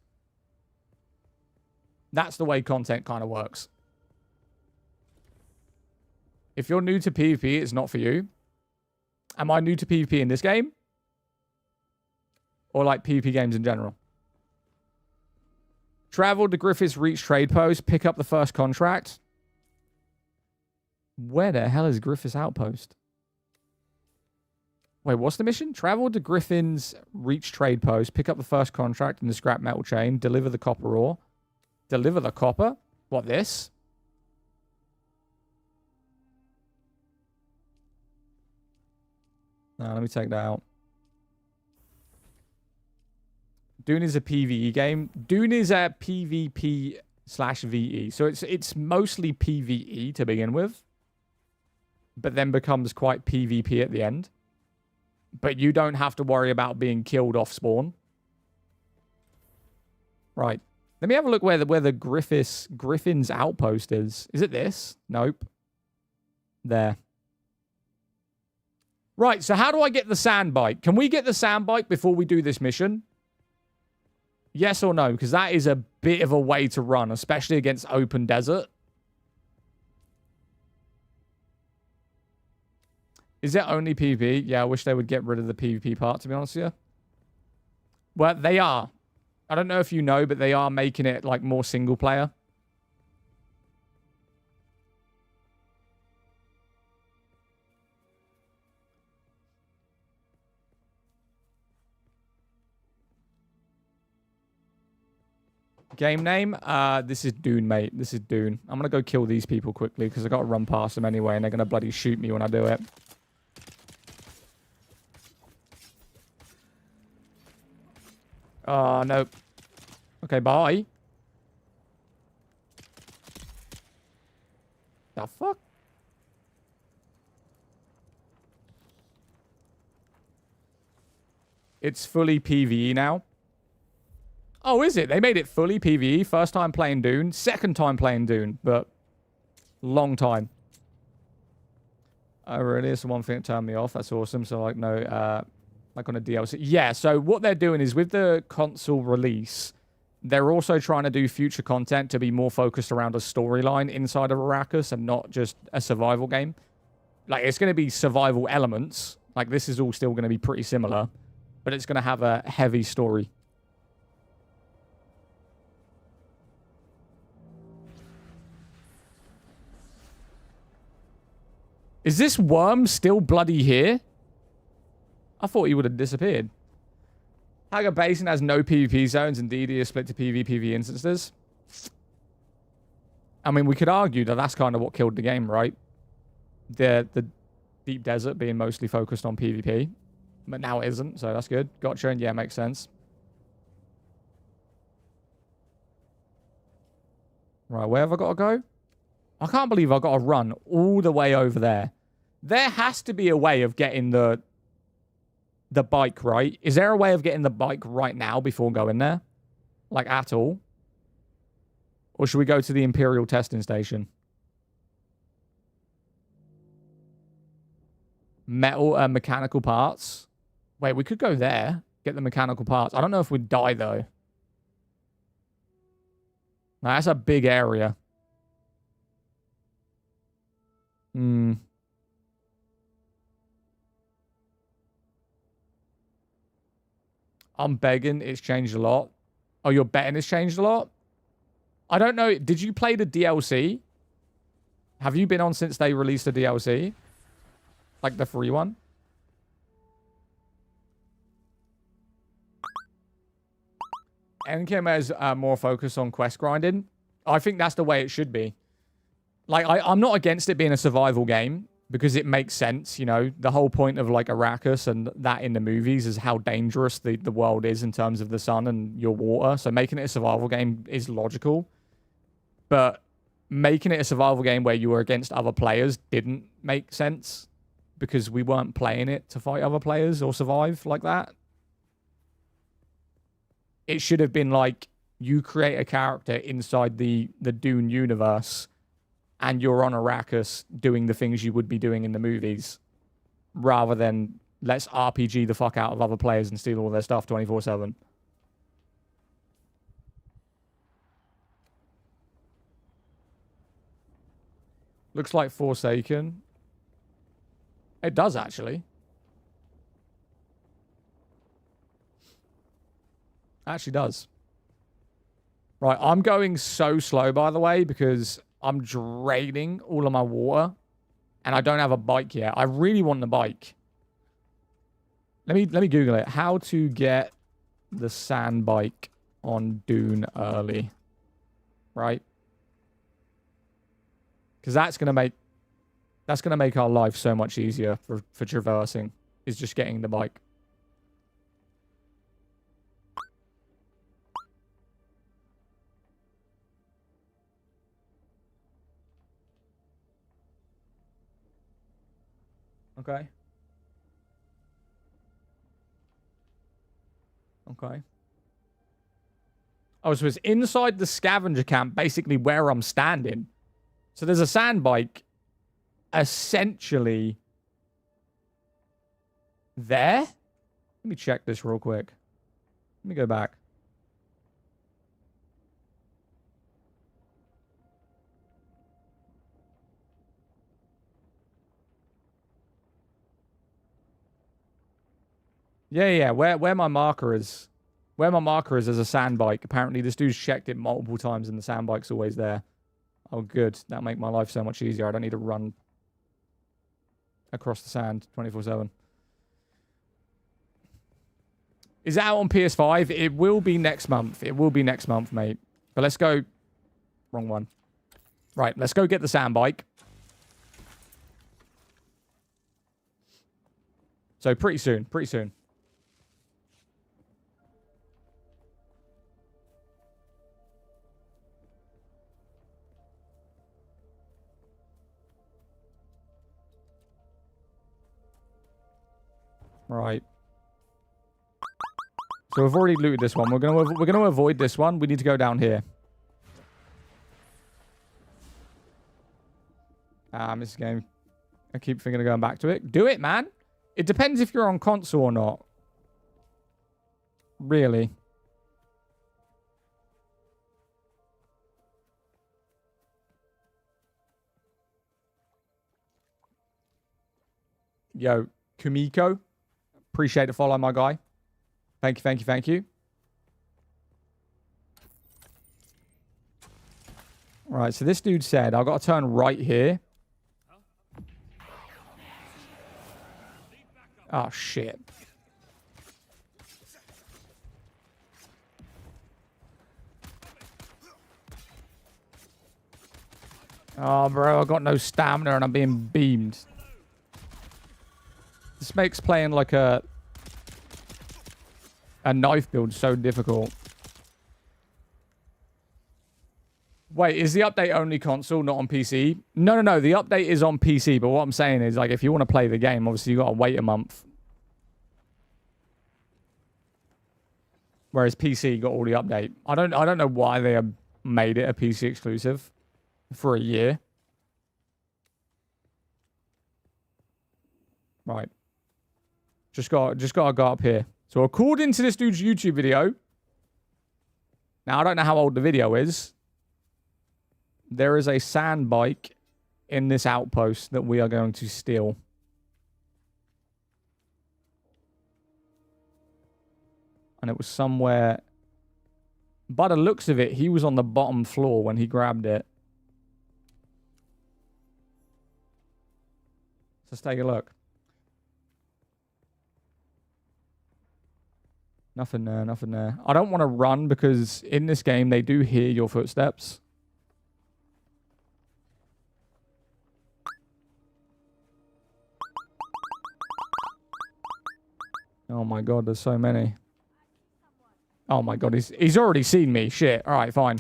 That's the way content kind of works. If you're new to PvP, it's not for you. Am I new to PvP in this game? Or like PvP games in general? Travel to Griffith's Reach trade post, pick up the first contract. Where the hell is Griffith's outpost? Wait, what's the mission? Travel to Griffin's Reach trade post, pick up the first contract in the scrap metal chain, deliver the copper ore. Deliver the copper? What, this? No, let me take that out. Dune is a PvE game. Dune is a PvP/VE. So it's mostly PvE to begin with, but then becomes quite PvP at the end. But you don't have to worry about being killed off spawn. Right. Let me have a look where the Griffin's outpost is. Is it this? Nope. There. Right, so how do I get the sand bike? Can we get the sand bike before we do this mission? Yes or no? Because that is a bit of a way to run, especially against open desert. Is it only PvP? Yeah, I wish they would get rid of the PvP part, to be honest with you. Well, they are. I don't know if you know, but they are making it, like, more single player. Game name? This is Dune, mate. This is Dune. I'm going to go kill these people quickly, because I've got to run past them anyway, and they're going to bloody shoot me when I do it. Oh, no. Okay, bye. The fuck? It's fully PvE now. Oh, is it? They made it fully PvE. First time playing Dune. Second time playing Dune, but long time. Oh, really? It's the one thing that turned me off. That's awesome. So, like, no, like on a DLC. Yeah, so what they're doing is with the console release, they're also trying to do future content to be more focused around a storyline inside of Arrakis and not just a survival game. Like, it's going to be survival elements. Like, this is all still going to be pretty similar, but it's going to have a heavy story. Is this worm still bloody here? I thought he would have disappeared. Haga Basin has no PvP zones. Indeed, he is split to PvP instances. I mean, we could argue that that's kind of what killed the game, right? The deep desert being mostly focused on PvP. But now it isn't, so that's good. Gotcha, and yeah, makes sense. Right, where have I got to go? I can't believe I've got to run all the way over there. There has to be a way of getting the bike, right? Is there a way of getting the bike right now before going there? Like, at all? Or should we go to the Imperial testing station? Metal, mechanical parts. Wait, we could go there. Get the mechanical parts. I don't know if we'd die, though. Now, that's a big area. Hmm. I'm begging. It's changed a lot. Oh, you're betting it's changed a lot? I don't know. Did you play the DLC? Have you been on since they released the DLC? Like the free one? NKM has more focus on quest grinding. I think that's the way it should be. Like, I'm not against it being a survival game because it makes sense, you know. The whole point of, like, Arrakis and that in the movies is how dangerous the world is in terms of the sun and your water. So making it a survival game is logical. But making it a survival game where you were against other players didn't make sense because we weren't playing it to fight other players or survive like that. It should have been like you create a character inside the Dune universe and you're on Arrakis doing the things you would be doing in the movies, rather than let's RPG the fuck out of other players and steal all their stuff 24/7. Looks like Forsaken. It does, actually. Actually does. Right, I'm going so slow, by the way, because I'm draining all of my water. And I don't have a bike yet. I really want the bike. Let me Google it. How to get the sand bike on Dune early. Right? Because that's gonna make our life so much easier for traversing. Is just getting the bike. Okay. Okay. Oh, so it's inside the scavenger camp, basically where I'm standing. So there's a sand bike essentially there. Let me check this real quick. Let me go back. Yeah. Where my marker is. Where my marker is, there's a sand bike. Apparently, this dude's checked it multiple times and the sand bike's always there. Oh, good. That'll make my life so much easier. I don't need to run across the sand 24/7. Is it out on PS5? It will be next month. It will be next month, mate. But let's go... Wrong one. Right, let's go get the sand bike. So pretty soon. Pretty soon. Right. So we've already looted this one. We're gonna avoid this one. We need to go down here. This game. I keep thinking of going back to it. Do it, man. It depends if you're on console or not. Really. Yo, Kumiko. Appreciate the follow, my guy. Thank you, thank you, thank you. Right, so this dude said, I've got to turn right here. Oh, shit. Oh, bro, I got no stamina and I'm being beamed. This makes playing like a knife build so difficult. Wait, is the update only console, not on PC? No. The update is on PC, but what I'm saying is, like, if you want to play the game, obviously you got to wait a month. Whereas PC got all the update. I don't know why they have made it a PC exclusive for a year. Right. Just gotta go up here. So according to this dude's YouTube video, now I don't know how old the video is. There is a sand bike in this outpost that we are going to steal. And it was somewhere... By the looks of it, he was on the bottom floor when he grabbed it. Let's take a look. Nothing there, nothing there. I don't want to run because in this game, they do hear your footsteps. Oh my god, there's so many. Oh my god, he's already seen me. Shit. Alright, fine.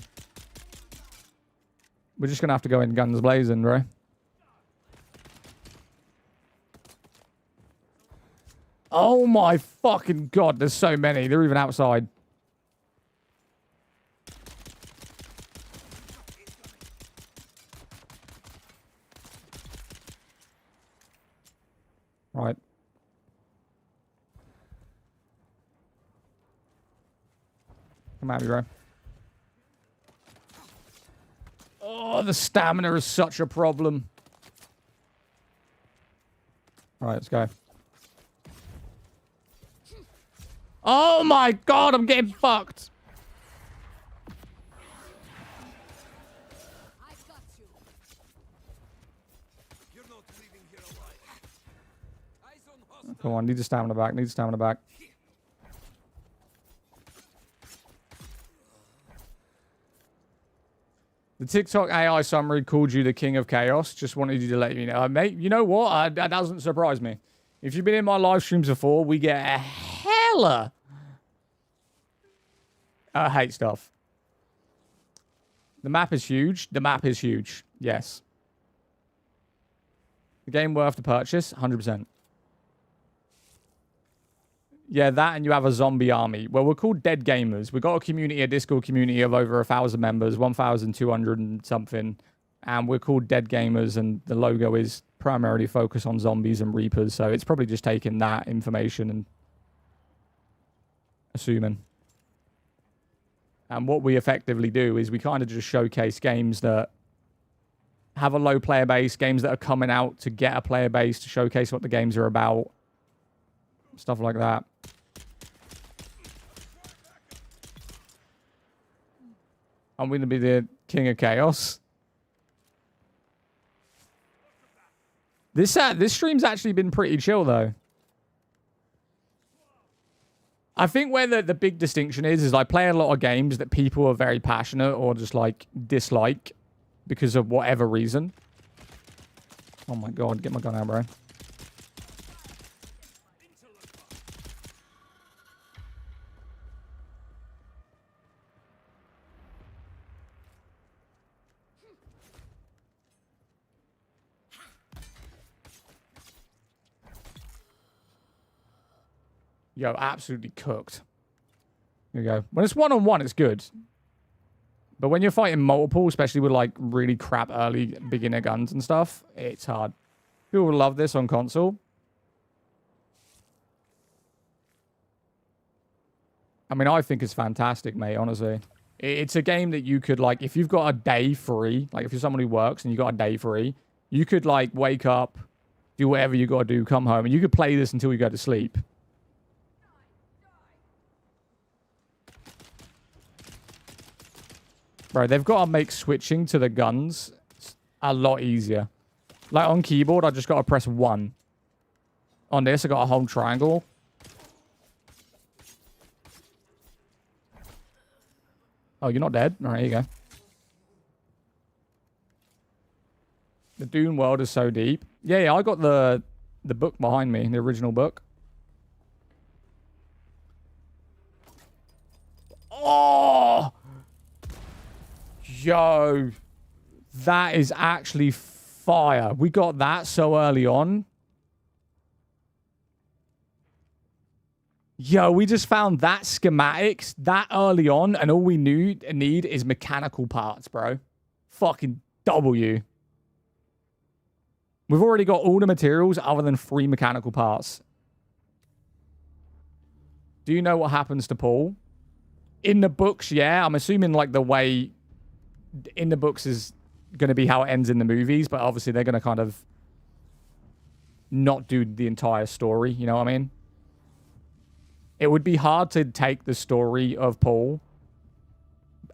We're just gonna have to go in guns blazing, bro. Oh my fucking god, there's so many. They're even outside. Right. Come at me, bro. Oh, the stamina is such a problem. Right, let's go. Oh my god, I'm getting fucked. Come on, need the stamina back. Need the stamina back. The TikTok AI summary called you the king of chaos. Just wanted you to let you know. Mate, you know what? That doesn't surprise me. If you've been in my live streams before, we get a hella hate stuff. The map is huge. The map is huge. Yes. The game worth the purchase? 100%. Yeah, that and you have a zombie army. Well, we're called Dead Gamers. We've got a community, a Discord community of over 1,000 members, 1,200 and something. And we're called Dead Gamers, and the logo is primarily focused on zombies and reapers. So it's probably just taking that information and assuming. And what we effectively do is we kind of just showcase games that have a low player base, games that are coming out to get a player base, to showcase what the games are about. Stuff like that. I'm going to be the king of chaos. This stream's actually been pretty chill, though. I think where the big distinction is I play a lot of games that people are very passionate or just, like, dislike because of whatever reason. Oh, my God. Get my gun out, bro. Yo, absolutely cooked. Here we go. When it's one-on-one, it's good. But when you're fighting multiple, especially with, like, really crap early beginner guns and stuff, it's hard. People will love this on console. I mean, I think it's fantastic, mate, honestly. It's a game that you could, like, if you've got a day free, like, if you're someone who works and you've got a day free, you could, like, wake up, do whatever you got to do, come home, and you could play this until you go to sleep. Bro, they've got to make switching to the guns a lot easier. Like, on keyboard, I just got to press 1. On this, I got to hold triangle. Oh, you're not dead? All right, here you go. The Dune world is so deep. Yeah, I got the book behind me, the original book. Oh! Yo, that is actually fire. We got that so early on. Yo, we just found that schematics that early on, and all we need is mechanical parts, bro. Fucking W. We've already got all the materials other than 3 mechanical parts. Do you know what happens to Paul? In the books, yeah. I'm assuming, like, the way in the books is going to be how it ends in the movies, but obviously they're going to kind of not do the entire story, you know what I mean? It would be hard to take the story of Paul,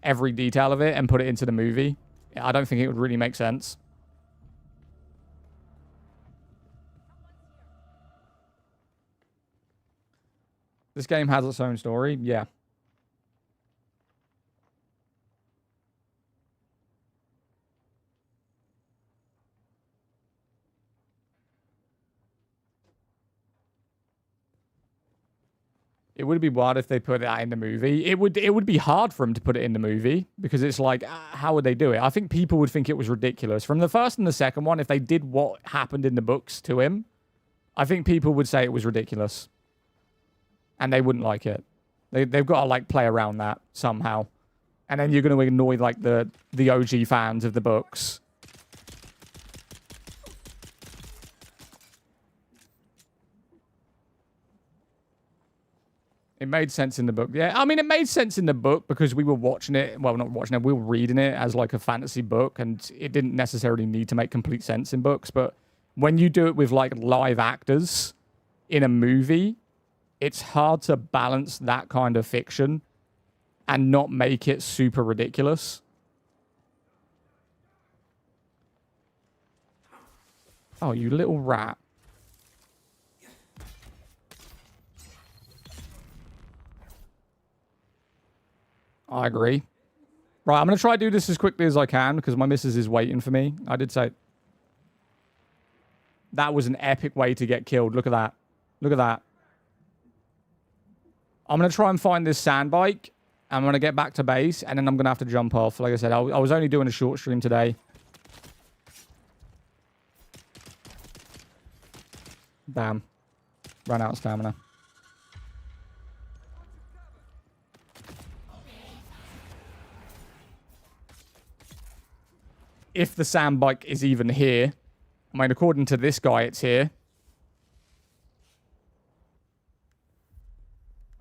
every detail of it, and put it into the movie. I don't think it would really make sense. This game has its own story, yeah. It would be wild if they put that in the movie. It would be hard for them to put it in the movie because it's like, how would they do it? I think people would think it was ridiculous. From the first and the second one, if they did what happened in the books to him, I think people would say it was ridiculous. And they wouldn't like it. They've got to, like, play around that somehow. And then you're going to annoy, like, the OG fans of the books. It made sense in the book. Yeah, I mean, it made sense in the book because we were watching it. Well, not watching it. We were reading it as, like, a fantasy book. And it didn't necessarily need to make complete sense in books. But when you do it with, like, live actors in a movie, it's hard to balance that kind of fiction and not make it super ridiculous. Oh, you little rat. I agree. Right, I'm going to try to do this as quickly as I can because my missus is waiting for me. I did say... That was an epic way to get killed. Look at that. Look at that. I'm going to try and find this sand bike. I'm going to get back to base, and then I'm going to have to jump off. Like I said, I was only doing a short stream today. Damn. Ran out of stamina. If the sand bike is even here. I mean, according to this guy, it's here.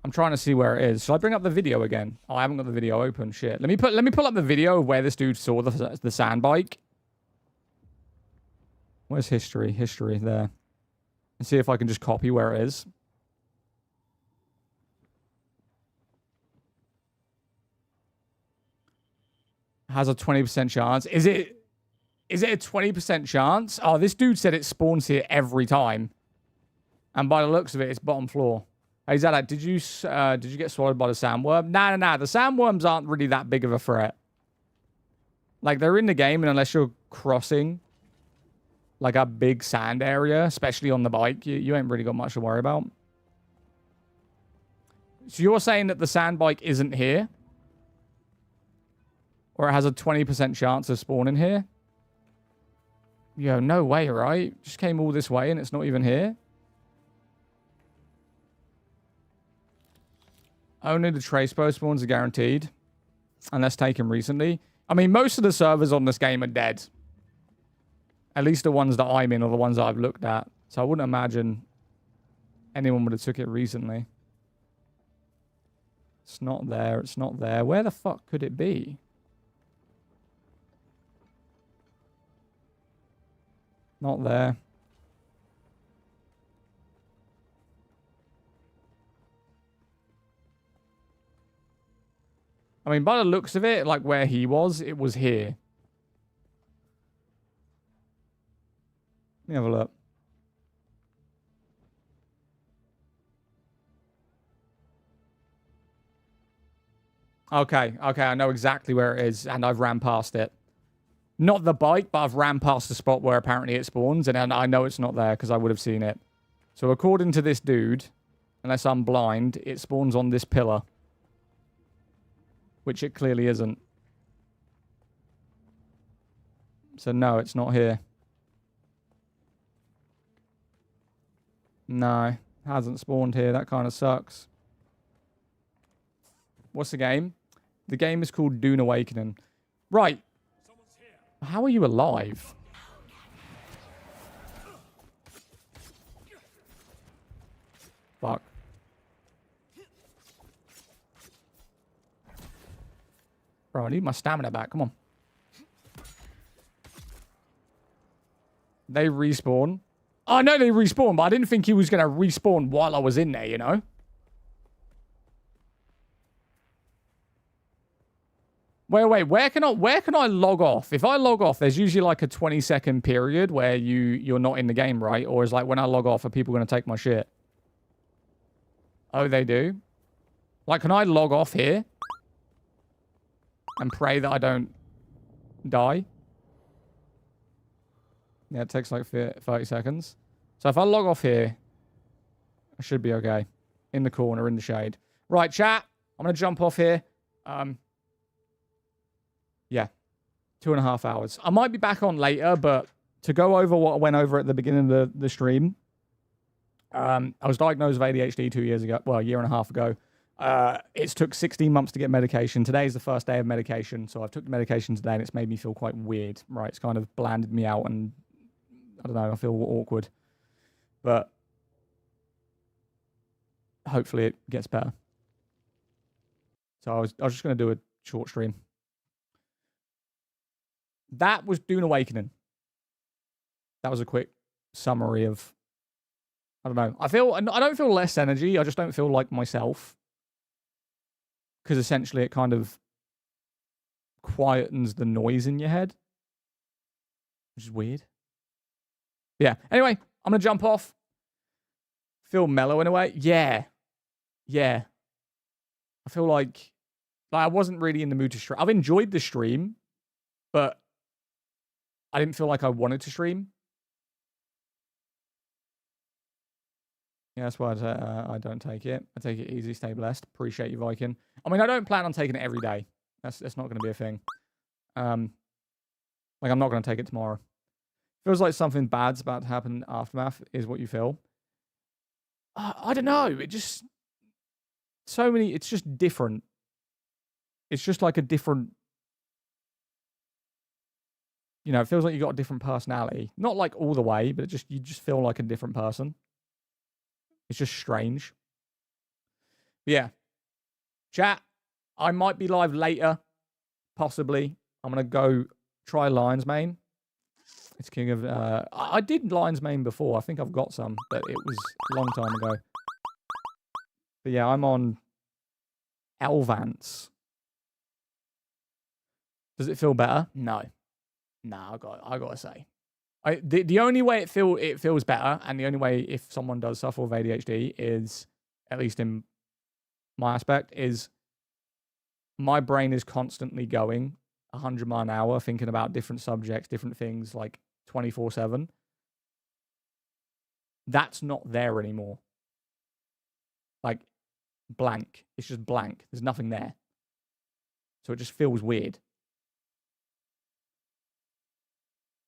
I'm trying to see where it is. Shall I bring up the video again? Oh, I haven't got the video open. Shit. Let me pull up the video of where this dude saw the sand bike. Where's history? History there. And see if I can just copy where it is. Has a 20% chance. Is it a 20% chance? Oh, this dude said it spawns here every time. And by the looks of it, it's bottom floor. Hey, Zalak, did you get swallowed by the sandworm? Nah. The sandworms aren't really that big of a threat. Like, they're in the game, and unless you're crossing, like, a big sand area, especially on the bike, you ain't really got much to worry about. So you're saying that the sand bike isn't here? Or it has a 20% chance of spawning here? Yo, no way, right? Just came all this way and it's not even here? Only the trace post spawns are guaranteed. Unless taken recently. I mean, most of the servers on this game are dead. At least the ones that I'm in or the ones that I've looked at. So I wouldn't imagine anyone would have took it recently. It's not there. It's not there. Where the fuck could it be? Not there. I mean, by the looks of it, like where he was, it was here. Let me have a look. Okay, I know exactly where it is, and I've ran past it. Not the bike, but I've ran past the spot where apparently it spawns, and I know it's not there because I would have seen it. So according to this dude, unless I'm blind, it spawns on this pillar. Which it clearly isn't. So no, it's not here. No, hasn't spawned here. That kind of sucks. What's the game? The game is called Dune Awakening. Right. How are you alive? Fuck. Bro, I need my stamina back. Come on. They respawn. Oh, no, they respawn, but I didn't think he was going to respawn while I was in there, you know? Wait, where can I log off? If I log off, there's usually like a 20-second period where you're not in the game, right? Or is like when I log off, are people going to take my shit? Oh, they do? Like, can I log off here? And pray that I don't die? Yeah, it takes like 30 seconds. So if I log off here, I should be okay. In the corner, in the shade. Right, chat. I'm going to jump off here. Yeah. 2.5 hours. I might be back on later, but to go over what I went over at the beginning of the stream, I was diagnosed with ADHD 2 years ago. Well, a year and a half ago. It took 16 months to get medication. Today is the first day of medication. So I've took the medication today and it's made me feel quite weird. Right. It's kind of blanded me out and I don't know. I feel awkward. But hopefully it gets better. So I was just going to do a short stream. That was Dune Awakening. That was a quick summary of, I don't know. I don't feel less energy. I just don't feel like myself. Because essentially it kind of quietens the noise in your head. Which is weird. Yeah. Anyway, I'm going to jump off. Feel mellow in a way. Yeah. Yeah. I feel like Like, I wasn't really in the mood to stream. I've enjoyed the stream, but I didn't feel like I wanted to stream. Yeah, that's why I don't take it. I take it easy, stay blessed. Appreciate you, Viking. I mean, I don't plan on taking it every day. That's not going to be a thing. Like, I'm not going to take it tomorrow. Feels like something bad's about to happen in Aftermath is what you feel. I don't know. It just... So many... It's just different. It's just like a different... You know, it feels like you got a different personality. Not like all the way, but you just feel like a different person. It's just strange. But yeah. Chat, I might be live later. Possibly. I'm going to go try Lion's Mane. It's King of... I did Lion's Mane before. I think I've got some, but it was a long time ago. But yeah, I'm on Elvance. Does it feel better? No. Nah, I gotta say. The only way it feels better, and the only way if someone does suffer with ADHD is, at least in my aspect, is my brain is constantly going 100 miles an hour, thinking about different subjects, different things, like 24/7. That's not there anymore. Like, blank. It's just blank. There's nothing there. So it just feels weird.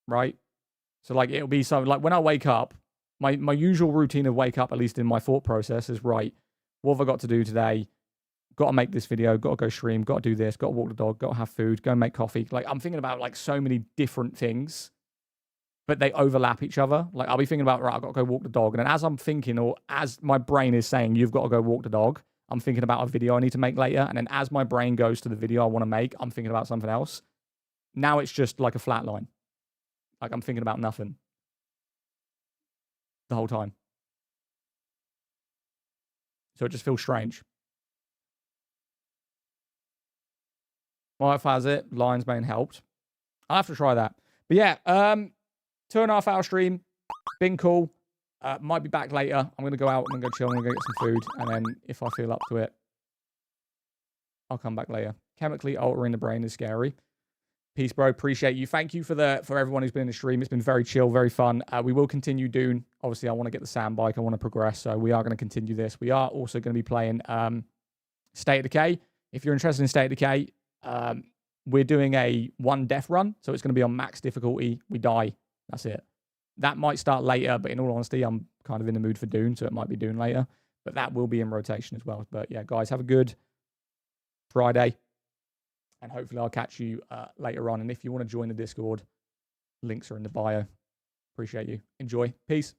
Right? So, like, it'll be something like when I wake up, my usual routine of wake up, at least in my thought process, is right, what have I got to do today? Got to make this video, got to go stream, got to do this, got to walk the dog, got to have food, go and make coffee. Like, I'm thinking about, like, so many different things, but they overlap each other. Like, I'll be thinking about, right, I've got to go walk the dog. And then as I'm thinking, or as my brain is saying, you've got to go walk the dog, I'm thinking about a video I need to make later. And then as my brain goes to the video I want to make, I'm thinking about something else. Now it's just like a flat line. Like, I'm thinking about nothing the whole time. So it just feels strange. My wife has it. Lion's Mane helped. I'll have to try that. But yeah, 2.5 hour stream. Been cool. Might be back later. I'm going to go out. I'm going to go chill. I'm going to go get some food. And then if I feel up to it, I'll come back later. Chemically altering the brain is scary. Peace, bro. Appreciate you. Thank you for everyone who's been in the stream. It's been very chill, very fun. We will continue Dune. Obviously, I want to get the sand bike. I want to progress. So we are going to continue this. We are also going to be playing State of Decay. If you're interested in State of Decay, we're doing a 1 death run. So it's going to be on max difficulty. We die. That's it. That might start later, but in all honesty, I'm kind of in the mood for Dune, so it might be Dune later. But that will be in rotation as well. But yeah, guys, have a good Friday. And hopefully I'll catch you later on. And if you want to join the Discord, links are in the bio. Appreciate you. Enjoy. Peace.